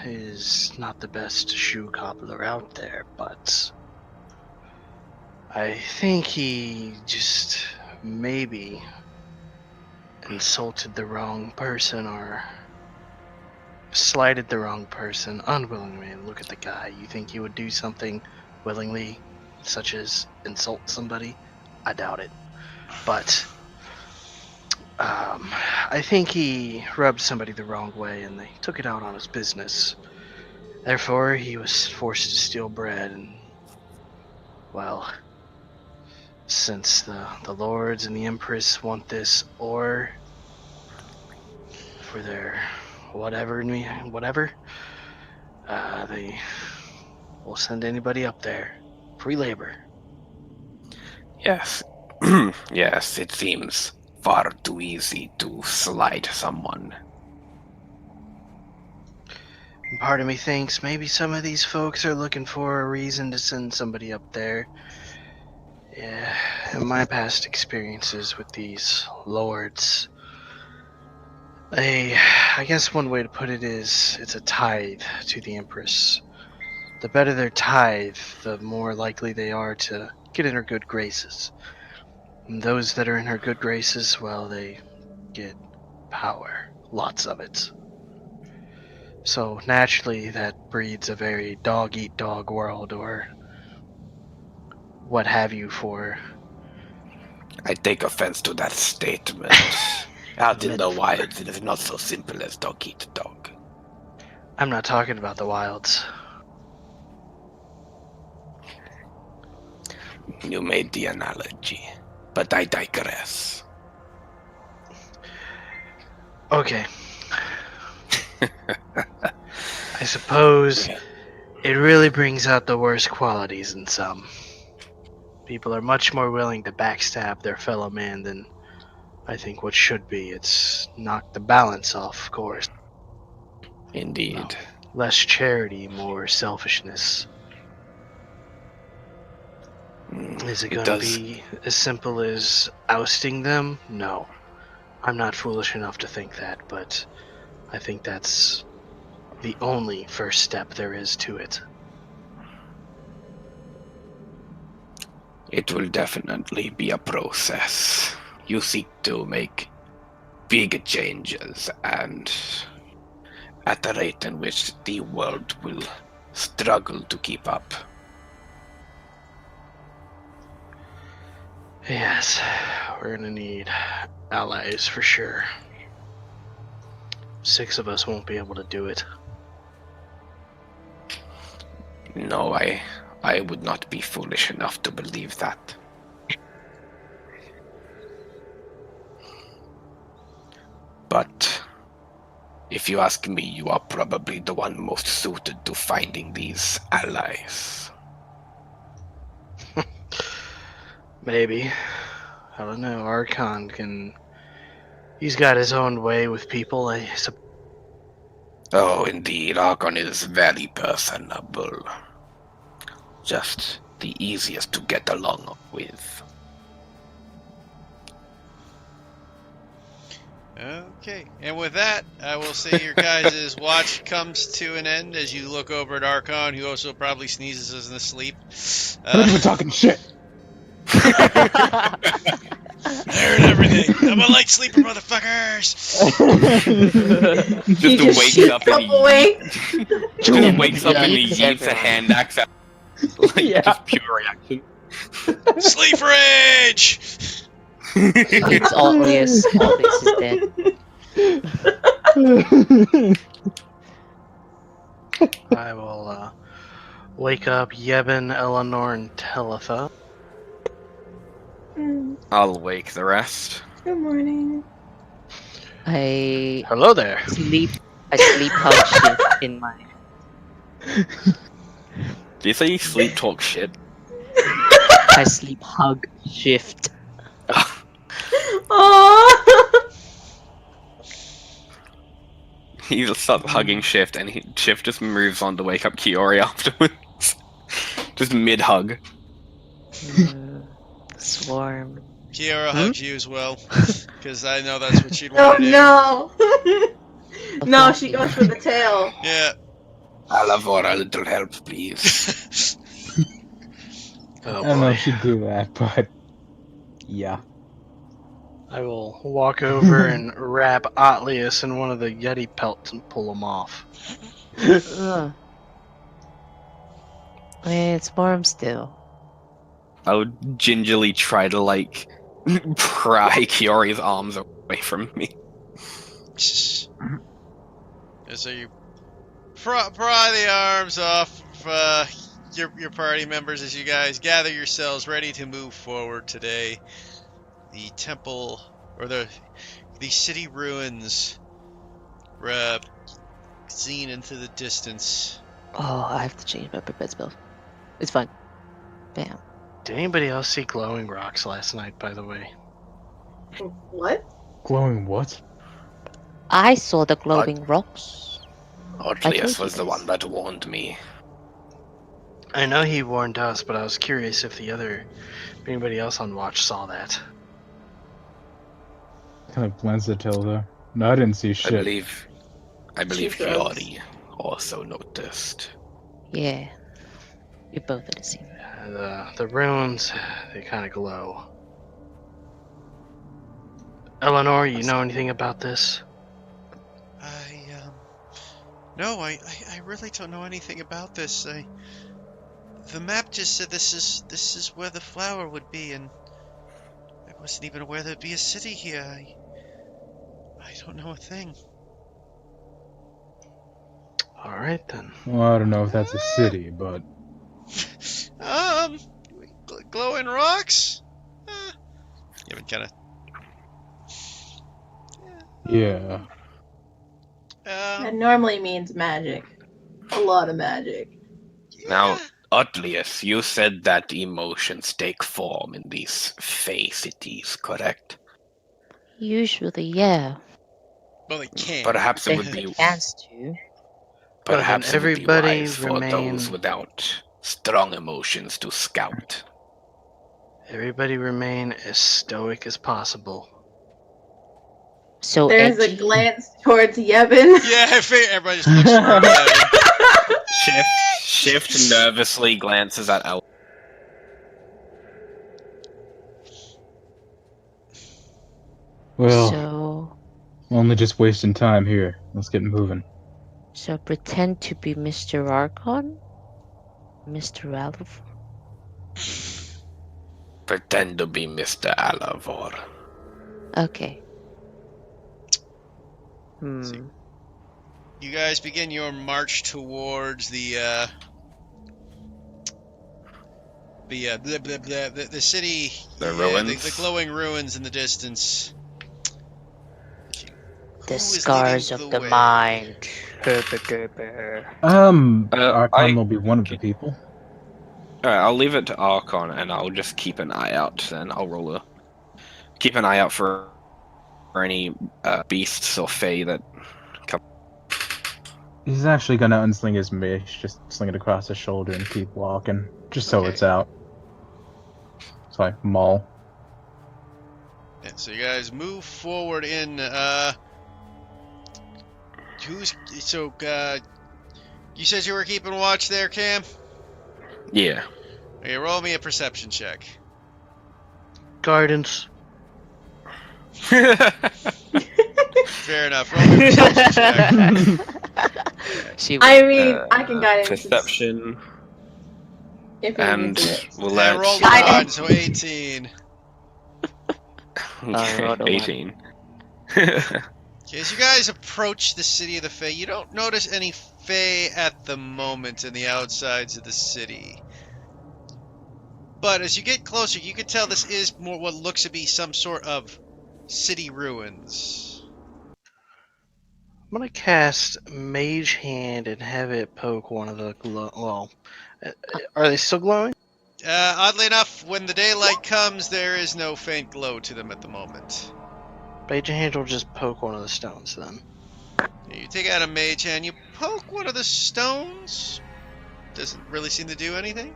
is not the best shoe cobbler out there, but I think he just maybe insulted the wrong person or slighted the wrong person unwillingly. Look at the guy. You think he would do something willingly, such as insult somebody? I doubt it. But I think he rubbed somebody the wrong way and they took it out on his business. Therefore, he was forced to steal bread and, well, since the lords and the empress want this ore for their whatever, they will send anybody up there. Free labor. Yes. Yes, it seems far too easy to slight someone. And part of me thinks maybe some of these folks are looking for a reason to send somebody up there. Yeah, in my past experiences with these lords, I guess one way to put it is it's a tithe to the Empress. The better their tithe, the more likely they are to get in her good graces. And those that are in her good graces, well, they get power. Lots of it. So naturally that breeds a very dog-eat-dog world, or what have you for... I take offense to that statement. Out in the wilds, it is not so simple as dog eat dog. I'm not talking about the wilds. You made the analogy, but I digress. Okay. I suppose it really brings out the worst qualities in some. People are much more willing to backstab their fellow man than I think what should be. It's knocked the balance off, of course. Indeed. Less charity, more selfishness. Is it It going to does. be as simple as ousting them? No. I'm not foolish enough to think that, but I think that's the only first step there is to it. It will definitely be a process. You seek to make big changes, and at the rate in which the world will struggle to keep up. Yes, we're going to need allies for sure. 6 of us won't be able to do it. No, I would not be foolish enough to believe that. But if you ask me, you are probably the one most suited to finding these allies. Maybe. I don't know. Archon can. He's got his own way with people. Oh, indeed, Archon is very personable. Just the easiest to get along with. Okay, and with that, I will say your guys' watch comes to an end as you look over at Archon, who also probably sneezes in his sleep. I'm not even talking shit. I heard everything. I'm a light sleeper, motherfuckers. He Just wakes shoots up and up away. just wakes up and he Yeets yeets a everyone. hand axe at like Yeah. just pure reaction. Sleep rage. It's obvious. Obvious is dead. I will wake up Yevon, Eleanor, and Talitha. I'll wake the rest. Good morning. I Hello there. sleep hug shift in my. Do you say you sleep talk shit? I sleep hug shift. Aww. He just starts hugging Shift, and Shift just moves on to wake up Kiori afterwards. Just mid-hug. Swarm. Kiara hugs you as well, because I know that's what she'd want Oh to do. no. Oh, No, she fluffy. goes for the tail. Yeah. Alavor, a little help, please. Oh I don't know boy. if she'd do that, but yeah. I will walk over and wrap Atlius in one of the Yeti pelts and pull him off. Ugh. It's warm still. I would gingerly try to, like, pry Kiori's arms away from me. So you pry the arms off your party members as you guys gather yourselves ready to move forward today. The temple, or the city ruins, seen into the distance. Oh, I have to change my prepared spells. It's fine. Bam. Did anybody else see glowing rocks last night, by the way? What? Glowing what? I saw the glowing rocks. Ortlius you was the guys. one that warned me. I know he warned us, but I was curious if anybody else on watch saw that. Kind of blends the Tilda. No, I didn't see I shit. believe She does. Kiori also noticed. Yeah. We both had the same. The runes, they kind of glow. Eleanor, you know anything about this? No, I really don't know anything about this. The map just said this is where the flower would be, and I wasn't even aware there'd be a city here. I don't know a thing. Alright then. Well, I don't know if that's a city, but glowing rocks? You haven't kind of. Yeah. That normally means magic. A lot of magic. Now, Utlius, you said that emotions take form in these Fey cities, correct? Usually, yeah. Well, they can. Perhaps They it would have a be chance to. perhaps it would be everybody wise for remain- those without strong emotions to scout. Everybody remain as stoic as possible. So There's a edgy. glance towards Yevon. Yeah, I figure everybody just looks around at him. Shift nervously glances at Al. Well, So, only just wasting time here. Let's get moving. so pretend to be Mr. Archon? Mr. Alv? Pretend to be Mr. Alavor. Okay. See. You guys begin your march towards the city, The ruins? the glowing ruins in the distance. Who The is scars leading of the the way? mind. Archon will be one of the people. Alright, I'll leave it to Archon, and I'll just keep an eye out. Then I'll keep an eye out for any beasts or Fey that come. He's actually gonna unsling his mace, just sling it across his shoulder and keep walking, just so Okay. it's out. So I maul. Yeah, so you guys move forward in. You said you were keeping watch there, Cam? Yeah. Okay, roll me a perception check. Gardens. Fair enough. Roll me a perception check. I mean, I can guide it. Perception, If he and needs it. we'll I let rolled a I- 1, so 18. rolled a 18. Okay, as you guys approach the city of the Fae, you don't notice any Fae at the moment in the outsides of the city. But as you get closer, you can tell this is more what looks to be some sort of city ruins. I'm gonna cast Mage Hand and have it poke one of the are they still glowing? Oddly enough, when the daylight comes, there is no faint glow to them at the moment. Mage Hand will just poke one of the stones then. You take out a mage hand, you poke one of the stones. Doesn't really seem to do anything.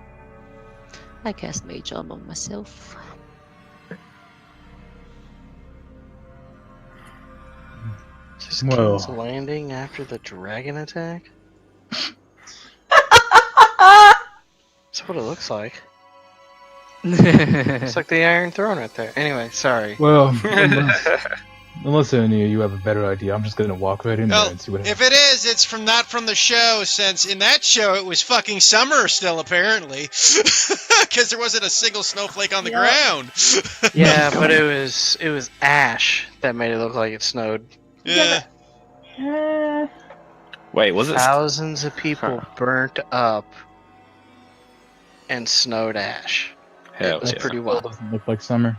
I cast Mage Arm on myself. Is this Whoa. King's Landing after the dragon attack? That's what it looks like. It's like the Iron Throne right there. Anyway, sorry. Well, unless any of you have a better idea, I'm just gonna walk right in there Well, and see what if happens. it is, it's not from the show, since in that show it was fucking summer still, apparently. Because there wasn't a single snowflake on the Yeah. ground. Yeah, but it was ash that made it look like it snowed. Yeah. Wait, was it? Thousands of people burnt up and snowed ash. Hell It was yeah. pretty It wild. doesn't look like summer.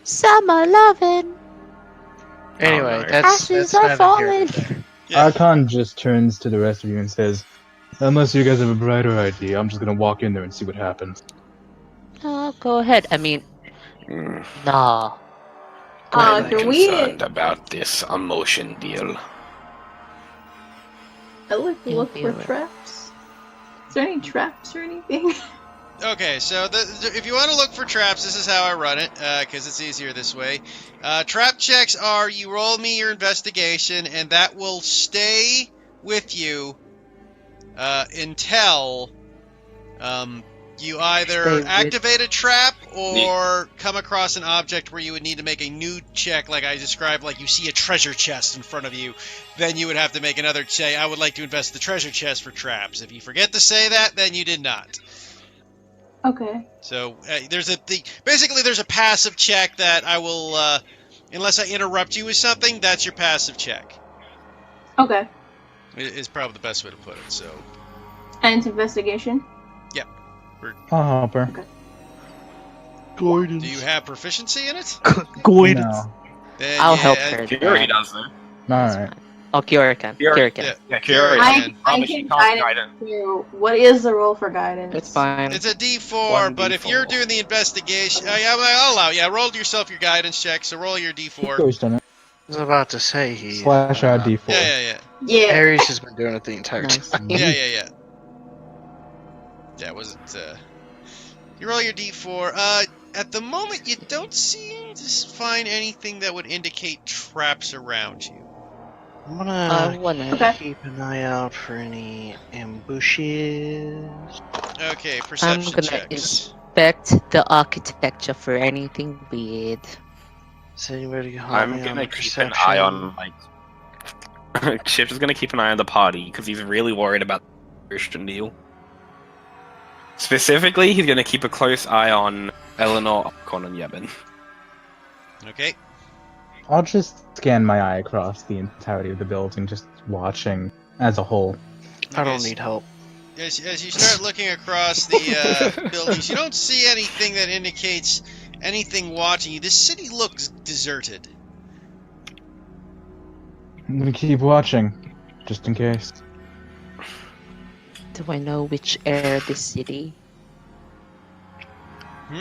Summer loving. Anyway, no. that's Ashes neither are here falling. nor there. Yeah. Archon just turns to the rest of you and says, "Unless you guys have a brighter idea, I'm just gonna walk in there and see what happens." Oh, go ahead. I mean, Mm, nah. I'm Can we? concerned about this emotion deal. I look You'll for be alright. traps. Is there any traps or anything? Okay, so if you want to look for traps, this is how I run it, because it's easier this way. Trap checks are, you roll me your investigation, and that will stay with you until you either Stay with- activate a trap or come across an object where you would need to make a new check, like I described, like you see a treasure chest in front of you. Then you would have to make another say, I would like to invest the treasure chest for traps. If you forget to say that, then you did not. Okay. So there's a passive check that I will, unless I interrupt you with something, that's your passive check. Okay. Is probably the best way to put it. So And it's investigation? Yep. I'll help her. Gordon. Do you have proficiency in it? No. Then, I'll yeah, help her. Fury then. does though. That's Alright. fine. Oh, Kiora can. Kiora- Kiora can. Yeah, Kiora Kiora. can. I She can can't guidance too. What is the roll for guidance? It's fine. It's a D4, One but if you're D4. doing the investigation, yeah, I'll allow. Yeah, roll yourself your guidance check. So roll your D4. Ghost on it. I was about to say he. Slash out D4. Yeah. Yeah. Aries has been doing it the entire Nice. time. Yeah. Yeah, it wasn't. You roll your D4. At the moment, you don't seem to find anything that would indicate traps around you. I'm gonna Okay. keep an eye out for any ambushes. Okay, perception gonna checks. Inspect the architecture for anything weird. Is anybody help I'm me on gonna the keep perception? an eye on Shift is gonna keep an eye on the party because he's really worried about the Christian deal. Specifically, he's gonna keep a close eye on Eleanor, Con, and Yevon. Okay. I'll just scan my eye across the entirety of the building, just watching as a whole. I don't Okay, need help. As you start looking across the buildings, you don't see anything that indicates anything watching you. This city looks deserted. I'm gonna keep watching, just in case. Do I know which area of the city?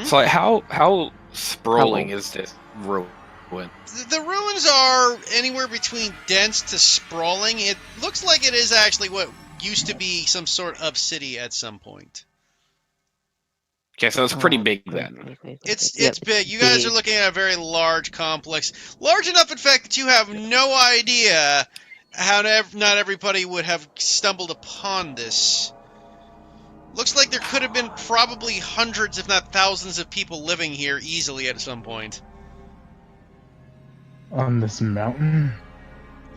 So, like, how sprawling is this ruin? The ruins are anywhere between dense to sprawling. It looks like it is actually what used to be some sort of city at some point. Okay, so it's pretty Oh, big wait, then. wait, wait, It's wait. Yeah, big. You guys are big. looking at a very large complex. Large enough, in fact, that you have no idea how not everybody would have stumbled upon this. Looks like there could have been probably hundreds, if not thousands, of people living here easily at some point. On this mountain?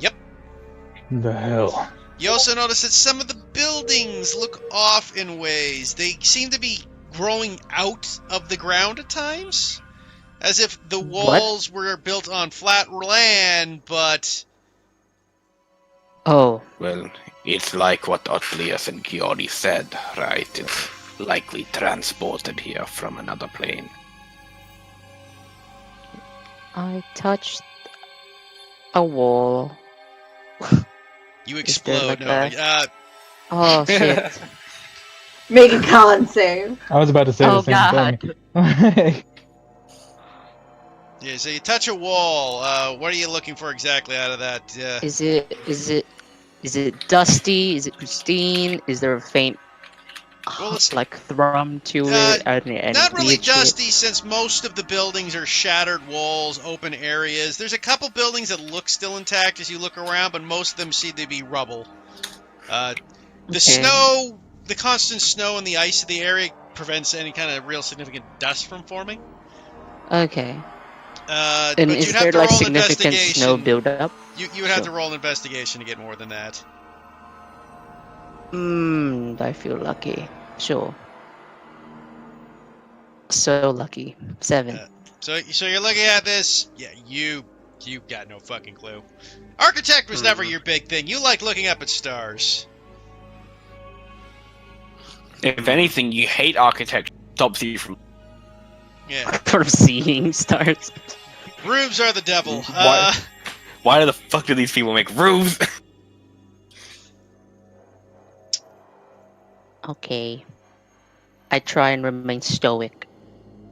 Yep. The hell? You also notice that some of the buildings look off in ways. They seem to be growing out of the ground at times. As if the walls were built on flat land, but... Oh, Well, it's like what Otlius and Giori said, right? It's likely transported here from another plane. I touched a wall. You Is explode. there like No, Oh shit. Make a con save. I was about to say Oh, the same God. thing. yeah, so you touch a wall. What are you looking for exactly out of that? Is it dusty? Is it pristine? Is there a faint Well, it's- like thrum to Uh, it? Any Not really weird shit? dusty, since most of the buildings are shattered walls, open areas. There's a couple buildings that look still intact as you look around, but most of them seem to be rubble. The Okay. snow, the constant snow and the ice of the area prevents any kind of real significant dust from forming. Okay. But And you'd is have there to like roll significant snow investigation. buildup? You would have to Sure. roll an investigation to get more than that. I feel lucky. Sure. So lucky. 7. So you're looking at this. Yeah, you got no fucking clue. Architect was never your big thing. You like looking up at stars. If anything, you hate architecture. Stops you from. Yeah, From seeing stars. roofs are the devil. Why the fuck do these people make roofs? Okay. I try and remain stoic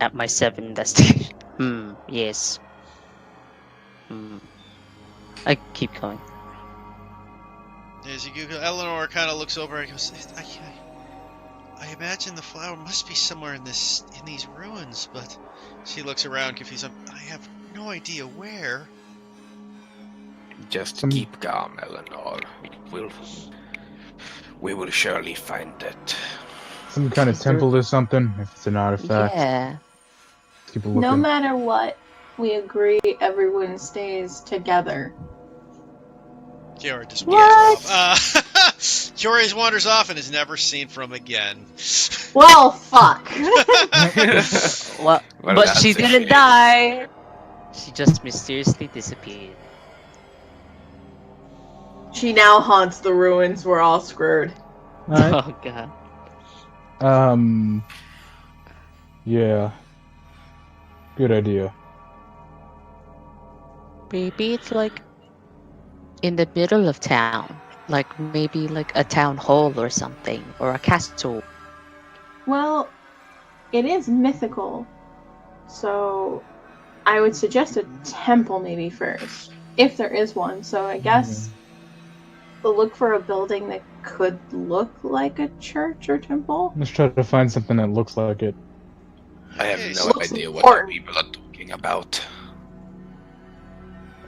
at my 7 investigation. Yes. I keep going. As you Google, Eleanor kind of looks over and goes, I imagine the flower must be somewhere in these ruins, but she looks around confused. I have no idea where. Just keep calm, Eleanor. We will surely find it. Some kind of Is there- temple or something, if it's an artifact. Yeah. Keep a looking. No matter what, we agree everyone stays together. Kiora just What? wanders off. Kiora wanders off and is never seen from again. Well, fuck. Well, Well, but that's she a didn't shame. die. She just mysteriously disappeared. She now haunts the ruins. We're all screwed. Alright. Oh god. Yeah. Good idea. Maybe it's like in the middle of town. Like maybe like a town hall or something. Or a castle. Well, it is mythical, so I would suggest a temple maybe first, if there is one. So I guess we'll look for a building that could look like a church or temple. Let's try to find something that looks like it. I have Okay, no so- Looks idea what you important. people are talking about.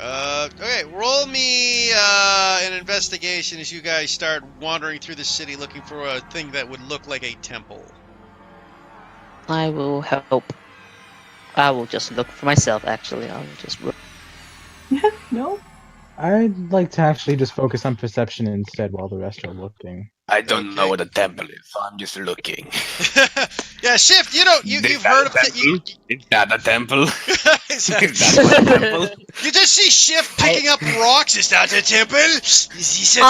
Okay, roll me an investigation as you guys start wandering through the city looking for a thing that would look like a temple. I will help. I will just look for myself, actually. I will just. No? I'd like to actually just focus on perception instead while the rest are looking. I don't know Okay. what a temple is, so I'm just looking. Yeah, Shift. You know, Is you've that heard a of temple? Is that a temple? Is that- Is that what a temple? You just see Shift picking up rocks. Is that a temple? Is this a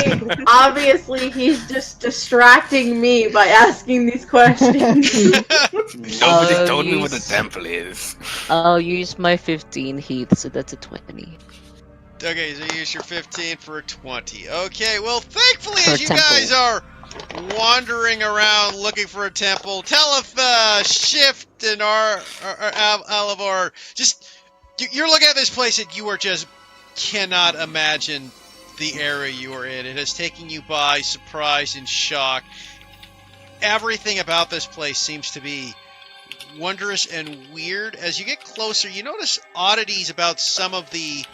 temple? Obviously, he's just distracting me by asking these questions. Nobody told me what a use- temple is. I'll use my 15 heath, so that's a 20. Okay, so you use your 15 for a 20. Okay, well, thankfully, For a as you temple. guys are wandering around looking for a temple, tell if Shift and Alivor just you're looking at this place and you are just cannot imagine the area you are in. It has taken you by surprise and shock. Everything about this place seems to be wondrous and weird. As you get closer, you notice oddities about some of the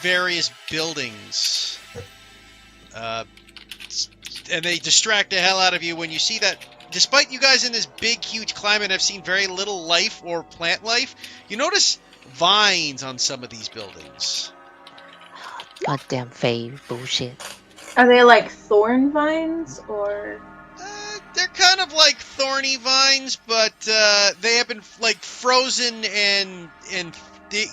various buildings. And they distract the hell out of you when you see that despite you guys in this big, huge climate have seen very little life or plant life, you notice vines on some of these buildings. Goddamn fave bullshit. Are they like thorn vines or? They're kind of like thorny vines, but they have been like frozen and they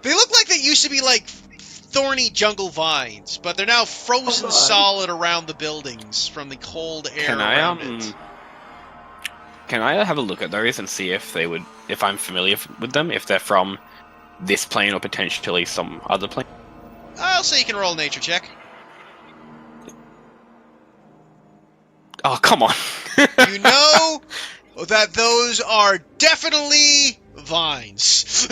look like they used to be like thorny jungle vines, but they're now frozen God. solid around the buildings from the cold air Can I around it. Can I have a look at those and see if they would, if I'm familiar with them, if they're from this plane or potentially some other plane? I'll say you can roll a nature check. Oh, come on. You know that those are definitely vines.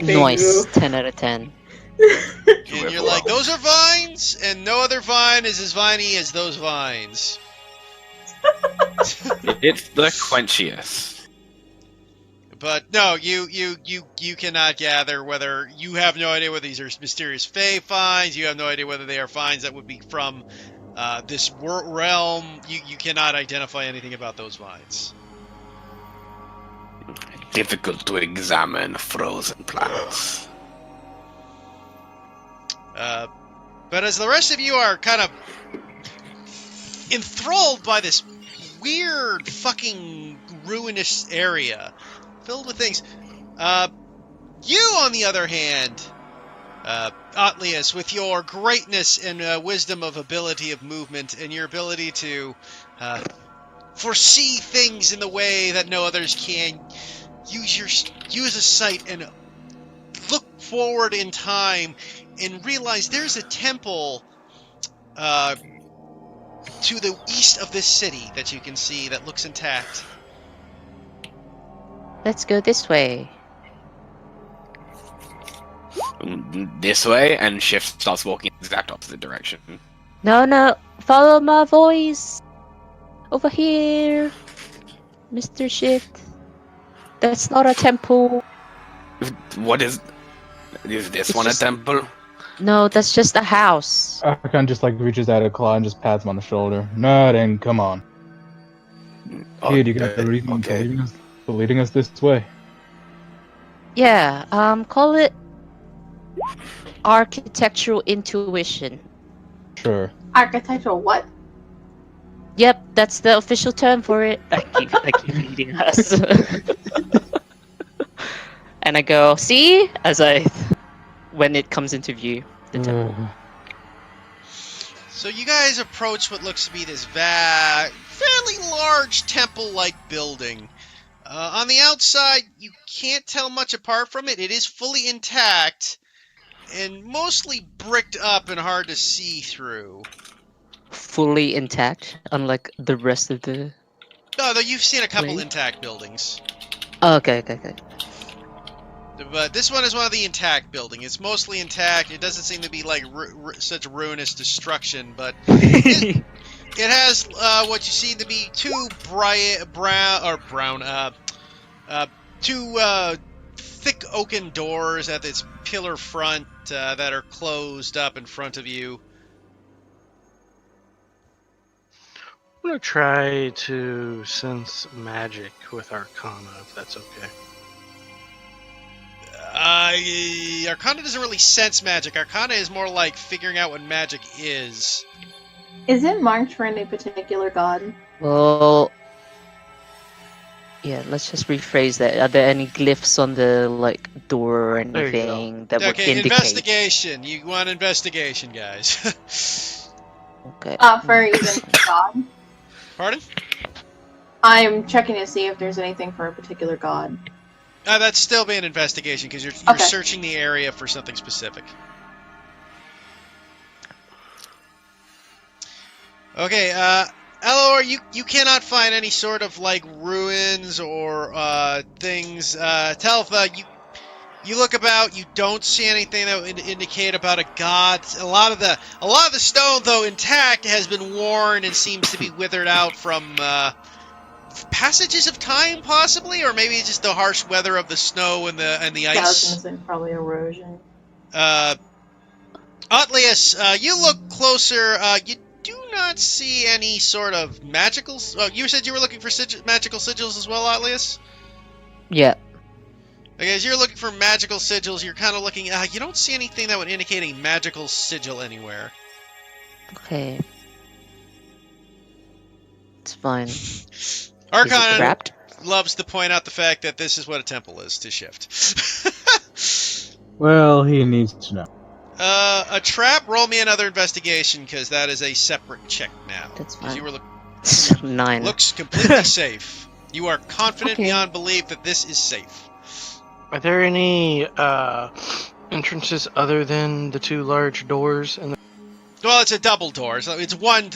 Nice. 10 out of 10. And you're like, those are vines, and no other vine is as viney as those vines. It's the quenchiest. But no, you cannot gather whether you have no idea whether these are mysterious fae vines. You have no idea whether they are vines that would be from this realm. You cannot identify anything about those vines. Difficult to examine frozen plants. But as the rest of you are kind of enthralled by this weird fucking ruinous area filled with things, you, on the other hand, Atlius, with your greatness and wisdom of ability of movement and your ability to foresee things in the way that no others can, use a sight and look forward in time and realize there's a temple to the east of this city that you can see that looks intact. Let's go this way. This way, and Shift starts walking in the exact opposite direction. No, follow my voice. Over here, Mr. Shift. That's not a temple. What is this It's one just- a temple? No, that's just a house. Archon just like reaches out a claw and just pats him on the shoulder. No, then come on. Kid, you got the reason for leading us this way. Yeah, call it architectural intuition. Sure. Architectural what? Yep, that's the official term for it. I keep reading us. And I go, see? When it comes into view, the temple. So you guys approach what looks to be this fairly large temple-like building. On the outside, you can't tell much apart from it. It is fully intact and mostly bricked up and hard to see through. Fully intact, unlike the rest of the. No, though you've seen a couple Wait. intact buildings. Oh, okay. But this one is one of the intact buildings. It's mostly intact. It doesn't seem to be like such ruinous destruction, but it has what you see to be two thick oaken doors at its pillar front that are closed up in front of you. I'm gonna try to sense magic with Arcana, if that's okay. Arcana doesn't really sense magic. Arcana is more like figuring out what magic is. Is it marked for any particular god? Well, yeah. Let's just rephrase that. Are there any glyphs on the door or There you go. anything that would Okay, indicate? investigation. You want investigation, guys. Okay. For even god? Pardon? I'm checking to see if there's anything for a particular god. That's still being an investigation because you're Okay. searching the area for something specific. Okay, Elor, you cannot find any sort of like ruins or things. Teltha, you look about, you don't see anything that would indicate about a god. A lot of the stone, though intact, has been worn and seems to be withered out from passages of time, possibly, or maybe just the harsh weather of the snow and the Yeah, I was ice. gonna say probably erosion. Otlius, you look closer. You do not see any sort of magical. You said you were looking for magical sigils as well, Otlius. Yeah. Okay, as you're looking for magical sigils, you're kind of looking. You don't see anything that would indicate a magical sigil anywhere. Okay. It's fine. Archon Trapped? loves to point out the fact that this is what a temple is to shift. Well, he needs to know. A trap. Roll me another investigation because that is a separate check now. That's 'Cause you fine. were 9. looks completely safe. You are confident Okay. beyond belief that this is safe. Are there any entrances other than the two large doors? Well, it's a double door. So it's one.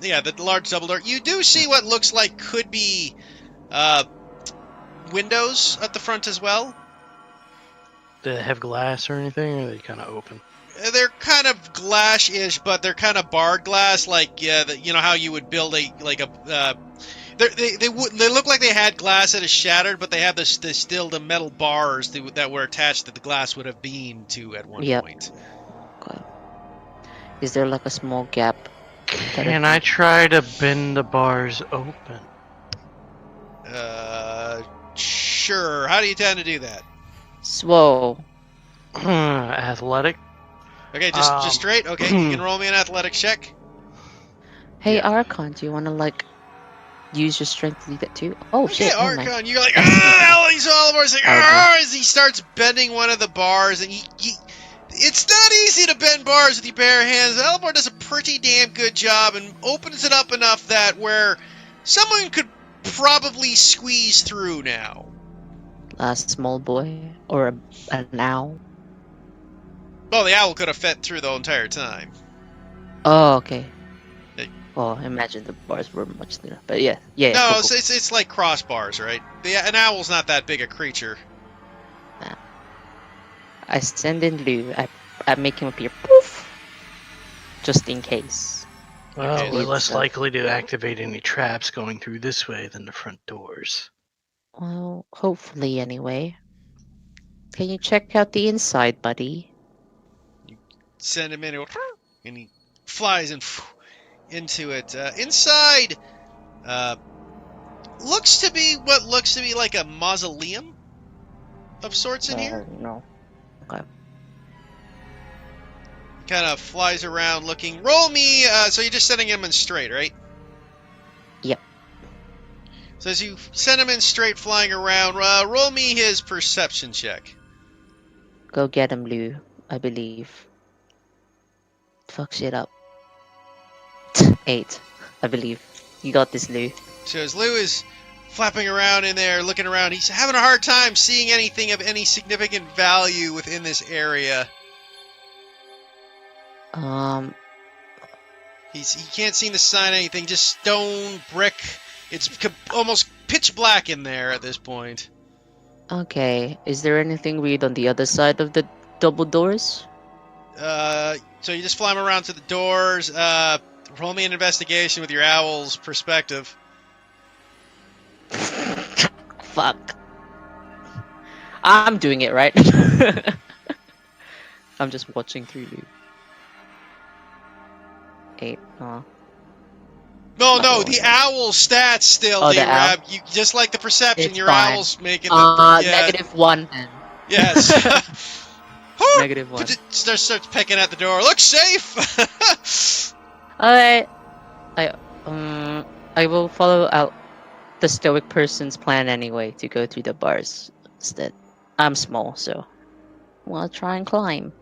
Yeah, the large double door. You do see what looks like could be windows at the front as well. Do they have glass or anything, or are they kind of open? They're kind of glass-ish, but they're kind of barred glass. Like you know how you would build they look like they had glass that is shattered, but they have still the metal bars that were attached that the glass would have been to at one Yep. point. Okay. Is there like a small gap? Can I try to bend the bars open? Sure. How do you tend to do that? Swole. Athletic. Okay, just straight. Okay, you can roll me an athletics check. Hey, Yeah. Archon, do you want to like use your strength to do that too? Oh Okay, shit! never mind. Archon, you're like, he's all over. Like, as he starts bending one of the bars, and it's not easy to bend bars with your bare hands. Elmore does a pretty damn good job and opens it up enough that where someone could probably squeeze through now. A small boy or an owl? Well, the owl could have fit through the entire time. Oh, okay. Hey. Well, I imagine the bars were much thinner, but yeah. No, cool, it's like crossbars, right? An owl's not that big a creature. I send in Lou. I make him appear. Poof. Just in case. Well, Okay, we're let's less go. likely to activate any traps going through this way than the front doors. Well, hopefully anyway. Can you check out the inside, buddy? Send him in, and he flies into it. Inside, looks to be what looks to be like a mausoleum of sorts in here. No. Okay. Kind of flies around looking. Roll me. So you're just sending him in straight, right? Yep. So as you send him in straight, flying around, roll me his perception check. Go get him, Lou. I believe. Fuck shit up. 8, I believe. You got this, Lou. So as Lou is flapping around in there, looking around, he's having a hard time seeing anything of any significant value within this area. He can't seem to sign anything, just stone, brick. It's almost pitch black in there at this point. Okay. Is there anything weird on the other side of the double doors? So you just fly him around to the doors. Roll me an investigation with your owl's perspective. Fuck. I'm doing it, right? I'm just watching through you. 8. Oh. No, Not the rolling. owl stats still, Oh, the D-Rab. You just like the perception, It's your fine. owl's making the -1 then. Yes. -1. Starts pecking at the door. Look safe. Alright. I will follow out the stoic person's plan anyway to go through the bars instead. I'm small, so I'll try and climb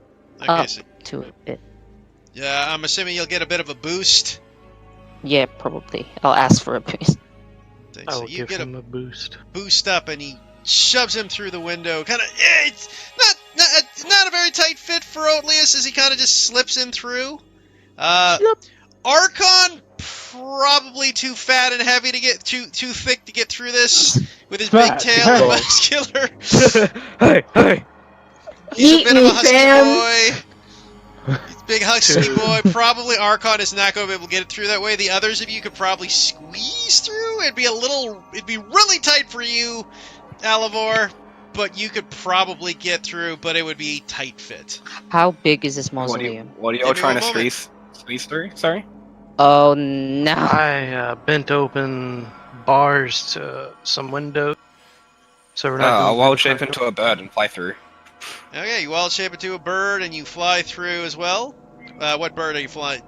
Okay, up so to it. yeah, I'm assuming you'll get a bit of a boost. Yeah, probably. I'll ask for a boost. I So will you give get a him a boost. boost up, and he shoves him through the window. Kind of, it's not a very tight fit for Oatlius as he kind of just slips in through. Archon probably too fat and heavy to get too thick to get through this with his big Fat. tail and muscular. Hey! He's a Eat bit of me, a husky fam. boy. He's a big husky boy. Probably Archon is not going to be able to get it through that way. The others of you could probably squeeze through. It'd be really tight for you, Alivor, but you could probably get through, but it would be a tight fit. How big is this What are mausoleum? you Give all me trying to one moment. squeeze through? Sorry. Oh no! I bent open bars to some windows, so we're not I'll going wild through shape the into a bird and fly through. Okay, you wild shape into a bird and you fly through as well. What bird are you flying?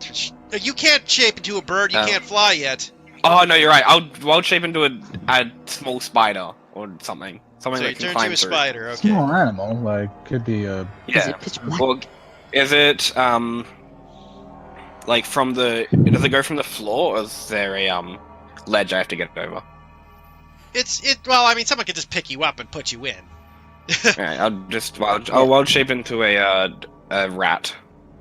You can't shape into a bird. You Oh. can't fly yet. Oh no, you're right. I'll wild shape into a small spider or something. Something So that you can turn climb to a through. spider. Okay. Small animal, like could be a. Is Yeah. it pitch black? Well, is it like from the? Does it go from the floor, or is there a ledge I have to get over? Well, I mean, someone could just pick you up and put you in. Alright, I'll wild shape into a rat.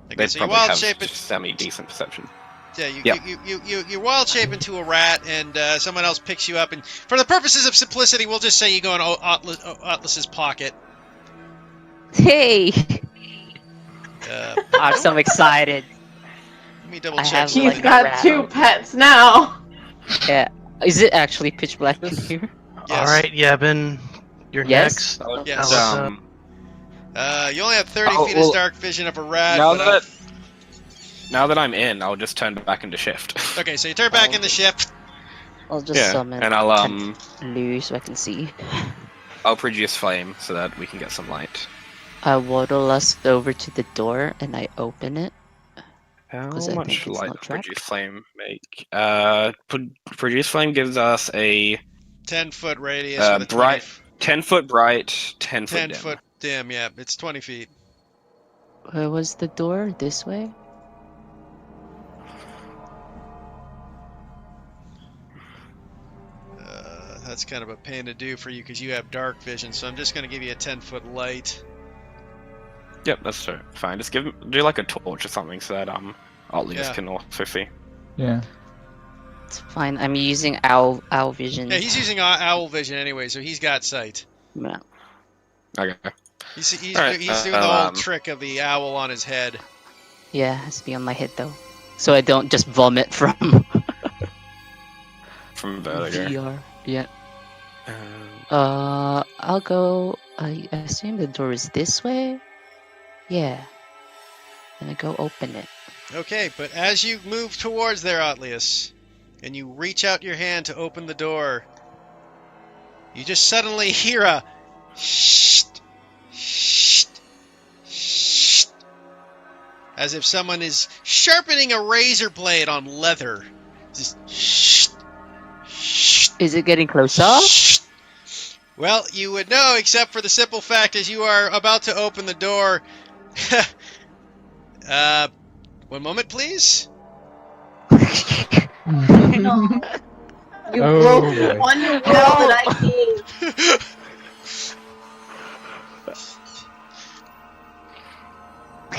Okay, They so you probably wild have shape it. semi decent perception. Yeah, Yep. you wild shape into a rat, and someone else picks you up. And for the purposes of simplicity, we'll just say you go in Atlas's pocket. Hey! Uh, I'm so excited. let me double I check. have, something. He's got rat. 2 pets now. Yeah. Is it actually pitch black in here? Yes. All right, Yevon, you're Yes? next. Yes. Alyssa. You only have 30 Oh, feet well, of dark vision of a rat. now but Now that I'm in, I'll just turn back into shift. okay, so you turn back in the ship. I'll just Yeah, summon and I'll Lou so I can see. I'll produce flame so that we can get some light. I waddle us over to the door and I open it. How 'Cause I think much it's light not does trapped. produce flame make? Produce flame gives us a 10-foot radius with a bright 20 10-foot bright, 10-foot 10 dim. foot dim. Yeah, it's 20 feet. Where was the door? This way? That's kind of a pain to do for you because you have dark vision. So I'm just going to give you a 10-foot light. Yep, that's fine. Just do like a torch or something so that Atlius Yeah. can also see. Yeah. It's fine. I'm using owl vision. Yeah, he's using owl vision anyway, so he's got sight. Yeah. Okay. He's Alright, doing the whole trick of the owl on his head. Yeah, it has to be on my head though. So I don't just vomit from From vertigo. VR. Yeah. Um, I'll go. I assume the door is this way. Yeah. Then I go open it. Okay, but as you move towards there, Atlius, and you reach out your hand to open the door, you just suddenly hear a shh, shh, shh, as if someone is sharpening a razor blade on leather. Just shh, shh, Is it getting closer? shh. Well, you would know, except for the simple fact as you are about to open the door. One moment, please. No. You Oh, broke boy. on your will that I gave.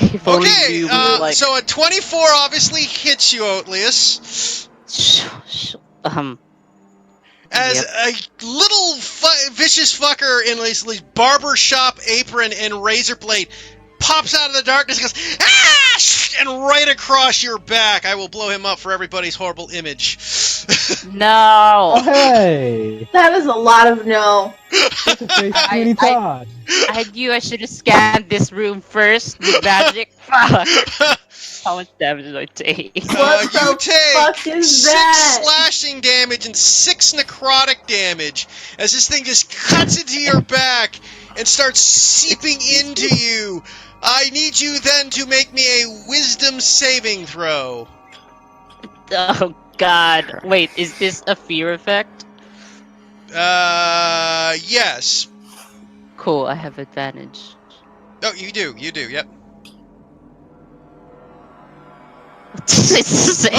If only Okay, you would, like, so a 24 obviously hits you, Oatlius. As Yep. a little vicious fucker in his barber shop apron and razor blade pops out of the darkness and goes, ah! And right across your back. I will blow him up for everybody's horrible image. No! Hey! That is a lot of no. That's a face I- Sweeney I- Todd. I knew I should have scanned this room first with magic. Fuck! How much damage did I take? What you the take fuck is 6 that? slashing damage and 6 necrotic damage as this thing just cuts into your back and starts seeping into you. I need you then to make me a wisdom saving throw. Oh god. Wait, is this a fear effect? Yes. Cool, I have advantage. Oh, you do, yep. Okay, so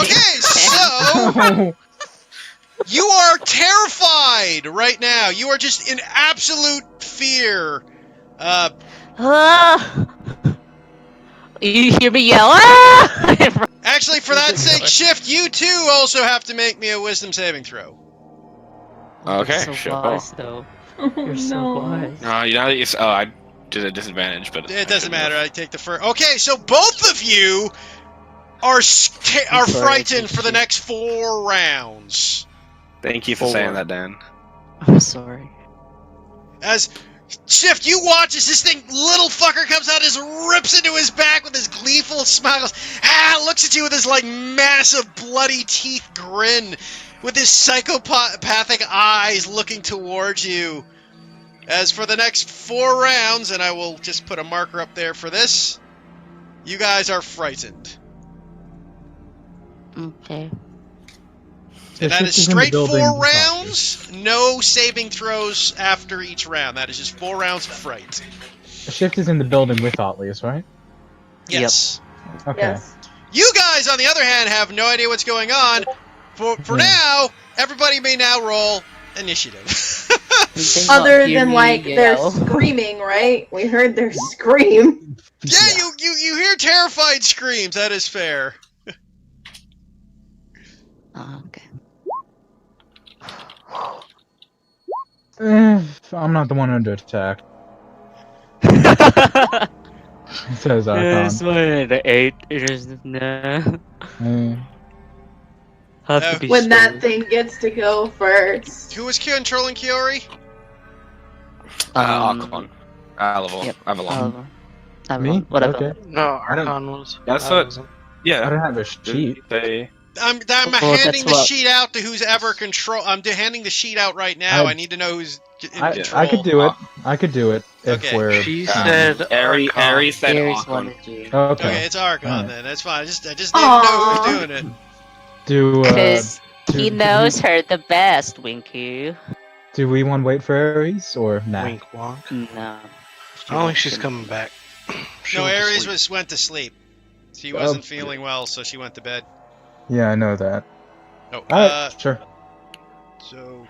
you are terrified right now. You are just in absolute fear. Ah! You hear me yell, ah! Actually, for that sake, Shift, you too also have to make me a wisdom saving throw. Okay, You're so sure. wise, though. Oh, You're so wise. No, you know, I did a disadvantage, but It doesn't matter. I take the first. Okay, so both of you are sorry, frightened for the Chief. next 4 rounds. Thank you for 4. saying that, Dan. I'm sorry. As Shift, you watch as this thing, little fucker, comes out, just rips into his back with his gleeful smile, goes, looks at you with his, massive bloody teeth grin, with his psychopathic eyes looking towards you. As for the next 4 rounds, and I will just put a marker up there for this, you guys are frightened. Okay. And that is Shift is in the straight 4 building. rounds, no saving throws after each round. That is just 4 rounds of fright. Shift is in the building with Otlius, right? Yes. Okay. Yes. You guys, on the other hand, have no idea what's going on. For Yeah. now, everybody may now roll initiative. Did they not Other hear than me they're yell? screaming, right? We heard their scream. Yeah, you hear terrified screams. That is fair. Oh, okay. I'm not the one under attack. Says Archon. one the 8. It is no. Have to be When that strong. thing gets to go first. Who was controlling Kiori? Archon. Avalon. Yep. Avalon. Me? Whatever. Okay. No, I don't- Archon was. That's I what- wasn't. I Yeah. don't have a sheet. I'm Well, handing the that's what- sheet out to who's ever control. I'm handing the sheet out right now. I need to know who's in control. I could do it. I could do it if Okay. we're. She said Aries Archon. said Aries Archon. wanted you. Okay. Okay, it's Archon Alright. then. That's fine. I just need to know who's doing it. Do Because he do- knows her the best, Winku. do we want to wait for Aries or nah? Wink wonk. No. I don't think she's coming back. She No, went to Aries sleep. went to sleep. She wasn't Oh. feeling well, so she went to bed. Yeah, I know that. Oh, Alright, sure. so.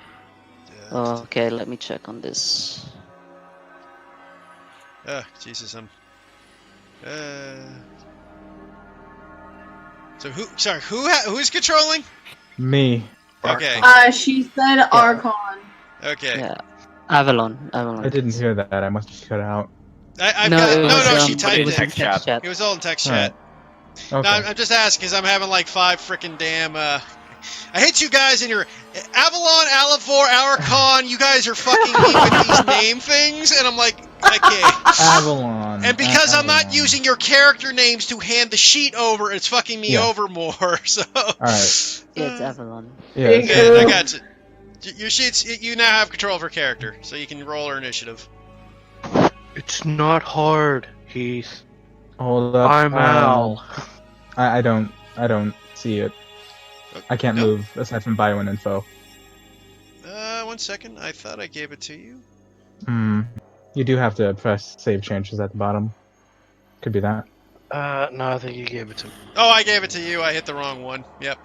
Okay, let me check on this. Jesus, So who's controlling? Me. Okay, She said Archon. okay. Yeah. Avalon. I didn't hear that. I must have cut out. I've got it was, she it typed was it. in text chat. It was all in text Alright. chat. Okay. No, I'm just asking because I'm having like 5 freaking damn. I hate you guys in your Avalon, Alivor, Archon. You guys are fucking me with these name things, and I'm like, okay. Avalon. And because I'm not Avalon. using your character names to hand the sheet over, it's fucking me Yeah. over more. So. Alright. It's Avalon. Yeah. Big it's- Okay, I got you. Your sheets, you now have control of her character, so you can roll her initiative. It's not hard, Heath. Hold up. I'm Al. I don't see it. I can't Nope. move aside from bio and info. 1 second. I thought I gave it to you. You do have to press save changes at the bottom. Could be that. No, I think you gave it to me. Oh, I gave it to you. I hit the wrong one. Yep.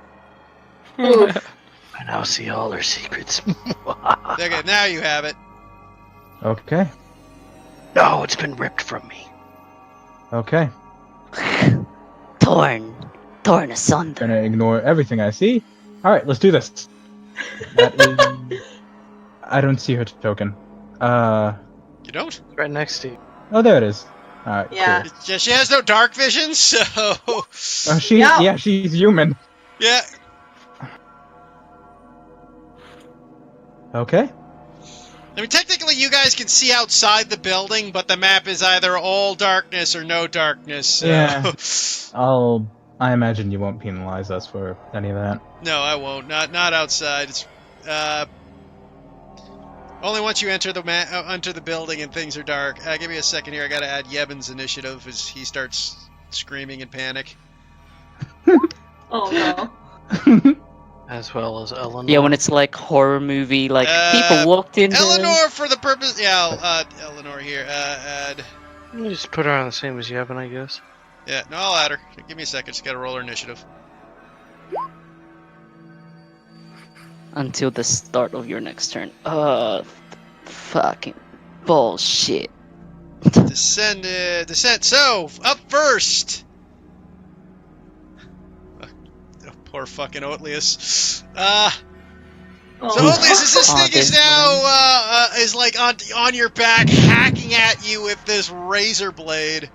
Oof. I now see all her secrets. Okay, now you have it. Okay. No, it's been ripped from me. Okay. Torn asunder. Gonna ignore everything I see. Alright, let's do this. That is... I don't see her token. You don't? Right next to you. Oh, there it is. Alright, Yeah. cool. Yeah, she has no dark vision, so Oh, Yeah. yeah, she's human. yeah. Okay. I mean, technically, you guys can see outside the building, but the map is either all darkness or no darkness. So. Yeah. I imagine you won't penalize us for any of that. No, I won't. Not outside. It's only once you enter the building and things are dark. Give me a second here. I gotta add Yebin's initiative as he starts screaming in panic. Oh no. As well as Eleanor. Yeah, when it's like horror movie, like people walked in. Eleanor, for the purpose. Yeah, I'll add Eleanor here. Add. You just put her on the same as Yevon, I guess. Yeah, no, I'll add her. Give me a second. Just gotta roll her initiative. Until the start of your next turn. Fucking bullshit. Descent. So, up first. Oh, poor fucking Oatlius. Oh. So Oatlius, this thing is this now is like on your back, hacking at you with this razor blade.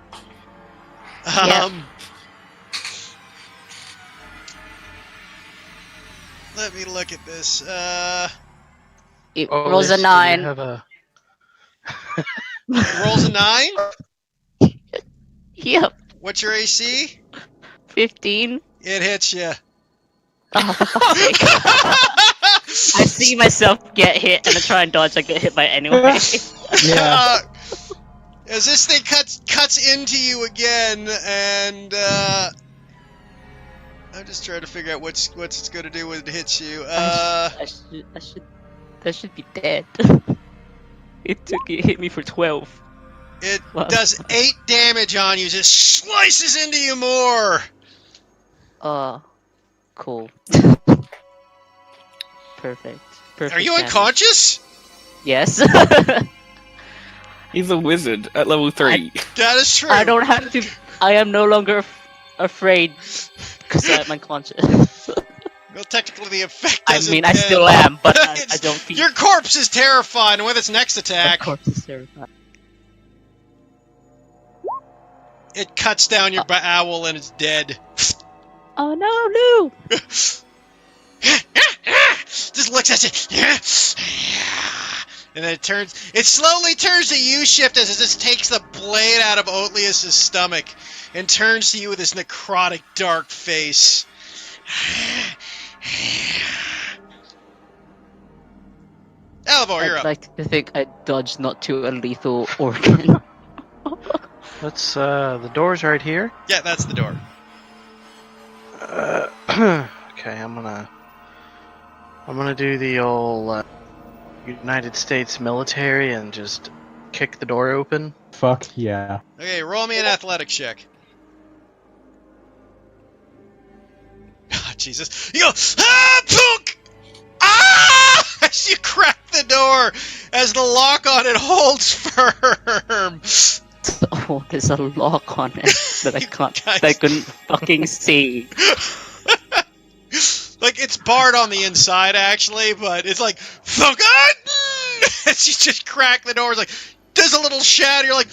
Let me look at this. It Oh, rolls a Liz, do you 9. have a... Rolls a 9. Yep, What's your AC? 15. It hits you. Oh, fuck's sake. I see myself get hit and I try and dodge, I get hit by it anyway. Yeah. As this thing cuts into you again, and I'm just trying to figure out what's it's gonna do when it hits you. I should be dead. It hit me for 12. It Wow. does 8 damage on you. Just slices into you more. Cool. Perfect. Are you damage. unconscious? Yes. He's a wizard at level 3. That is true. I don't have to. I am no longer afraid because I'm unconscious. Well, technically, the effect I doesn't mean, I end. still am, but I It's- don't feel. Your corpse is terrifying with its next Of attack. course, it's terrifying. It cuts down your owl and it's dead. Oh no! Just looks at you. And then it slowly turns to U-shift as it just takes the blade out of Oatlius' stomach and turns to you with this necrotic dark face. Alivor, you're I'd up. like to think I dodged not to a lethal organ. Let's, the door's right here. Yeah, that's the door. Okay, I'm gonna do the old United States military and just kick the door open. Fuck yeah. Okay, roll me an athletics check. Oh, Jesus. You go, punk! As you crack the door, as the lock on it holds firm. Oh, there's a lock on it that I can't. guys- That I couldn't fucking see. Like, it's barred on the inside, actually, but it's like, fuck it! As you just crack the door, it's like, there's a little shadow, you're like,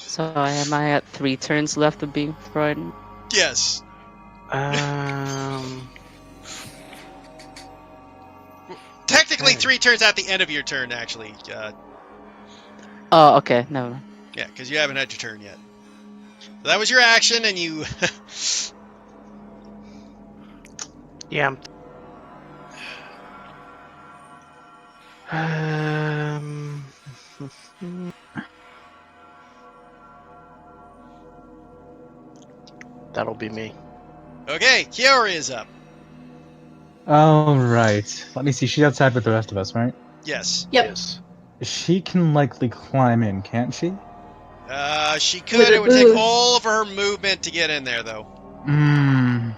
So am I at 3 turns left of being frightened? Yes. Technically, Okay. 3 turns at the end of your turn, actually. Oh, okay, never mind. Yeah, because you haven't had your turn yet. So that was your action, and you... Yeah. That'll be me. Okay, Kiori is up. Alright. Let me see. She's outside with the rest of us, right? Yes. Yep. Yes. She can likely climb in, can't she? She could. With a It would take boost. all of her movement to get in there, though. Mm.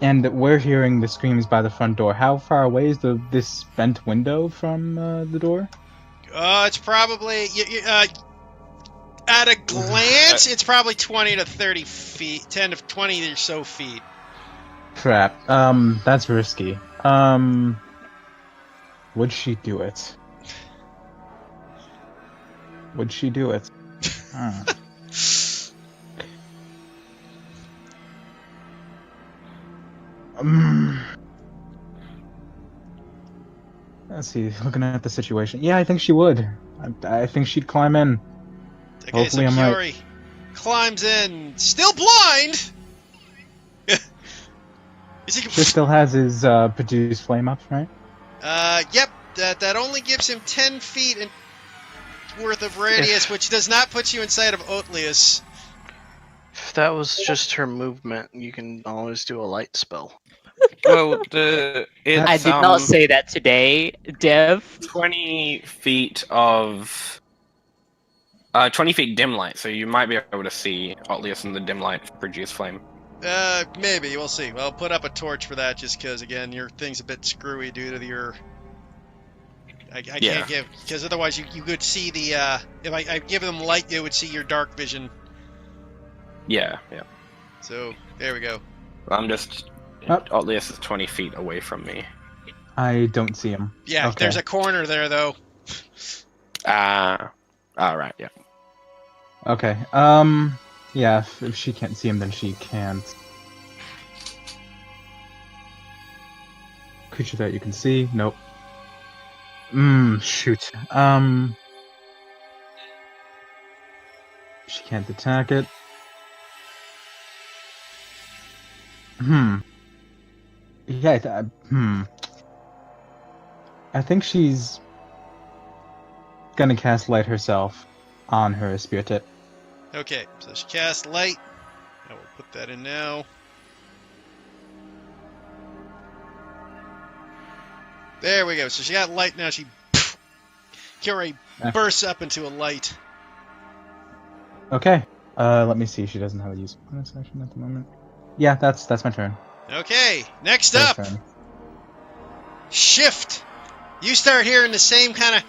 And we're hearing the screams by the front door. How far away is this bent window from the door? It's probably at a glance, it's probably 20 to 30 feet, 10 to 20 or so feet. Crap. That's risky. Would she do it? Would she do it? Huh. Let's see. Looking at the situation, yeah, I think she would. I think she'd climb in. Okay, Hopefully, so I'm right. Kiori climbs in, still blind. Is he? She still has his produce flame up, right? Yep. That only gives him 10 feet worth of radius, which does not put you in sight of Oatlius. If that was just her movement, you can always do a light spell. Well, I it's did not say that today, Dev. 20 feet of 20 feet dim light, so you might be able to see Otlius in the dim light produce flame. Maybe we'll see. I'll put up a torch for that, just because again your thing's a bit screwy due to your. I can't give, because otherwise you could see the if I give them light, they would see your dark vision. Yeah. So there we go. I'm just. Otlius is 20 feet away from me. I don't see him. Yeah, Okay. there's a corner there though. Alright, yeah. Okay. Yeah. If she can't see him, then she can't. Creature that you can see. Nope. Shoot. She can't attack it. Yeah, I think she's gonna cast light herself on her spear tip. Okay, so she casts light. I will put that in now. There we go. So she got light now. Kiori bursts up into a light. Okay. Let me see. She doesn't have a use bonus action at the moment. Yeah, that's my turn. Okay, next Her up, turn. Shift. You start hearing the same kind of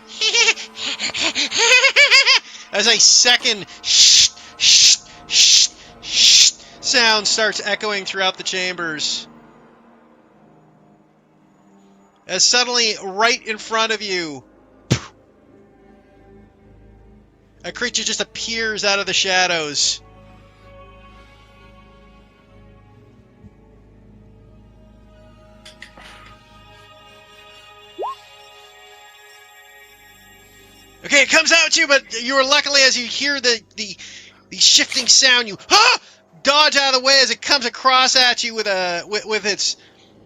as a second sound starts echoing throughout the chambers. As suddenly, right in front of you, a creature just appears out of the shadows. Okay, it comes out at you, but you are luckily, as you hear the shifting sound, you dodge out of the way as it comes across at you with its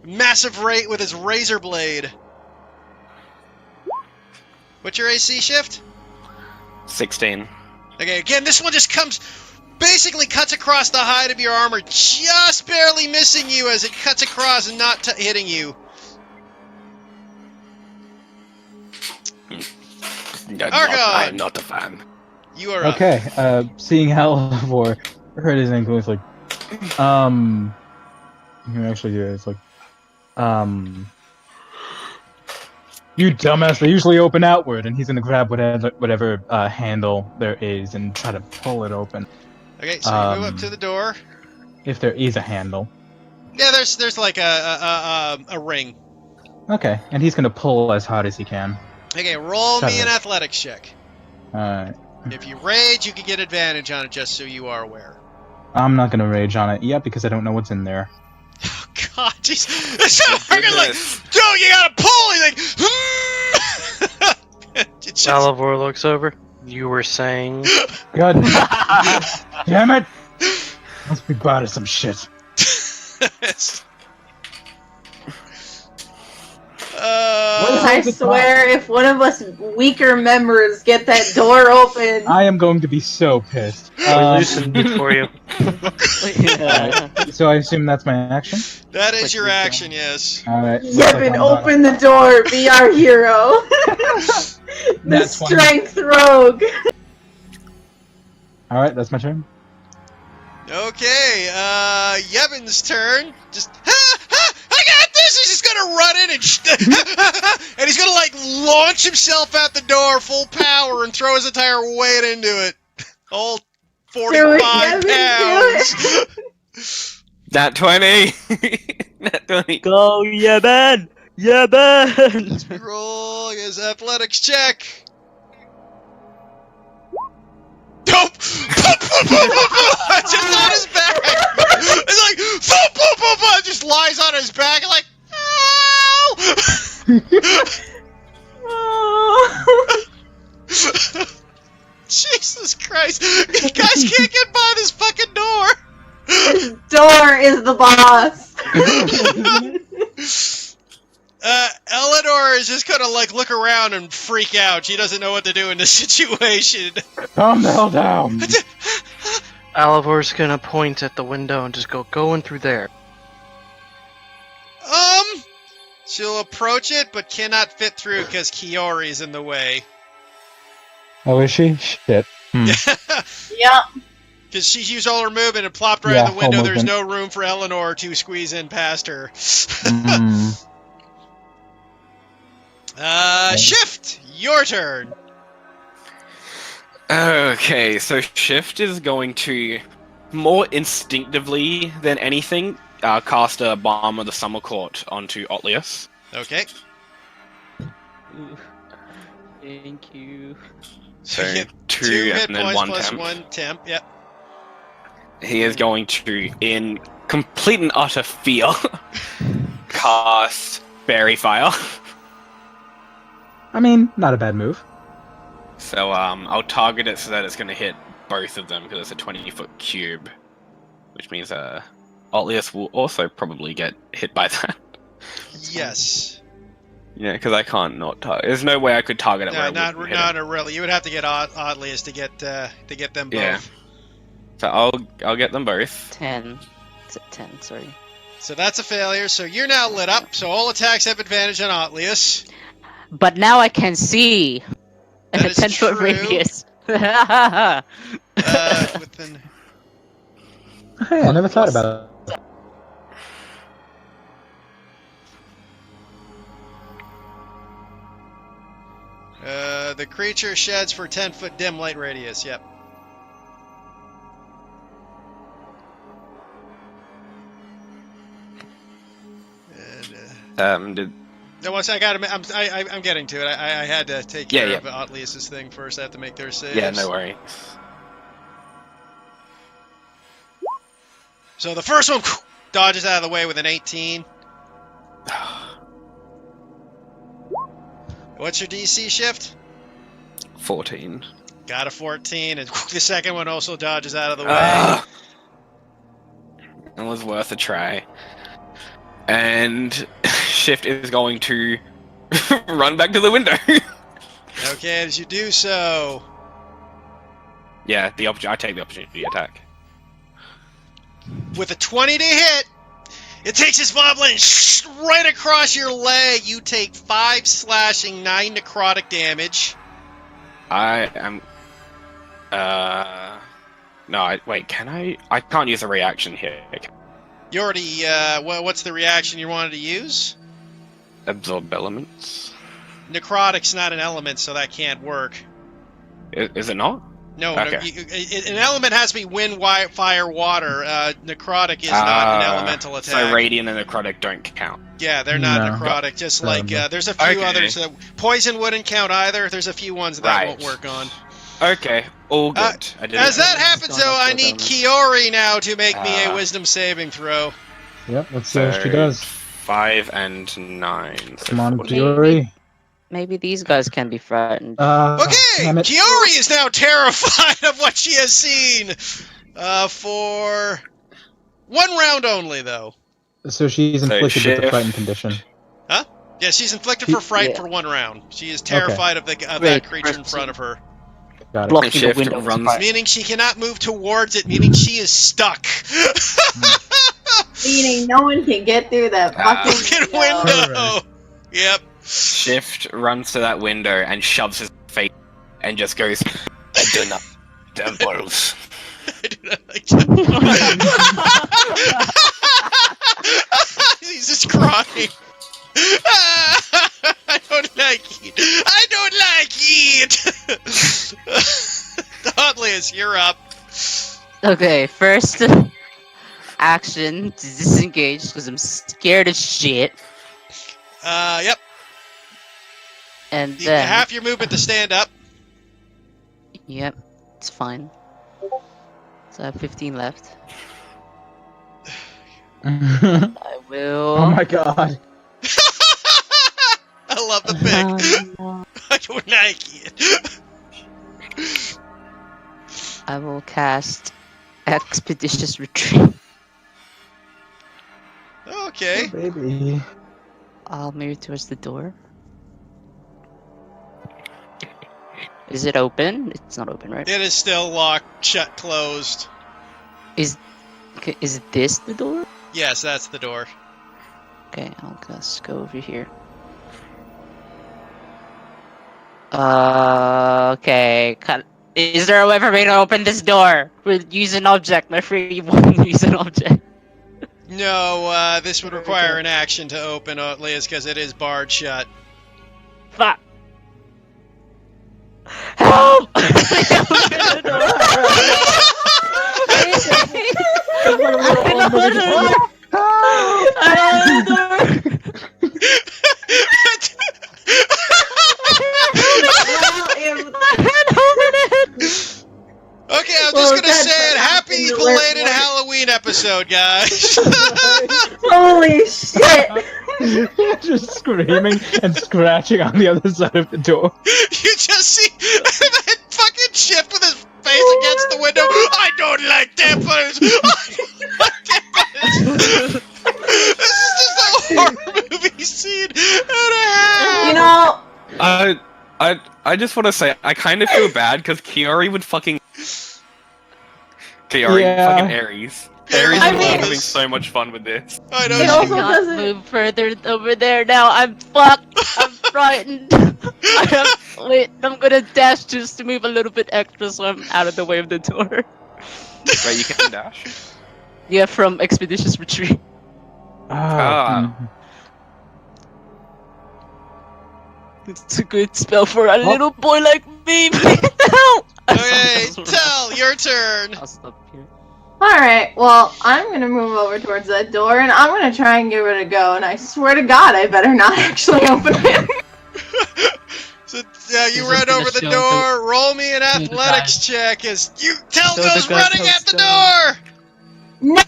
massive with its razor blade. What's your AC, Shift? 16. Okay, again, this one just basically cuts across the hide of your armor, just barely missing you as it cuts across and not hitting you. I am not a fan. You are up. Okay. Seeing how Alvor hurt his ankle, it's like, you can actually do it. It's like, you dumbass! They usually open outward, and he's gonna grab whatever handle there is and try to pull it open. Okay, so you move up to the door. If there is a handle. Yeah, there's like a ring. Okay, and he's gonna pull as hard as he can. Okay, roll me an athletics check. Alright. If you rage, you can get advantage on it, just so you are aware. I'm not gonna rage on it yet because I don't know what's in there. Oh God, jeez! It's so fucking like, dude, you gotta pull. He's like, it's just... Alivor looks over. You were saying? God damn it! Must be bad at some shit. I swear, if one of us weaker members get that door open, I am going to be so pissed. We loosened it for you. So I assume that's my action? That is your action, yes. Alright. Yevon, open the door, be our hero. The strength rogue. Alright, that's my turn. Okay, Yevon's turn. Just, I got this! He's just gonna run in and and he's gonna, like, launch himself out the door full power and throw his entire weight into it. All 45 pounds. That 20! That 20. Go, Yeben! Yeben! Roll his athletics check. Nope! Just on his back! It's like, just lies on his back and like, ow! Jesus Christ! You guys can't get by this fucking door! This door is the boss. Eleanor is just gonna, like, look around and freak out. She doesn't know what to do in this situation. Calm the hell down. Alivor's gonna point at the window and just go in through there. She'll approach it, but cannot fit through because Kiori's in the way. Oh, is she? Shit. Yeah. Because she used all her movement and plopped right Yeah, in the window. full There's movement. no room for Eleanor to squeeze in past her. Shift! Your turn! Okay, so Shift is going to, more instinctively than anything, cast a Balm of the Summer Court onto Otlius. Okay. Thank you. So you get 2 hit and then points 1 plus temp. 1 temp, yep. He is going to, in complete and utter fear, cast Fairy Fire. I mean, not a bad move. So I'll target it so that it's going to hit both of them because it's a 20-foot cube, which means Otlius will also probably get hit by that. Yes. Yeah, because I can't not target. There's no way I could target it. No, where I not wouldn't hit it. really. You would have to get Oddliest to get them both. Yeah. So I'll get them both. 10. It's at 10, sorry. So that's a failure. So you're now lit up. So all attacks have advantage on Otlius. But now I can see That a is 10-foot true. radius. Within. Hey, I never thought about it. The creature sheds for 10-foot dim light radius. Yep. And, Did no, once I got him, I'm getting to it. I had to take Yeah, care yeah. of Otlius's thing first. I have to make their saves. yeah, no worries. So the first one dodges out of the way with an 18. What's your DC shift? 14. Got a 14, and the second one also dodges out of the way. Ah! It was worth a try. And Shift is going to run back to the window. Okay, as you do so, Yeah, I take the opportunity attack. with a 20 to hit, it takes his bobbling right across your leg. You take 5 slashing, 9 necrotic damage. I am. No, wait, can I? I can't use a reaction here. You already, what's the reaction you wanted to use? Absorb elements. Necrotic's not an element, so that can't work. Is it not? No, Okay. an element has to be wind, fire, water. Necrotic is not an elemental attack. So Radiant and Necrotic don't count. Yeah, they're not No. necrotic. Just like No. there's a few Okay. others that poison wouldn't count either. There's a few ones that Right. won't work on. Okay, all good. I didn't As that know. happens, Start though, off I with need elements. Kiori now to make me a Ah. Wisdom saving throw. Yep, let's see what she does. 5 and 9. So Come on, 14. Fiore. Maybe these guys can be frightened. Okay, damn it. Kiori is now terrified of what she has seen. For 1 round only, though. So she's inflicted with the shift. frightened condition. Yeah, she's inflicted for fright Yeah. for 1 round. She is terrified of that Wait, creature in first front of her. Got it. Blocking the Shift window. runs- Meaning she cannot move towards it, meaning she is stuck. Meaning no one can get through that fucking Fucking window. window. Yep. Shift runs to that window and shoves his face and just goes, I do not. Devils. I do He's just crying. I don't like it. I don't like it. Godlius, you're up. Okay, first action to disengage because I'm scared as shit. Yep. And You then half your movement to stand up. Yep, it's fine. So I have 15 left. Oh I will. my god. I love the pick. No. I don't like it. I will cast Expeditious Retreat. Okay. Baby. I'll move towards the door. Is it open? It's not open, right? It is still locked, shut, closed. Is this the door? Yes, that's the door. Okay, I'll just go over here. Okay. Is there a way for me to open this door? Use an object. My free one. Use an object. No, this would require an action to open, Liz, because it is barred shut. Fuck. Help! Open the door. Okay, I'm Well, just gonna that's say it. what Happy happened to belated Liz. Halloween episode, guys. Holy shit! Just screaming and scratching on the other side of the door. You just see that fucking Chip with his face against the window. I don't like dampers. I don't like dampers. This is just a horror movie scene and a half. You know, I just want to say I kind of feel bad because Kiari would fucking Yeah. fucking Ares. Ares I would mean- be having so much fun with this. I know. It she- also I doesn't- can't move further over there now. I'm fucked. I'm frightened. Wait, I'm gonna dash just to move a little bit extra so I'm out of the way of the door. Right, you can dash. Yeah, from Expeditious Retreat. Ah. It's a good spell for a little boy like me. Please help. Okay, Tell, your turn. I'll stop here. alright, well, I'm gonna move over towards that door and I'm gonna try and give it a go, and I swear to God, I better not actually open it. So, you This run is gonna over the show door. Roll me an the athletics check as Tell Show the goes guy running how at the it's door. No! Boom!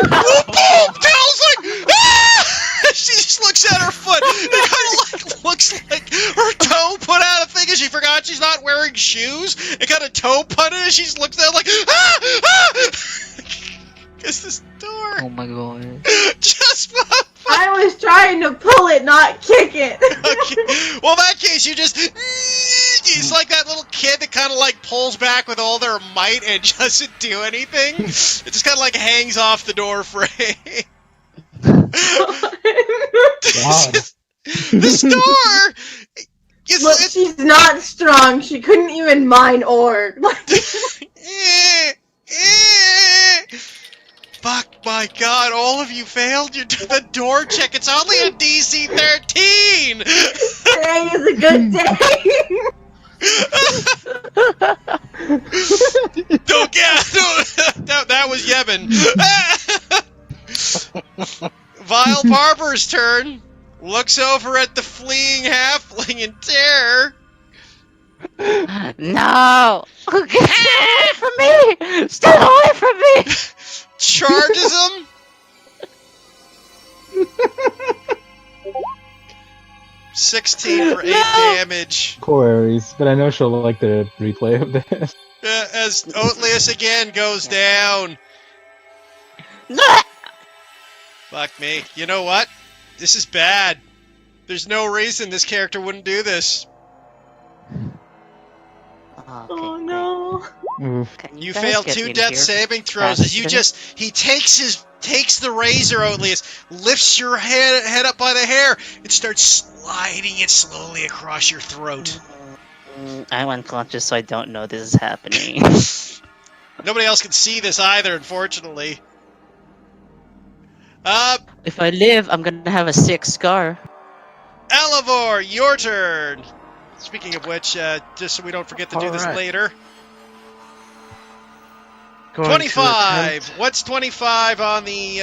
Tell's like, ah! She just looks at her foot. It kind of like looks like her toe put out a thing, and she forgot she's not wearing shoes. It got a toe put in, and she just looks at it like, ah! Ah! It's this door. Oh my god. Just. I was trying to pull it, not kick it. Okay. Well, in that case, you just. It's like that little kid that kind of like pulls back with all their might and doesn't do anything. It just kind of like hangs off the door frame. God. This door. Look, she's not strong. She couldn't even mine ore. Fuck my god, all of you failed the door check. It's only a DC 13! Today is a good day. Don't get that was Yevon. Vile Barber's turn. Looks over at the fleeing halfling in terror. No! Stay away from me! Stay away from me! Charges him. 16 for 8 damage. Queries, but I know she'll like the replay of this. As Oatlius again goes down. Fuck me. You know what? This is bad. There's no reason this character wouldn't do this. Oh no. Oof. You failed 2 death saving throws as you just he takes the razor, Oatlius, lifts your head up by the hair and starts sliding it slowly across your throat. I'm unconscious, so I don't know this is happening. Nobody else can see this either, unfortunately. If I live, I'm gonna have a sick scar. Alivor, your turn. Speaking of which, just so we don't forget to do this Alright. later. Going 25. To What's 25 on the?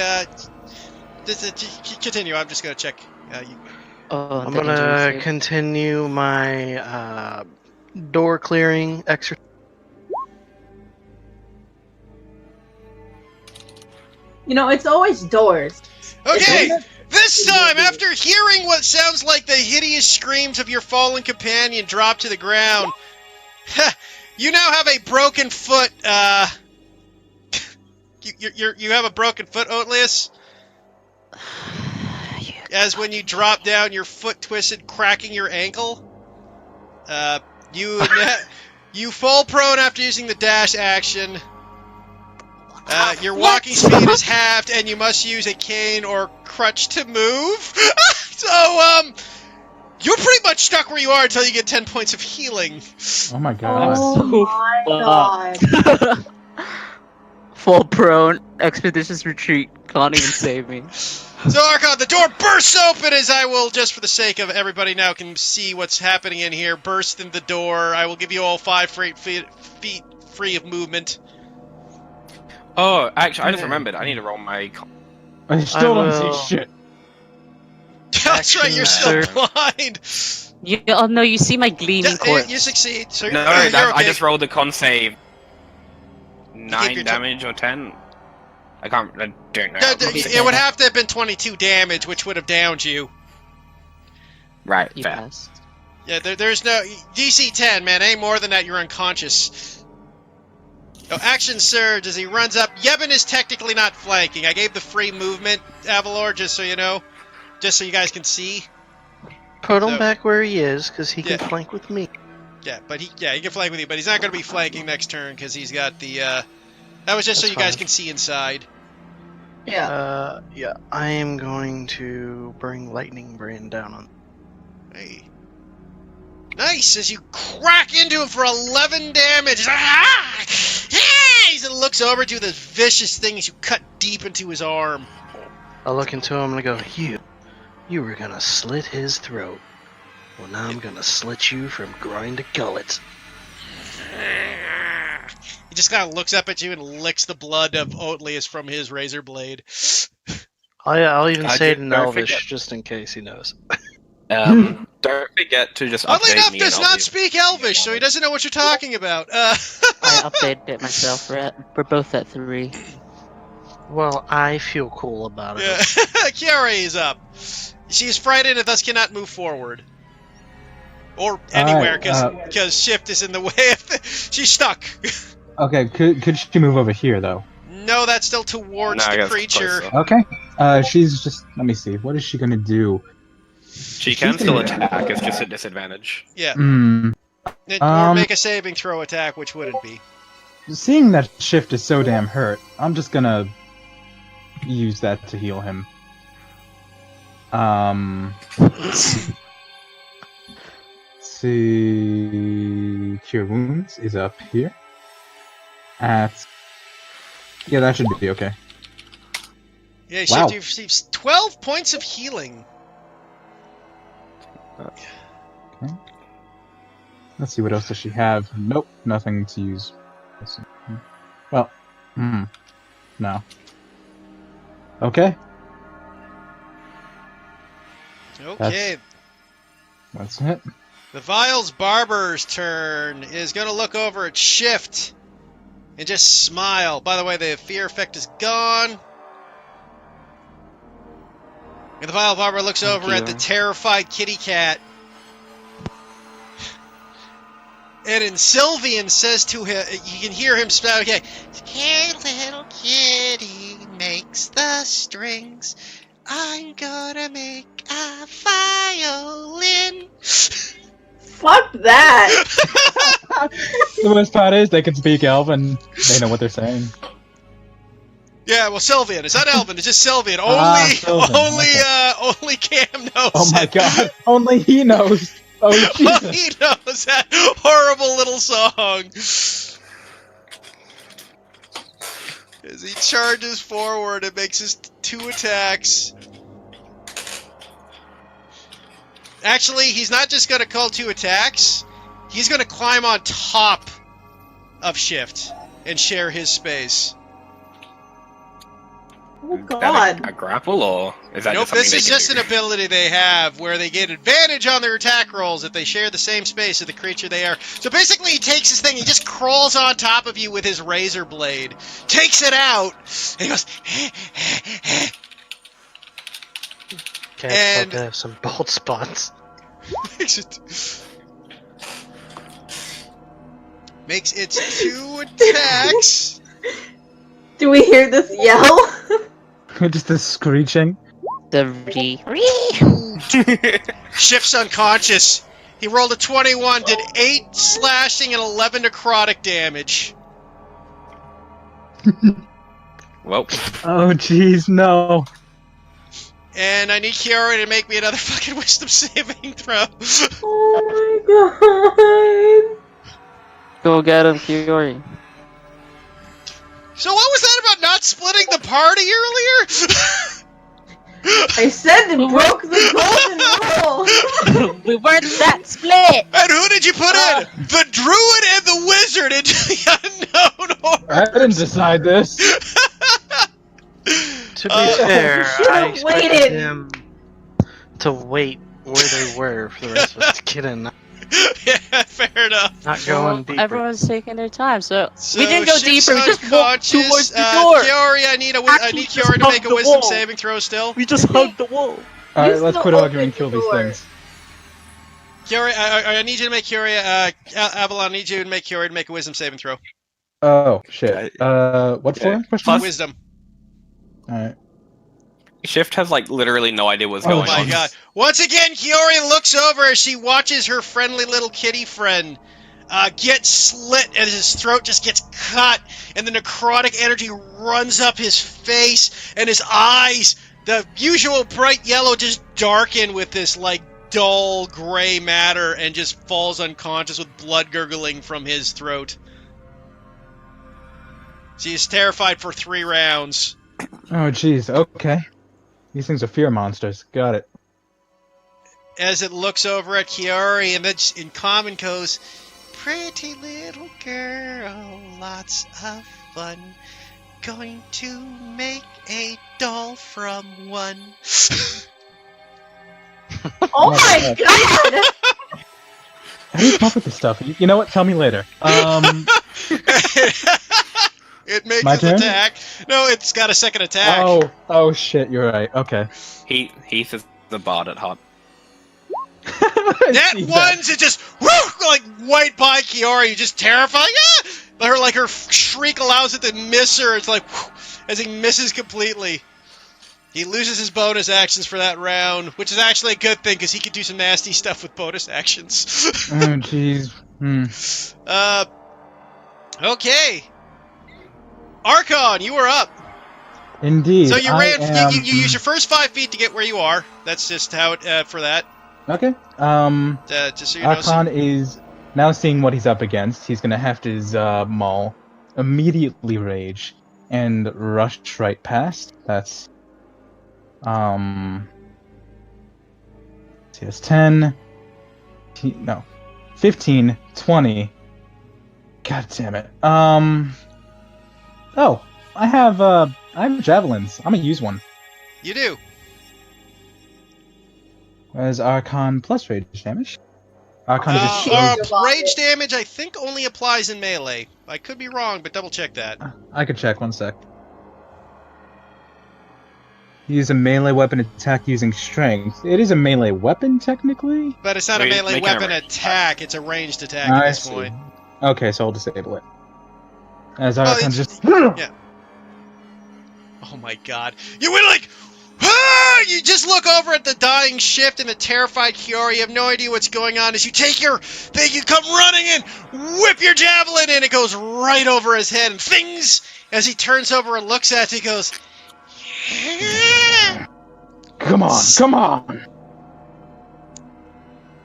Continue. I'm just gonna check. Oh, I'm the gonna injury save. continue my door clearing exercise. You know, it's always doors. Okay. Isn't it? This time, after hearing what sounds like the hideous screams of your fallen companion drop to the ground, you now have a broken foot. You have a broken foot, Oatlius. As when you drop down, your foot twisted, cracking your ankle. You fall prone after using the dash action. Your walking speed is halved, and you must use a cane or crutch to move. So, you're pretty much stuck where you are until you get 10 points of healing. Oh my god. Oh my god. Fall prone, expeditious retreat. Can't even save me. So, Archon, the door bursts open as I will, just for the sake of everybody now can see what's happening in here, burst in the door. I will give you all 5 feet free of movement. Oh, actually, I just remembered. I need to roll my. I still I don't will- see shit. That's right, you're still Action, blind. Oh no, you see my gleaming Yeah, corpse. you succeed. So No, you're okay. I just rolled a con save. keep 9 your damage or 10. I don't know. It would have to have been 22 damage, which would have downed you. Right, You fair. passed. Yeah, there's no DC 10, man. Any more than that, you're unconscious. Oh, action surge as he runs up. Yevon is technically not flanking. I gave the free movement, Avalor, just so you know, just so you guys can see. Put him So- back where he is, because he can Yeah. flank with me. Yeah, but he can flank with you, but he's not going to be flanking next turn because he's got the. That was just so That's you guys fine. can see inside. Yeah. Yeah, I am going to bring Lightning Brand down on. Hey. Nice, as you crack into him for 11 damage. Ah! He looks over to this vicious thing as you cut deep into his arm. I look into him and I go, you were gonna slit his throat. Well, now I'm gonna slit you from groin to gullet. He just kind of looks up at you and licks the blood of Oatlius from his razor blade. I'll even I say it did in not Elvish, forget. just in case he knows. Don't forget to just Oddly update enough, me. does and I'll not be- speak Elvish, so he doesn't know what you're talking about. I updated it myself. We're both at 3. Well, I feel cool about it. Yeah. Kiara is up. She is frightened and thus cannot move forward. Or anywhere, because shift is in the way of she's stuck. Okay, could she move over here though? No, that's still towards No, I the guess creature. closer. Okay. She's just. Let me see. What is she gonna do? She can still attack, it's just a disadvantage. Yeah. Hmm. Or make a saving throw attack, which wouldn't be. Seeing that Shift is so damn hurt, I'm just gonna use that to heal him. Let's see. Cure Wounds is up here. Yeah, that should be okay. Yeah, Wow. Shift, you receive 12 points of healing. Okay. Let's see, what else does she have? Nope, nothing to use. Let's see. Well, no. Okay, Okay. that's it. The Vials Barber's turn is going to look over at Shift and just smile. By the way, the fear effect is gone. And the Vile Barber looks Thank over at the you. terrified kitty cat. And then Sylvian says to him, you can hear him spout, okay, "Hey, little kitty makes the strings. I'm gonna make a violin." Fuck that! The worst part is they can speak Elven. They know what they're saying. Yeah, well, Sylvian. It's not Elven. It's just Sylvian. Only, Sylvan, only Cam knows. Oh my it. god! Only he knows. Oh Only Jesus! he knows that horrible little song. As he charges forward and makes his 2 attacks. Actually, he's not just going to call 2 attacks. He's going to climb on top of Shift and share his space. Oh Is that God. a grapple, or is that Nope, just something this they is can just do? an ability they have where they get advantage on their attack rolls if they share the same space as the creature they are. So basically, he takes his thing, he just crawls on top of you with his razor blade, takes it out, and he goes, Cats And- love to have some bald spots. makes its 2 attacks. Do we hear this yell? Just the screeching. The Shift's unconscious. He rolled a 21, did 8 slashing and 11 necrotic damage. Well, Oh, jeez, no. And I need Kiara to make me another fucking wisdom saving throw. Oh my God. Go get him, Kiori. So what was that about not splitting the party earlier? I said it broke the golden rule. We weren't that split! And who did you put in? The druid and the wizard into the unknown order. I didn't decide this. To be fair, should've I expected waited. them to wait where they were for the rest of us to get in, Yeah, fair enough. not going deeper. Everyone's taking their time, so, So we didn't go Shift's deeper. We just walked unconscious. towards the door. Kiori, I need Actually, just Kiori to make hug a the wisdom wall. saving throw still. We just hugged the wall. Alright, You let's still quit arguing and open kill the these door. things. Kiori, I need you to make Kiori, Avalon, I need you to make Kiori to make a wisdom saving throw. Oh, shit. What for? Question? Plus- Wisdom. Alright. Shift has like literally no idea what's Oh going Oh my on. god. Once again, Kiori looks over as she watches her friendly little kitty friend get slit and his throat just gets cut and the necrotic energy runs up his face and his eyes, the usual bright yellow, just darken with this like dull gray matter and just falls unconscious with blood gurgling from his throat. She is terrified for 3 rounds. Oh, jeez, okay. These things are fear monsters. Got it. As it looks over at Kiori and then in common goes, "Pretty little girl, lots of fun. Going to make a doll from one." Oh my God. How do you come up with this stuff? You know what? Tell me later. It makes My its turn? attack. No, it's got a second attack. Oh shit, you're right. Okay. Heath is the bard at heart. That one's it just whoo, like white by Kiori, just terrifying. Ah! Her shriek allows it to miss her. It's like whew, as he misses completely. He loses his bonus actions for that round, which is actually a good thing because he could do some nasty stuff with bonus actions. Oh jeez. Okay. Archon, you are up. Indeed. So you I ran. am- You use your first 5 feet to get where you are. That's just how it for that. Okay. Just so you know. So, Archon is now seeing what he's up against. He's gonna have to maul, immediately rage, and rush right past. That's see, that's 10. 15, 20. God damn it. Oh, I have javelins. I'm gonna use one. you do. As Archon plus rage damage. Archon just Rage damage, I think, only applies in melee. I could be wrong, but double check that. I could check, one sec. Use a melee weapon attack using strength. It is a melee weapon, technically? But it's not a Wait, melee making a weapon range attack, it's a ranged attack I at this see. point. Okay, so I'll disable it. As Archon it's- just... yeah. Oh my god. You went like, ah! You just look over at the dying Shift and the terrified Kiori. You have no idea what's going on. As you take your thing, you come running in, whip your javelin, and it goes right over his head. And things, as he turns over and looks at it, he goes, yeah. Come on, come on!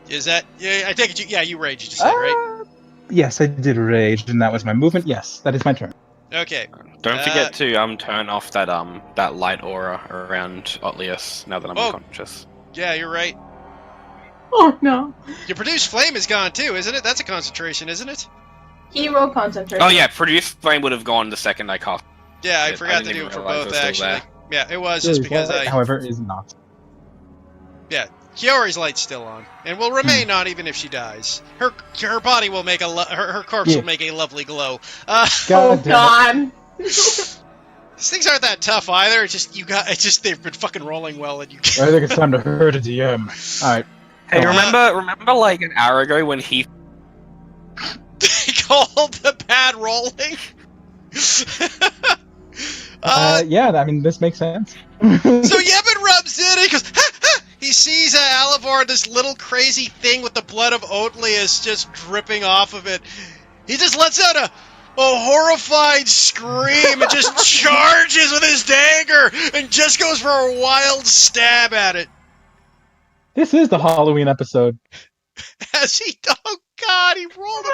Is that, yeah, I take it, you rage, you just said, right? Yes, I did rage, and that was my movement. Yes, that is my turn. Okay. Don't forget to turn off that light aura around Otlius now that I'm Oh. unconscious. Yeah, you're right. Oh no. Your produce flame is gone too, isn't it? That's a concentration, isn't it? Hero concentration. Oh yeah, produce flame would have gone the second I cast. Yeah, I I forgot to didn't do even it for realize both, it was still actually. there. Yeah, it was just because light, however, is not. Yeah, Kiori's light's still on, and will remain on even if she dies. Her body will make her corpse will make a lovely glow. Oh God damn it. god. These things aren't that tough either. It's just they've been fucking rolling well, and you. I think it's time to hurt a DM. Alright. Hey, Come on. remember like an hour ago when he They called the pad rolling. Yeah, I mean, this makes sense. So Yevon rubs in and he goes, ha, ha! He sees Alivor, this little crazy thing with the blood of Oatlius just dripping off of it. He just lets out a horrified scream and just charges with his dagger and just goes for a wild stab at it. This is the Halloween episode. As he, oh god, he rolled a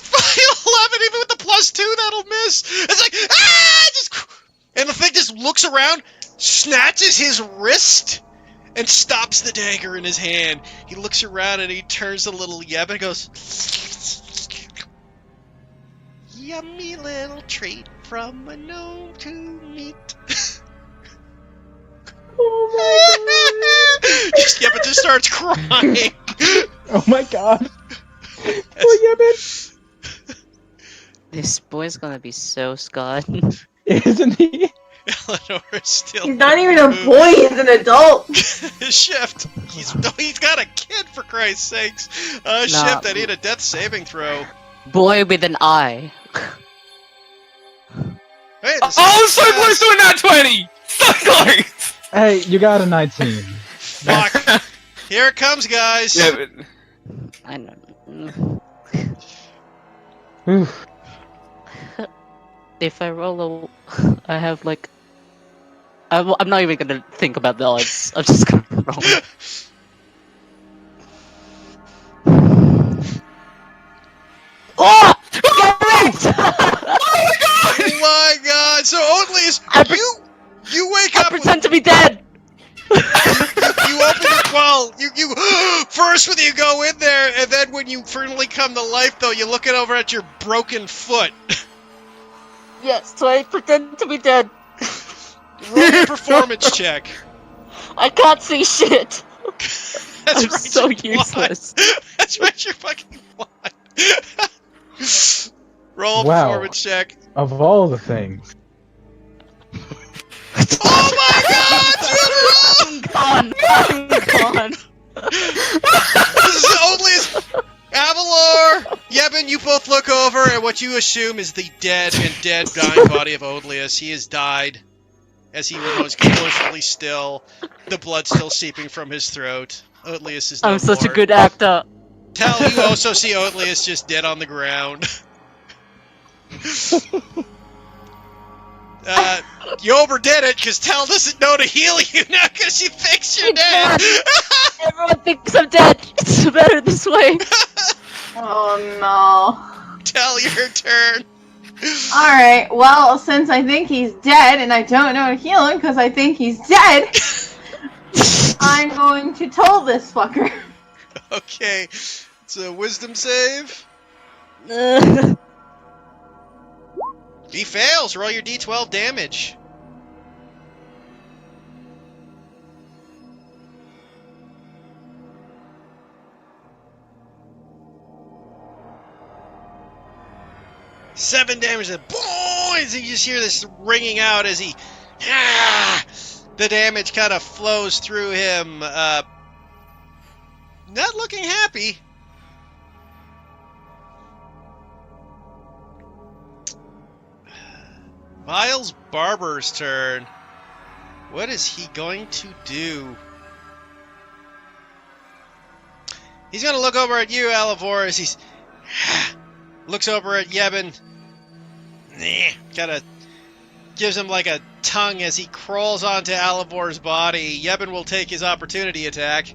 final 11, even with the +2, that'll miss. It's like, and the thing just looks around, snatches his wrist, and stops the dagger in his hand. He looks around and he turns a little Yeb and goes, yummy little treat from a gnome to meet. Yebben just starts crying. Oh my god. Oh, Yebben. This boy's gonna be so scarred. Isn't he? Eleanor is still. He's not even a boy, he's an adult. Shift. He's got a kid, for Christ's sakes. Shift, I need a death saving throw. Boy with an eye. Hey, Oh, so close to a nat 20! So close! Hey, you got a 19. Fuck. Here it comes, guys. Yeah, but... I know. Oof. If I roll a... I have like... I'm not even gonna think about the odds. I'm just gonna roll. Oh! Correct! Oh my god! So Oatlius, you wake I up. pretend to be dead! You open your you first when you go in there, and then when you finally come to life, though, you're looking over at your broken foot. Yes, so I pretend to be dead. Roll a performance check. I can't see shit. That's I'm right, so you're useless. blind. That's right, you're fucking blind. Roll a Wow. performance check. Of all the things. Oh my god! I'm gone. This is only Avalor! Yevon, you both look over, and what you assume is the dead dying body of Oatlius. He has died, as he remains completely still, the blood still seeping from his throat. Oatlius is no I'm such a more. good actor. Tal, you also see Oatlius just dead on the ground. You overdid it, because Tal doesn't know to heal you now, because she thinks you're dead! Everyone thinks I'm dead. It's better this way. Oh no. Tal, your turn. Alright, well, since I think he's dead and I don't know to heal him because I think he's dead, I'm going to toll this fucker. Okay, it's a wisdom save. He fails. Roll your d12 damage. Seven damage. And boom! You just hear this ringing out as he. The damage kind of flows through him. Not looking happy. Miles Barber's turn. What is he going to do? He's going to look over at you, Alivor, as he's... looks over at Yevon. Kind of gives him like a tongue as he crawls onto Alivor's body. Yevon will take his opportunity attack.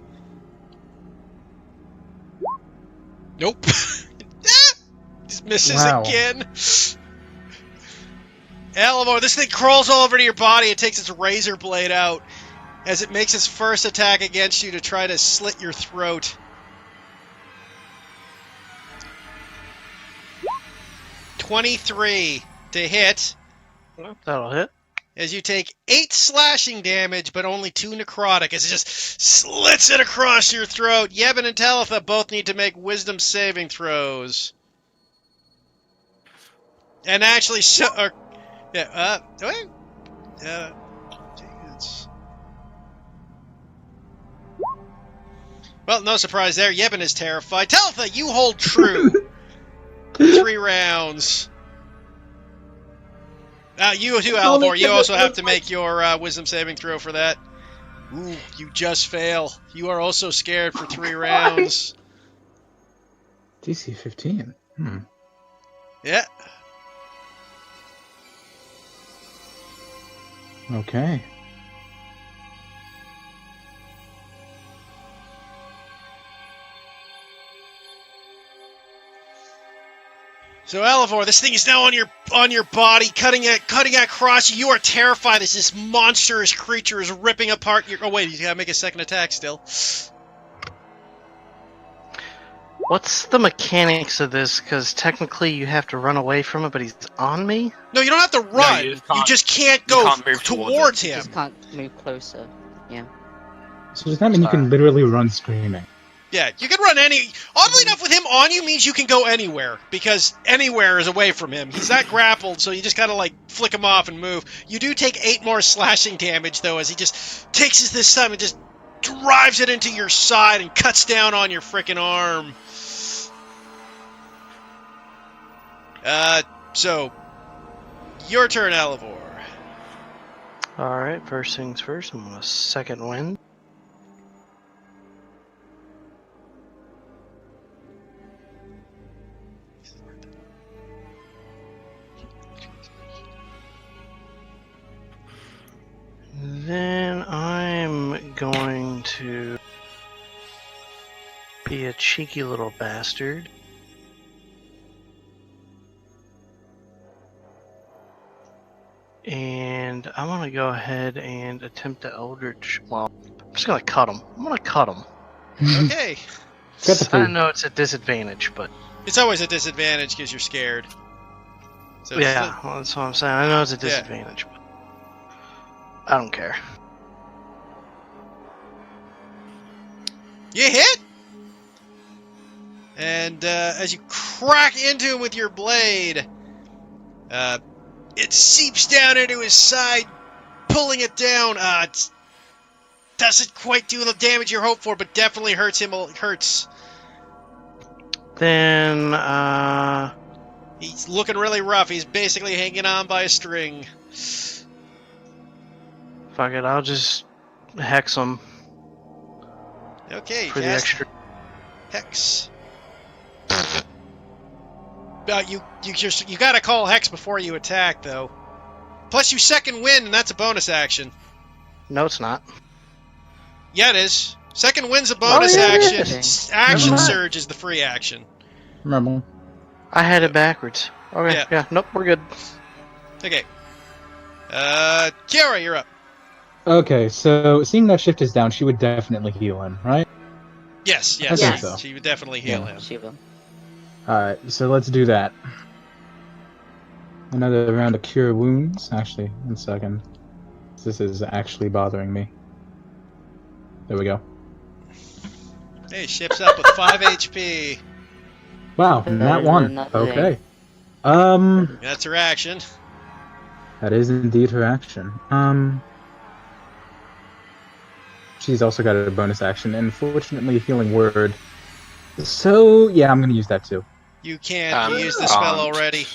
Nope. Just Misses Wow. again. Alvor, this thing crawls all over to your body and takes its razor blade out as it makes its first attack against you to try to slit your throat. 23 to hit. That'll hit. As you take 8 slashing damage, but only 2 necrotic, as it just slits it across your throat. Yevon and Talitha both need to make wisdom saving throws. And actually, wait. Well, no surprise there. Yevon is terrified. Talitha, you hold true. 3 rounds. You too, Alvor. You also have to make your wisdom saving throw for that. Ooh, you just fail. You are also scared for 3 rounds. DC 15. Yeah. Okay. So Alvor, this thing is now on your body, cutting across you. You are terrified as this monstrous creature is ripping apart your. Oh wait, you gotta make a second attack still. What's the mechanics of this? Because technically you have to run away from it, but he's on me? No, you don't have to run. you You can't- just can't you go can't move towards You him. just can't move closer. Yeah. So does that mean you can literally run screaming? Yeah, you can run any. Oddly enough, with him on you means you can go anywhere because anywhere is away from him. He's not grappled, so you just gotta like flick him off and move. You do take 8 more slashing damage though, as he just takes this time and just drives it into your side and cuts down on your frickin' arm. So your turn, Alvor. Alright, first things first, I'm gonna second wind. Then I'm going to be a cheeky little bastard. And I'm gonna go ahead and attempt the Eldritch. Well, I'm just gonna cut him. I'm gonna cut him. Okay. Got the I food. know it's a disadvantage, but It's always a disadvantage because you're scared. So it's yeah, well, that's what I'm saying. I know it's a disadvantage, but I don't care. You hit! And as you crack into him with your blade, it seeps down into his side, pulling it down. It doesn't quite do the damage you hope for, but definitely hurts him. Hurts. Then, He's looking really rough. He's basically hanging on by a string. fuck it, I'll just hex him Okay, for the cast extra. Hex. You gotta call Hex before you attack, though. Plus, you second wind, and that's a bonus action. No, it's not. Yeah, it is. Second wind's a bonus yeah, it action. is. Action Never mind. surge is the free action. Remember. I had it backwards. Okay, Yeah. yeah, nope, we're good. Okay. Kiara, you're up. Okay, so seeing that shift is down, she would definitely heal him, right? Yes, I yes. think Yes. so. She would definitely heal Yeah. him. She will. Alright, so let's do that. Another round of cure wounds. Actually, 1 second. This is actually bothering me. There we go. Hey, ship's up with 5 HP. Wow, not one. Another Okay. That's her action. That is indeed her action. She's also got a bonus action, and fortunately, healing word. So yeah, I'm gonna use that too. You can't. You used the spell already.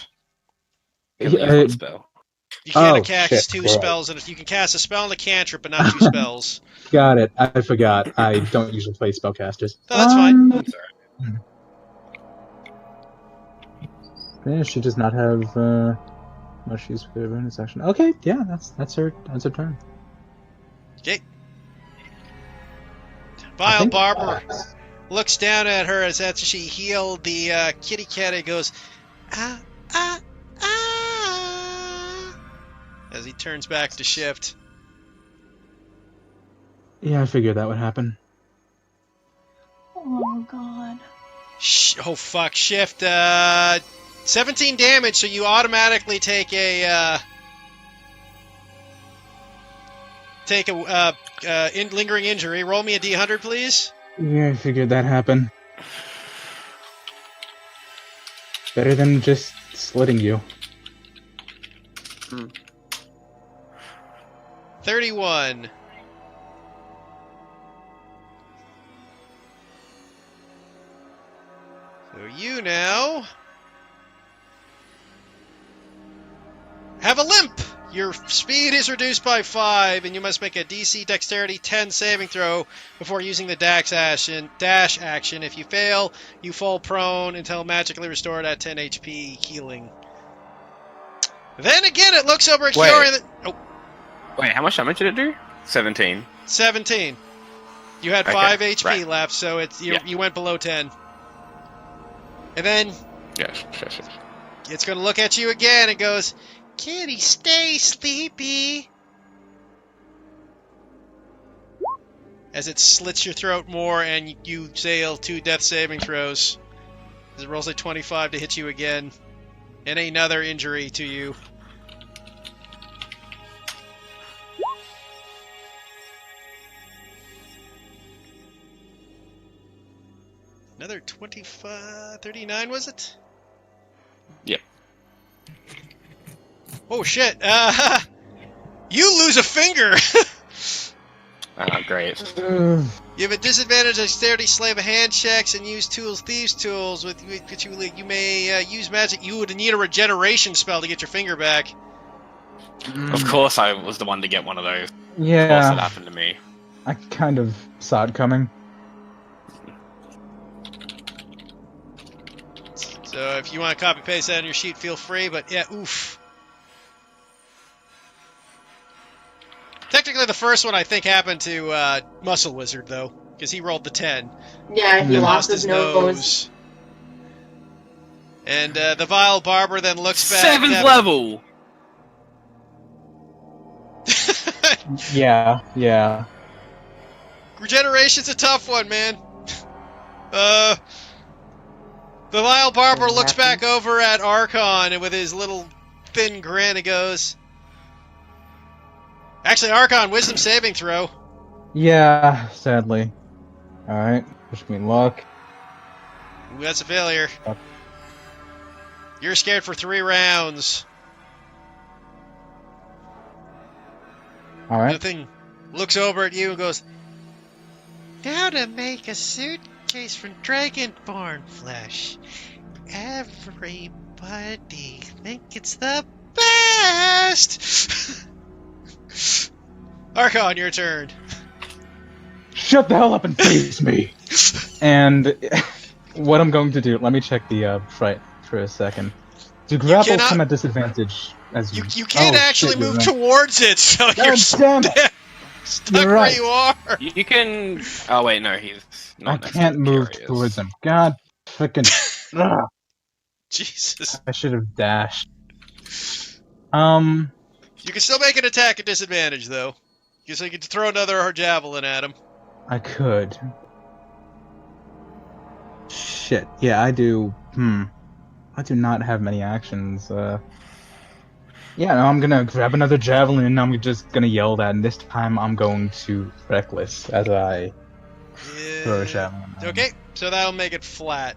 Give me Uh, one spell. You can't Oh, cast shit, 2 right. spells, and you can cast a spell and a cantrip, but not 2 spells. Got it. I forgot. I don't usually play spellcasters. No, that's fine. Yeah, she does not have much use for her bonus action. Okay, yeah, that's her turn. Okay. I Vile think- Barber looks down at her as after she healed the kitty cat and goes, Ah, ah, ah. As he turns back to Shift. Yeah, I figured that would happen. Oh god. Oh fuck, Shift. 17 damage, so you automatically take a lingering injury. Roll me a D100, please. Yeah, I figured that happened. Better than just slitting you. 31. So you now have a limp. Your speed is reduced by 5, and you must make a DC Dexterity 10 saving throw before using the dash action. If you fail, you fall prone until magically restored at 10 HP healing. Then again, it looks over at Wait. Kiori. Wait, how much damage did it do? 17. 17. You had Okay, 5 HP right. left, so you went below 10. And then Yes. it's going to look at you again and goes, "Kitty, stay sleepy." As it slits your throat more, and you fail 2 death saving throws. As it rolls a 25 to hit you again. And another injury to you. Another 25, 39 was it? Yep. Oh shit, you lose a finger! Ah, great. You have a disadvantage on dexterity, slave of hand checks, and use thieves tools with which you may use magic. You would need a regeneration spell to get your finger back. Of course I was the one to get one of those. Of course it Yeah, happened to me. I kind of saw it coming. So if you want to copy paste that on your sheet, feel free. But yeah, oof. Technically, the first one I think happened to Muscle Wizard though, because he rolled the 10. Yeah, he And lost his nose. And the Vile Barber then looks back. 7th level! Yeah. Regeneration's a tough one, man. The Vile Barber looks back over at Archon and with his little thin grin, he goes, "Actually, Archon, wisdom saving throw." Yeah, sadly. Alright, wish me luck. Ooh, that's a failure. Fuck. You're scared for 3 rounds. The Alright. thing looks over at you and goes, "Now to make a suitcase from dragonborn flesh. Everybody think it's the best." Archon, your turn. Shut the hell up and face me! And what I'm going to do, let me check the fright for a second. Do grapples cannot- come at disadvantage as You can't actually shit, you're move right. towards it, so God you're damn it! stuck You're where right. you are. You can... Oh wait, no, he's I not can't move curious. towards him. God frickin'. Ugh, Jesus. I should have dashed. You can still make an attack at disadvantage, though. So you can throw another javelin at him. I could. Shit. Yeah, I do. I do not have many actions. Yeah, no, I'm gonna grab another javelin and I'm just gonna yell that, and this time I'm going to reckless as I throw a javelin. Okay, so that'll make it flat.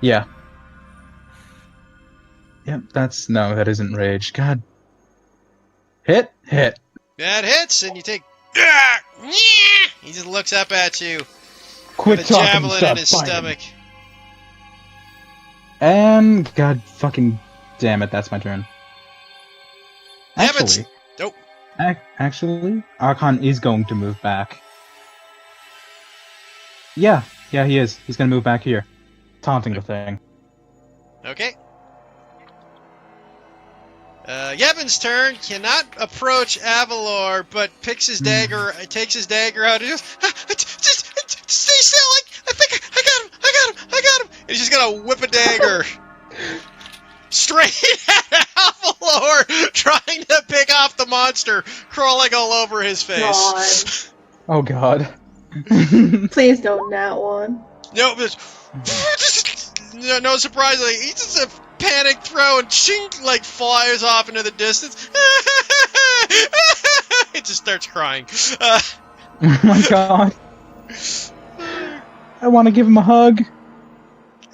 Yeah. Yep, that isn't rage. God. Hit. That hits, and you take... He just looks up at you Quit with a talking and javelin in start his fighting. stomach. And God fucking damn it, that's my turn. Damn it. Actually, Nope. Actually, Archon is going to move back. Yeah, he is. He's gonna move back here, taunting the thing. Okay. Yevon's turn. Cannot approach Avalor, but picks his dagger, takes his dagger out, and just stay still. I think I got him. And he's just gonna whip a dagger. straight at Avalor, trying to pick off the monster crawling all over his face. Oh god. Please don't nat one. No, no, surprisingly, he just a panic throw and chink, like flies off into the distance. It just starts crying. Oh my god. I want to give him a hug.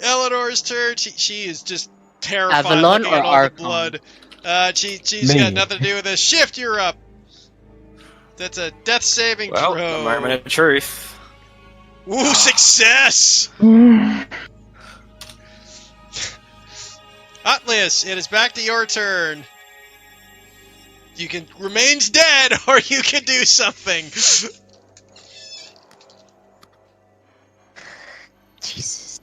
Eleanor's turn. She is just terrified Avalon looking or at all the Archon? blood. She's Me. got nothing to do with this. Shift, you're up. That's a death saving Well, throw. the moment of truth. Ooh, success! Atlas, it is back to your turn. You can remains dead, or you can do something. Jesus.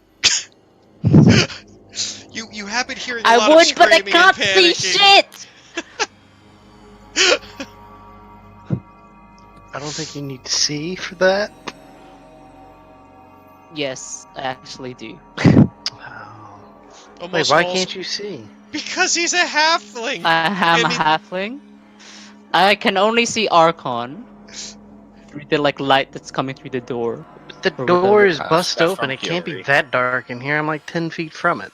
You have been hearing a I lot of would, but I screaming can't and see panicking. shit! I don't think you need to see for that. Yes, I actually do. Wow. Wait, Almost why all- can't you see? Because he's a halfling. I am a And he- halfling. I can only see Archon through the light that's coming through the door. But the Or door whatever. is bust That's open. from It can't be Fury. that dark in here. I'm like 10 feet from it.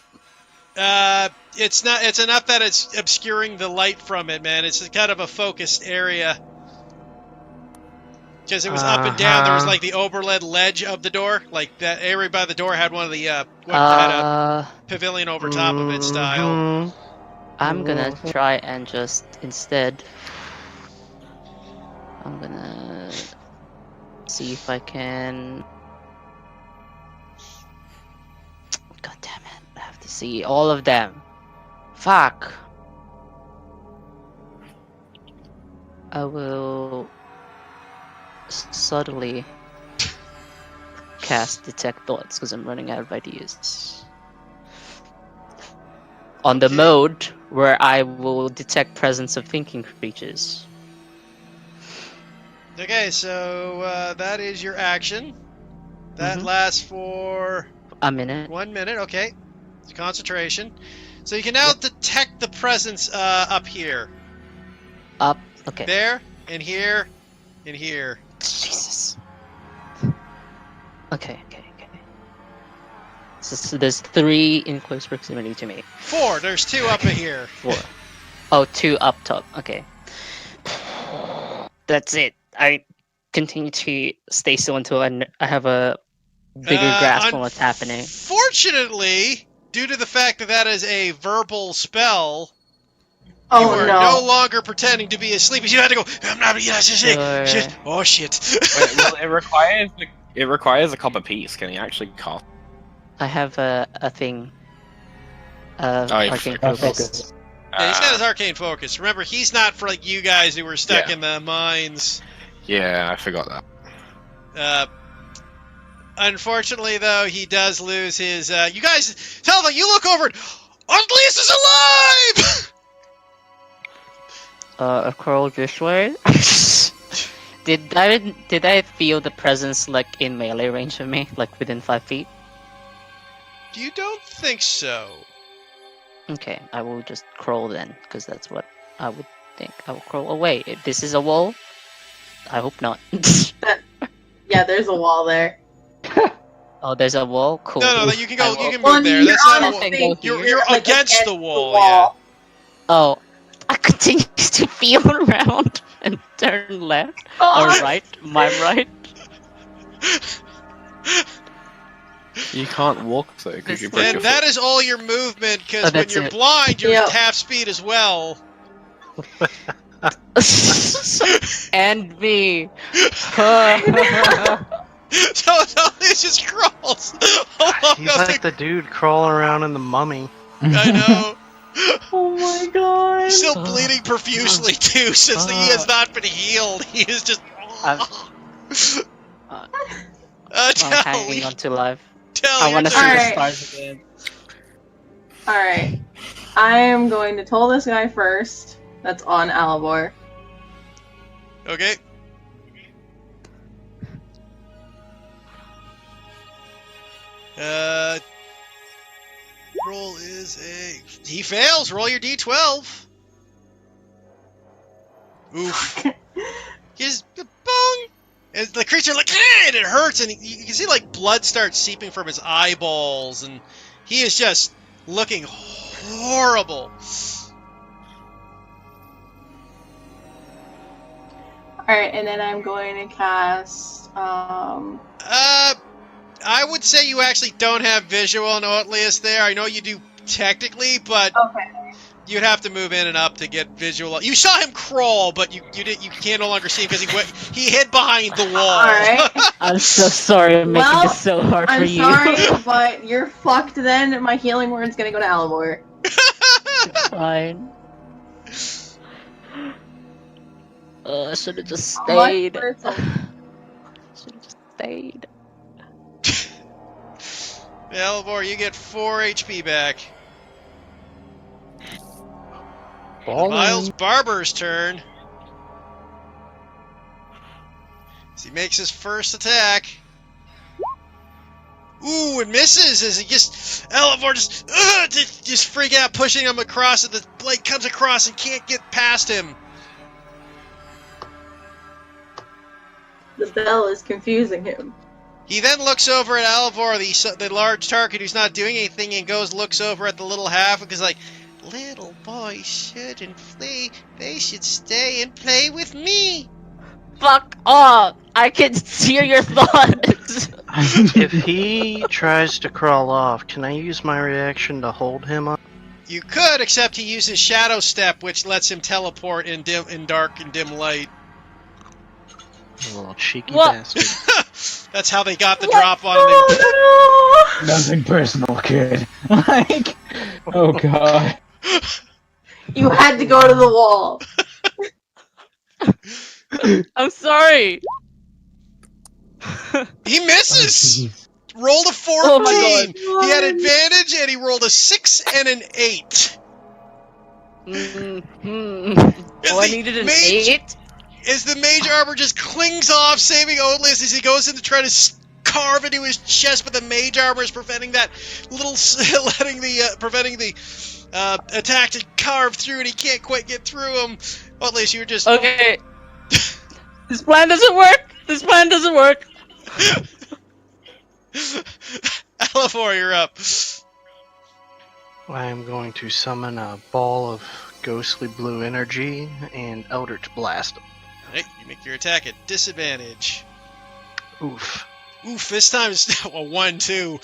It's not. It's enough that it's obscuring the light from it, man. It's kind of a focused area. Because it was up and down. There was like the overhead ledge of the door. Like that area by the door had one of the had a pavilion over top of it style. Mhm. I'm gonna try and just instead. I'm gonna see if I can. God damn it! I have to see all of them. Fuck. I will subtly cast Detect Thoughts because I'm running out of ideas. On the mode where I will detect presence of thinking creatures. Okay, so that is your action. That Mhm. lasts for A minute. 1 minute. Okay, it's concentration. So you can now detect the presence up here, Up. Okay. there, and here, and here. Jesus. Okay. So there's 3 in close proximity to me. 4. There's 2 up here. 4. Oh, 2 up top. Okay. That's it. I continue to stay still until I have a bigger grasp on what's happening. Fortunately, due to the fact that that is a verbal spell, Oh you are no. no longer pretending to be asleep. You had to go. I'm not. Yes. Shit. Oh shit. Wait, well, it requires a copper piece. Can you actually cast? I have a thing. I Arcane forgot. Focus. Yeah, he's got his arcane focus. Remember, he's not for like you guys who were stuck Yeah. in the mines. Yeah, I forgot that. Unfortunately, though, he does lose his. You guys, tell them you look over. Artelius is alive. A curl this way. Did I feel the presence in melee range of me, within 5 feet? You don't think so? Okay, I will just crawl then, because that's what I would think. I will crawl away. If this is a wall, I hope not. Yeah, there's a wall there. Oh, there's a wall. Cool. No, you can go. You can Well, move there. you're That's not on a a wall. thing. You're like, against the wall. Oh, I continue to feel around and turn left or Oh, right. My right. You can't walk though because you This- broke Yeah. your And that foot. is all your movement. Because Oh, when that's you're it. blind, you're Yep. half speed as well. And me. So Artelius just crawls. He's like the dude crawling around in the mummy. I know. oh my god. He's still bleeding profusely too, since he has not been healed. He is just. I'm Tell hanging on to life. Tell I your want to see turn. the Alright. stars again. Alright. I am going to toll this guy first. That's on Alibor. Okay. roll is a... He fails! Roll your d12! Oof. He's... Bong! And the creature, like, and it hurts, and you can see, like, blood starts seeping from his eyeballs, and he is just looking horrible. Alright, and then I'm going to cast, I would say you actually don't have visual on Oatlius there. I know you do technically, but okay. you'd have to move in and up to get visual. You saw him crawl, but you can't no longer see him because he hid behind the wall. Alright. I'm so sorry I'm making this so hard for you. I'm sorry, but you're fucked then. My healing word's gonna go to Alamor. Fine. I should have just stayed. Should have just stayed. Elvor, you get 4 HP back. Miles Barber's turn. As he makes his first attack. Ooh, and misses as he just... Elvor just freak out, pushing him across, and the blade comes across and can't get past him. The bell is confusing him. He then looks over at Alvor, the large target who's not doing anything, and looks over at the little half, because like, little boys shouldn't play. They should stay and play with me. Fuck off! I can hear your thoughts. If he tries to crawl off, can I use my reaction to hold him up? You could, except he uses Shadow Step, which lets him teleport in dark and dim light. A little cheeky What? bastard. That's how they got the drop on him. Nothing personal, kid. Like, oh god. You had to go to the wall. I'm sorry. He misses. Jeez. Rolled a 14. Oh my God. He had advantage, and he rolled a 6 and an 8. Oh, I needed an 8? As the mage armor just clings off, saving Oatlius as he goes in to try to carve into his chest, but the mage armor is preventing that little, preventing the attack to carve through, and he can't quite get through him. Oatlius, you were just Okay. This plan doesn't work. This plan doesn't work. Alvor, you're up. I am going to summon a ball of ghostly blue energy and Eldritch Blast him. Hey, you make your attack at disadvantage. Oof. Oof, this time it's a 1-2.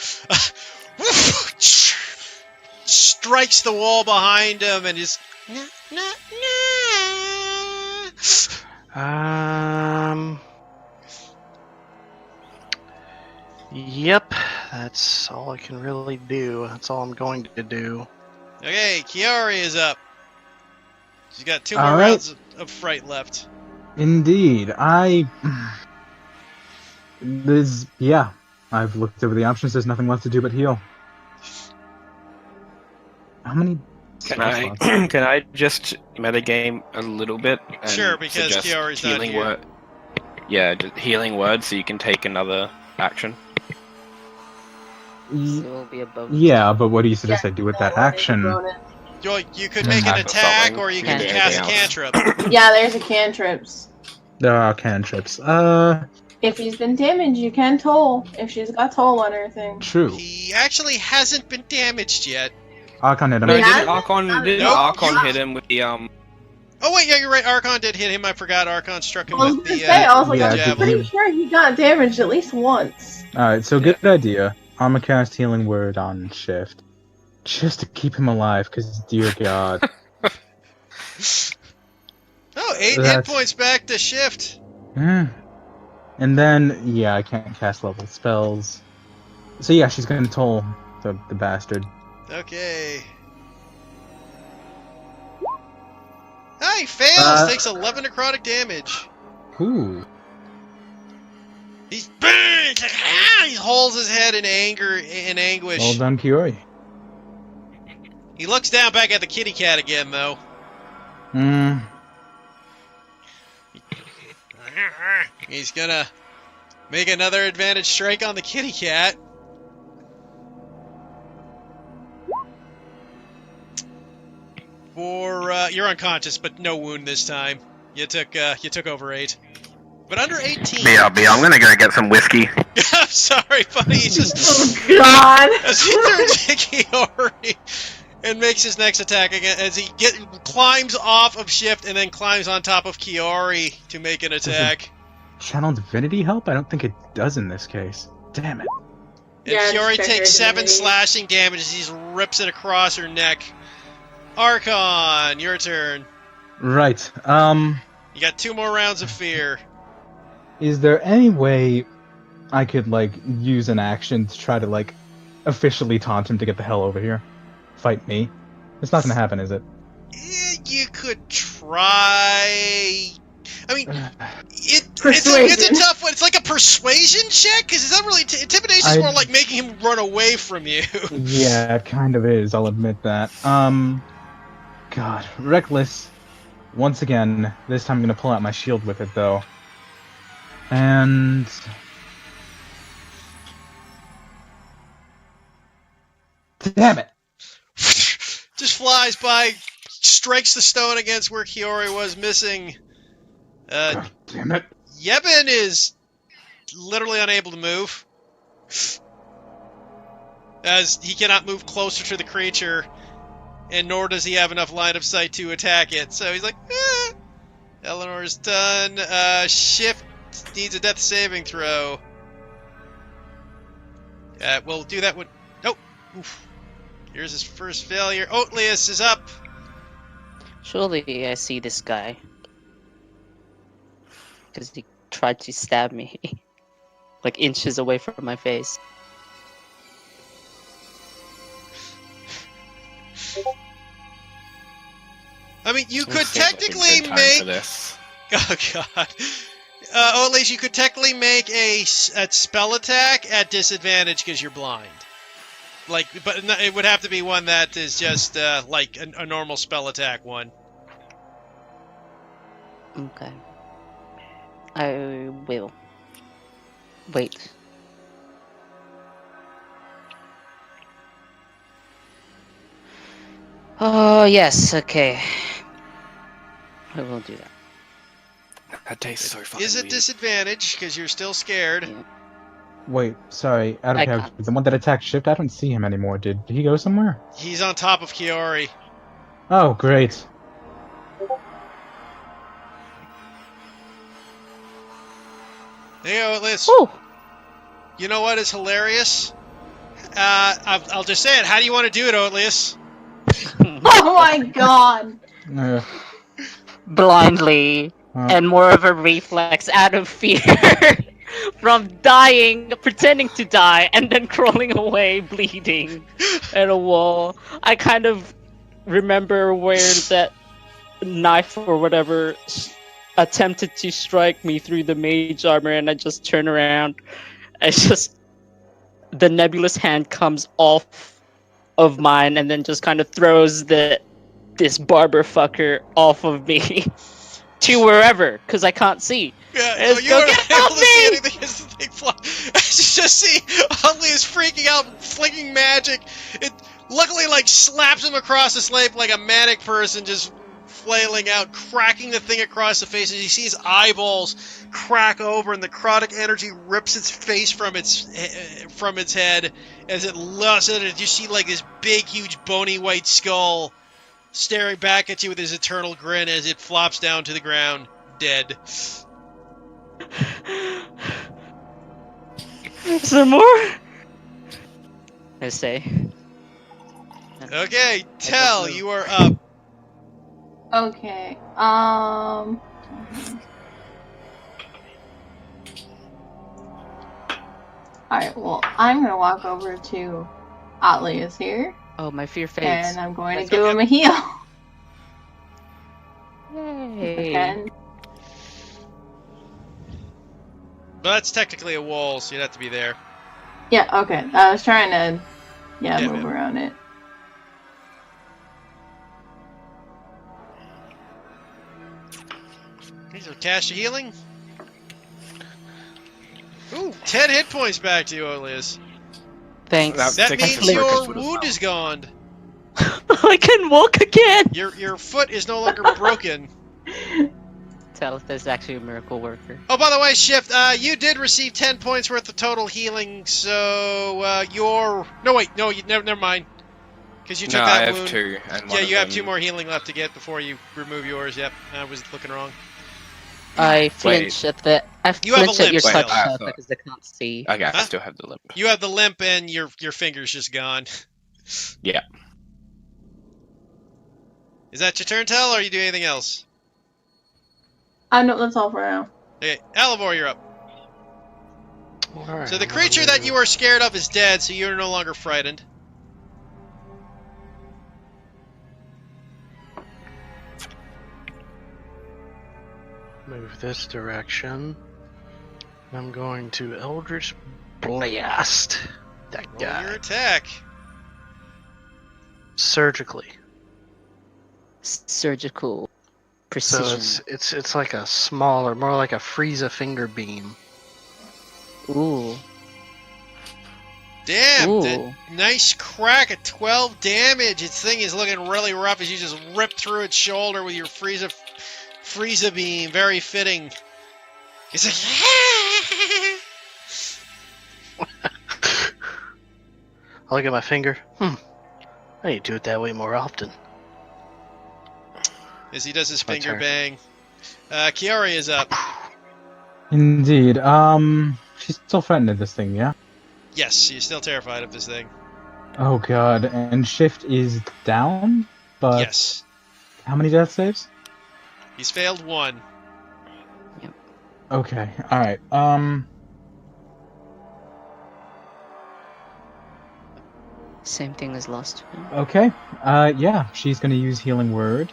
Strikes the wall behind him and is... Yep, that's all I can really do. That's all I'm going to do. Okay, Kiari is up. She's got 2 more All right. rounds of fright left. Indeed, I've looked over the options. There's nothing left to do but heal. How many? Can I just metagame a little bit? And Sure, because suggest Kiari's not healing here. word? Yeah, just healing word so you can take another action. So it'll be a bonus. Yeah, but what do you suggest I do with that action? You could make an Attack or attack, something. or you You can can do cast a anything cantrip. Yeah, there's a cantrips. There are cantrips. If he's been damaged, you can toll. If she's got toll on her thing. True. He actually hasn't been damaged yet. Archon hit him. No, Yeah. didn't Nope. Archon hit him with the Oh wait, yeah, you're right. Archon did hit him. I forgot Archon struck him I was with gonna the. say, I was like, yeah, I'm javelin. pretty sure he got damaged at least once. Alright, so good idea. I'm gonna cast Healing Word on Shift. Just to keep him alive, because dear god. Oh, 8 hit That's- points back to shift. Hmm. And then, yeah, I can't cast level spells. So yeah, she's gonna toll the bastard. Okay. Ah, he fails. Takes 11 necrotic damage. Ooh. He's bang! Like, he holds his head in anger and anguish. Well done, Kiori. He looks down back at the kitty cat again, though. Hmm. He's gonna make another advantage strike on the kitty cat. For you're unconscious, but no wound this time. You took over 8, but under 18. BRB, I'm gonna go get some whiskey. I'm sorry, buddy. He just Oh God! as he turns to Kiori and makes his next attack again, as he climbs off of Shift and then climbs on top of Kiori to make an attack. Channel Divinity help? I don't think it does in this case. Damn it. And Yeah, Kiori just check takes her 7 divinity. slashing damage as he just rips it across her neck. Archon, your turn. Right. You got 2 more rounds of fear. Is there any way I could, like, use an action to try to, like, officially taunt him to get the hell over here? Fight me? It's not gonna happen, is it? You could try. I mean, it's a Persuasion. tough one. It's like a persuasion check, because it's not really intimidation. Is I- more like making him run away from you. Yeah, it kind of is, I'll admit that. God. Reckless. Once again, this time I'm gonna pull out my shield with it, though. And... Damn it! Just flies by, strikes the stone against where Kiori was missing. God damn it. Yebin is literally unable to move, as he cannot move closer to the creature, and nor does he have enough line of sight to attack it. So he's like, eh. Eleanor's done. Shift needs a death saving throw. We'll do that one. Nope. Oof. Here's his first failure. Oatlius is up. Surely I see this guy. Because he tried to stab me. Like inches away from my face. I mean, you could Seems like a technically good time for make. this. Oh god. Oatlius, you could technically make a spell attack at disadvantage because you're blind. Like, but it would have to be one that is just like a normal spell attack one. Okay. I will. Wait. Oh, yes, okay. I will do that. That tastes so fucking Is it weird. disadvantage because you're still scared? Yeah. Wait, sorry, out of I character. can't. The one that attacked Shift, I don't see him anymore. Did he go somewhere? He's on top of Kiori. Oh, great. Hey, Oatlius. Ooh! You know what is hilarious? I'll just say it. How do you want to do it, Oatlius? Oh my God! Uh, Blindly. And more of a reflex out of fear. From dying, pretending to die, and then crawling away, bleeding at a wall. I kind of remember where that knife or whatever attempted to strike me through the mage armor, and I just turn around. It's just the nebulous hand comes off of mine, and then just kind of throws this barber fucker off of me to wherever, because I can't see. Yeah, Let's so you go aren't get able to see me! anything as the thing flies. As you just see, Huntley is freaking out, flinging magic. It luckily like slaps him across the slate like a manic person, just flailing out, cracking the thing across the face. As you see his eyeballs crack over, and the necrotic energy rips its face from its head as it lusts at it. You see like this big, huge, bony white skull staring back at you with his eternal grin as it flops down to the ground, dead. Is there more? I say. Okay, Tell, you are up. Okay. Alright, well, I'm gonna walk over to Atlius here, Oh, my fear fades. and I'm going to Let's give go him a heal. Yay. And But that's technically a wall, so you'd have to be there. yeah, okay. I was trying to, Yeah, move yeah. around it. Okay, so cast your healing. Ooh, 10 hit points back to you, Oatlius. Thanks. That- That Thank you means for the your circus as wound well. is gone. I can walk again! Your foot is no longer broken. Talitha is actually a miracle worker. Oh, by the way, Shift, you did receive 10 points worth of total healing, so, you're... No, wait, no, never mind. Because you took No, that I have wound. 2, and Yeah, one you of have them... 2 more healing left to get before you remove yours. Yep, I was looking wrong. I flinch at the. I You have a flinch at limp your still. touch, Wait, I Talitha, thought- because I can't see. Okay, Huh? I still have the limp. You have the limp and your finger's just gone. Yeah. Is that your turn, Tell, or are you doing anything else? No, that's all for now. Okay, Alivor, you're up. Alright, So the I'm gonna creature that move- you are scared of is dead, so you're no longer frightened. Move this direction. I'm going to Eldritch Blast that Roll guy your attack. surgically. Surgical So precision. it's like a smaller, more like a Frieza finger beam. Ooh. Damn, Ooh. nice crack at 12 damage. Its thing is looking really rough as you just rip through its shoulder with your Frieza beam. Very fitting. It's like, I look at my finger. I need to do it that way more often. as he does his My finger turn. bang. Kiari is up. Indeed. She's still frightened of this thing, yeah? Yes, she's still terrified of this thing. Oh god, and Shift is down? But Yes. how many death saves? He's failed 1. Okay, alright. Same thing as last one. Okay. Yeah, she's gonna use Healing Word.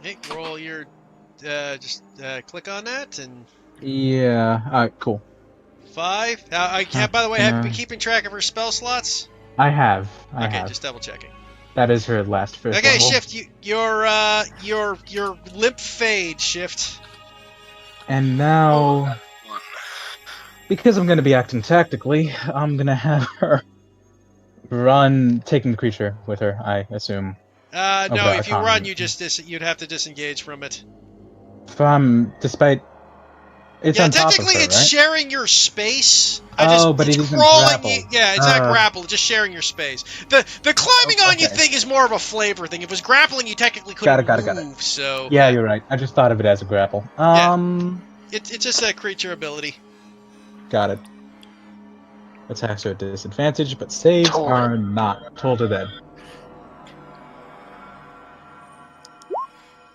Okay, roll your... just click on that, and... Yeah, alright, cool. 5. By the way, have you been Uh, keeping track of her spell slots? I have. I Okay, have. just double checking. That is her last first Okay, level. Shift, your limp fade, Shift. And now, because I'm gonna be acting tactically, I'm gonna have her run, taking the creature with her, I assume. No, Okay, if you I run, can't. you you'd have to disengage from it. If I'm, despite... It's Yeah, on top of technically her, it's right? sharing your space. Oh, but it's it isn't crawling. grappled. Yeah, it's not Uh. grapple. Just sharing your space. The climbing on you Okay. thing is more of a flavor thing. If it was grappling, you technically couldn't Got it. move. So Yeah, you're right. I just thought of it as a grapple. it's just a creature ability. Got it. Attacks are at disadvantage, but saves Told are not. Told her that.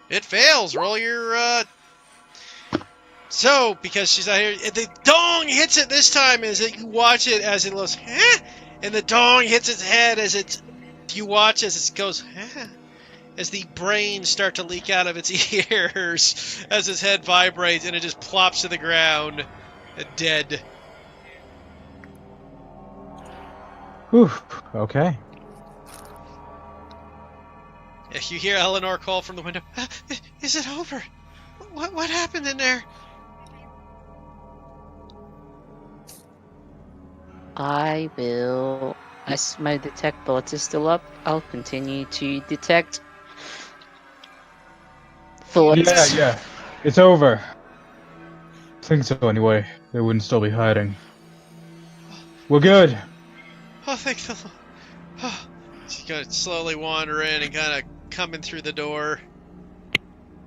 It fails. Roll your. So, because she's out here, the dong hits it this time as you watch it as it goes, huh? And the dong hits its head as you watch as it goes, huh? As the brains start to leak out of its ears as its head vibrates and it just plops to the ground, dead. Whew. Okay. You hear Eleanor call from the window, is it over? What happened in there? I will. As my detect thoughts is still up, I'll continue to detect thoughts. Yeah. It's over. Think so anyway. They wouldn't still be hiding. We're good. Oh, thank the Lord. Oh. She's gonna slowly wander in and kind of coming through the door.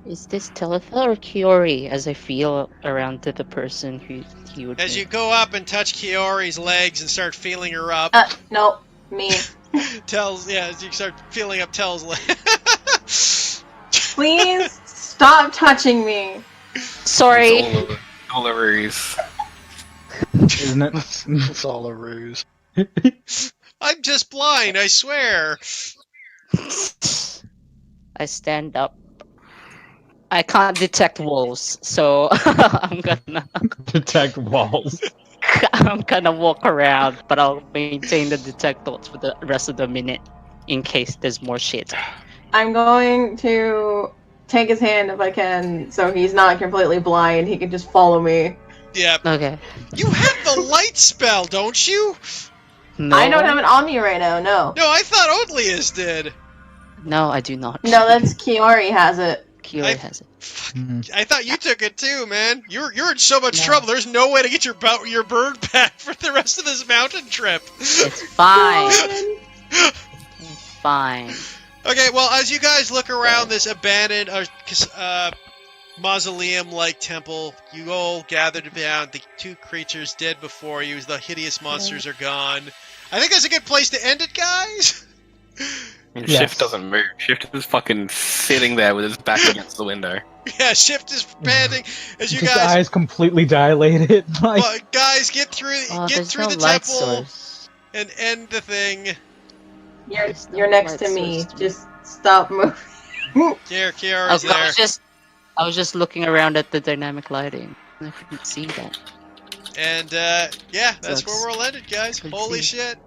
Is this Talitha or Kiori as I feel around to the person who he would As be? you go up and touch Kiori's legs and start feeling her up, No, me. as you start feeling up Tell's legs. Please stop touching me. Sorry! It's all a ruse. Isn't it? It's all a ruse. I'm just blind, I swear. I stand up. I can't detect wolves, so I'm Detect walls. gonna walk around, but I'll maintain the detect thoughts for the rest of the minute in case there's more shit. I'm going to take his hand if I can, so he's not completely blind. He can just follow me. Yeah. Okay. You have the light spell, don't you? No. I don't have it on me right now. No. No, I thought Odlius did. No, I do not. No, that's Kiori has it. Kiori has it. I thought you took it too, man. You're in so much No. trouble. There's no way to get your bird back for the rest of this mountain trip. It's fine. It's fine. Okay, well, as you guys look around this abandoned mausoleum-like temple, you all gathered around. The two creatures dead before you. The hideous monsters are gone. I think that's a good place to end it, guys. And Yes. Shift doesn't move. Shift is fucking sitting there with his back against the window. Yeah, Shift is panting as you Just guys. eyes completely dilated. Like, Well, guys, get through Oh, get there's through no the light temple source. and end the thing. There's no You're next to light me. source to Just stop moving. Kiara's Okay, there. I was just looking around at the dynamic lighting. I couldn't see that. And, yeah, that's Sucks. where we'll end it, guys. Good Holy see. shit.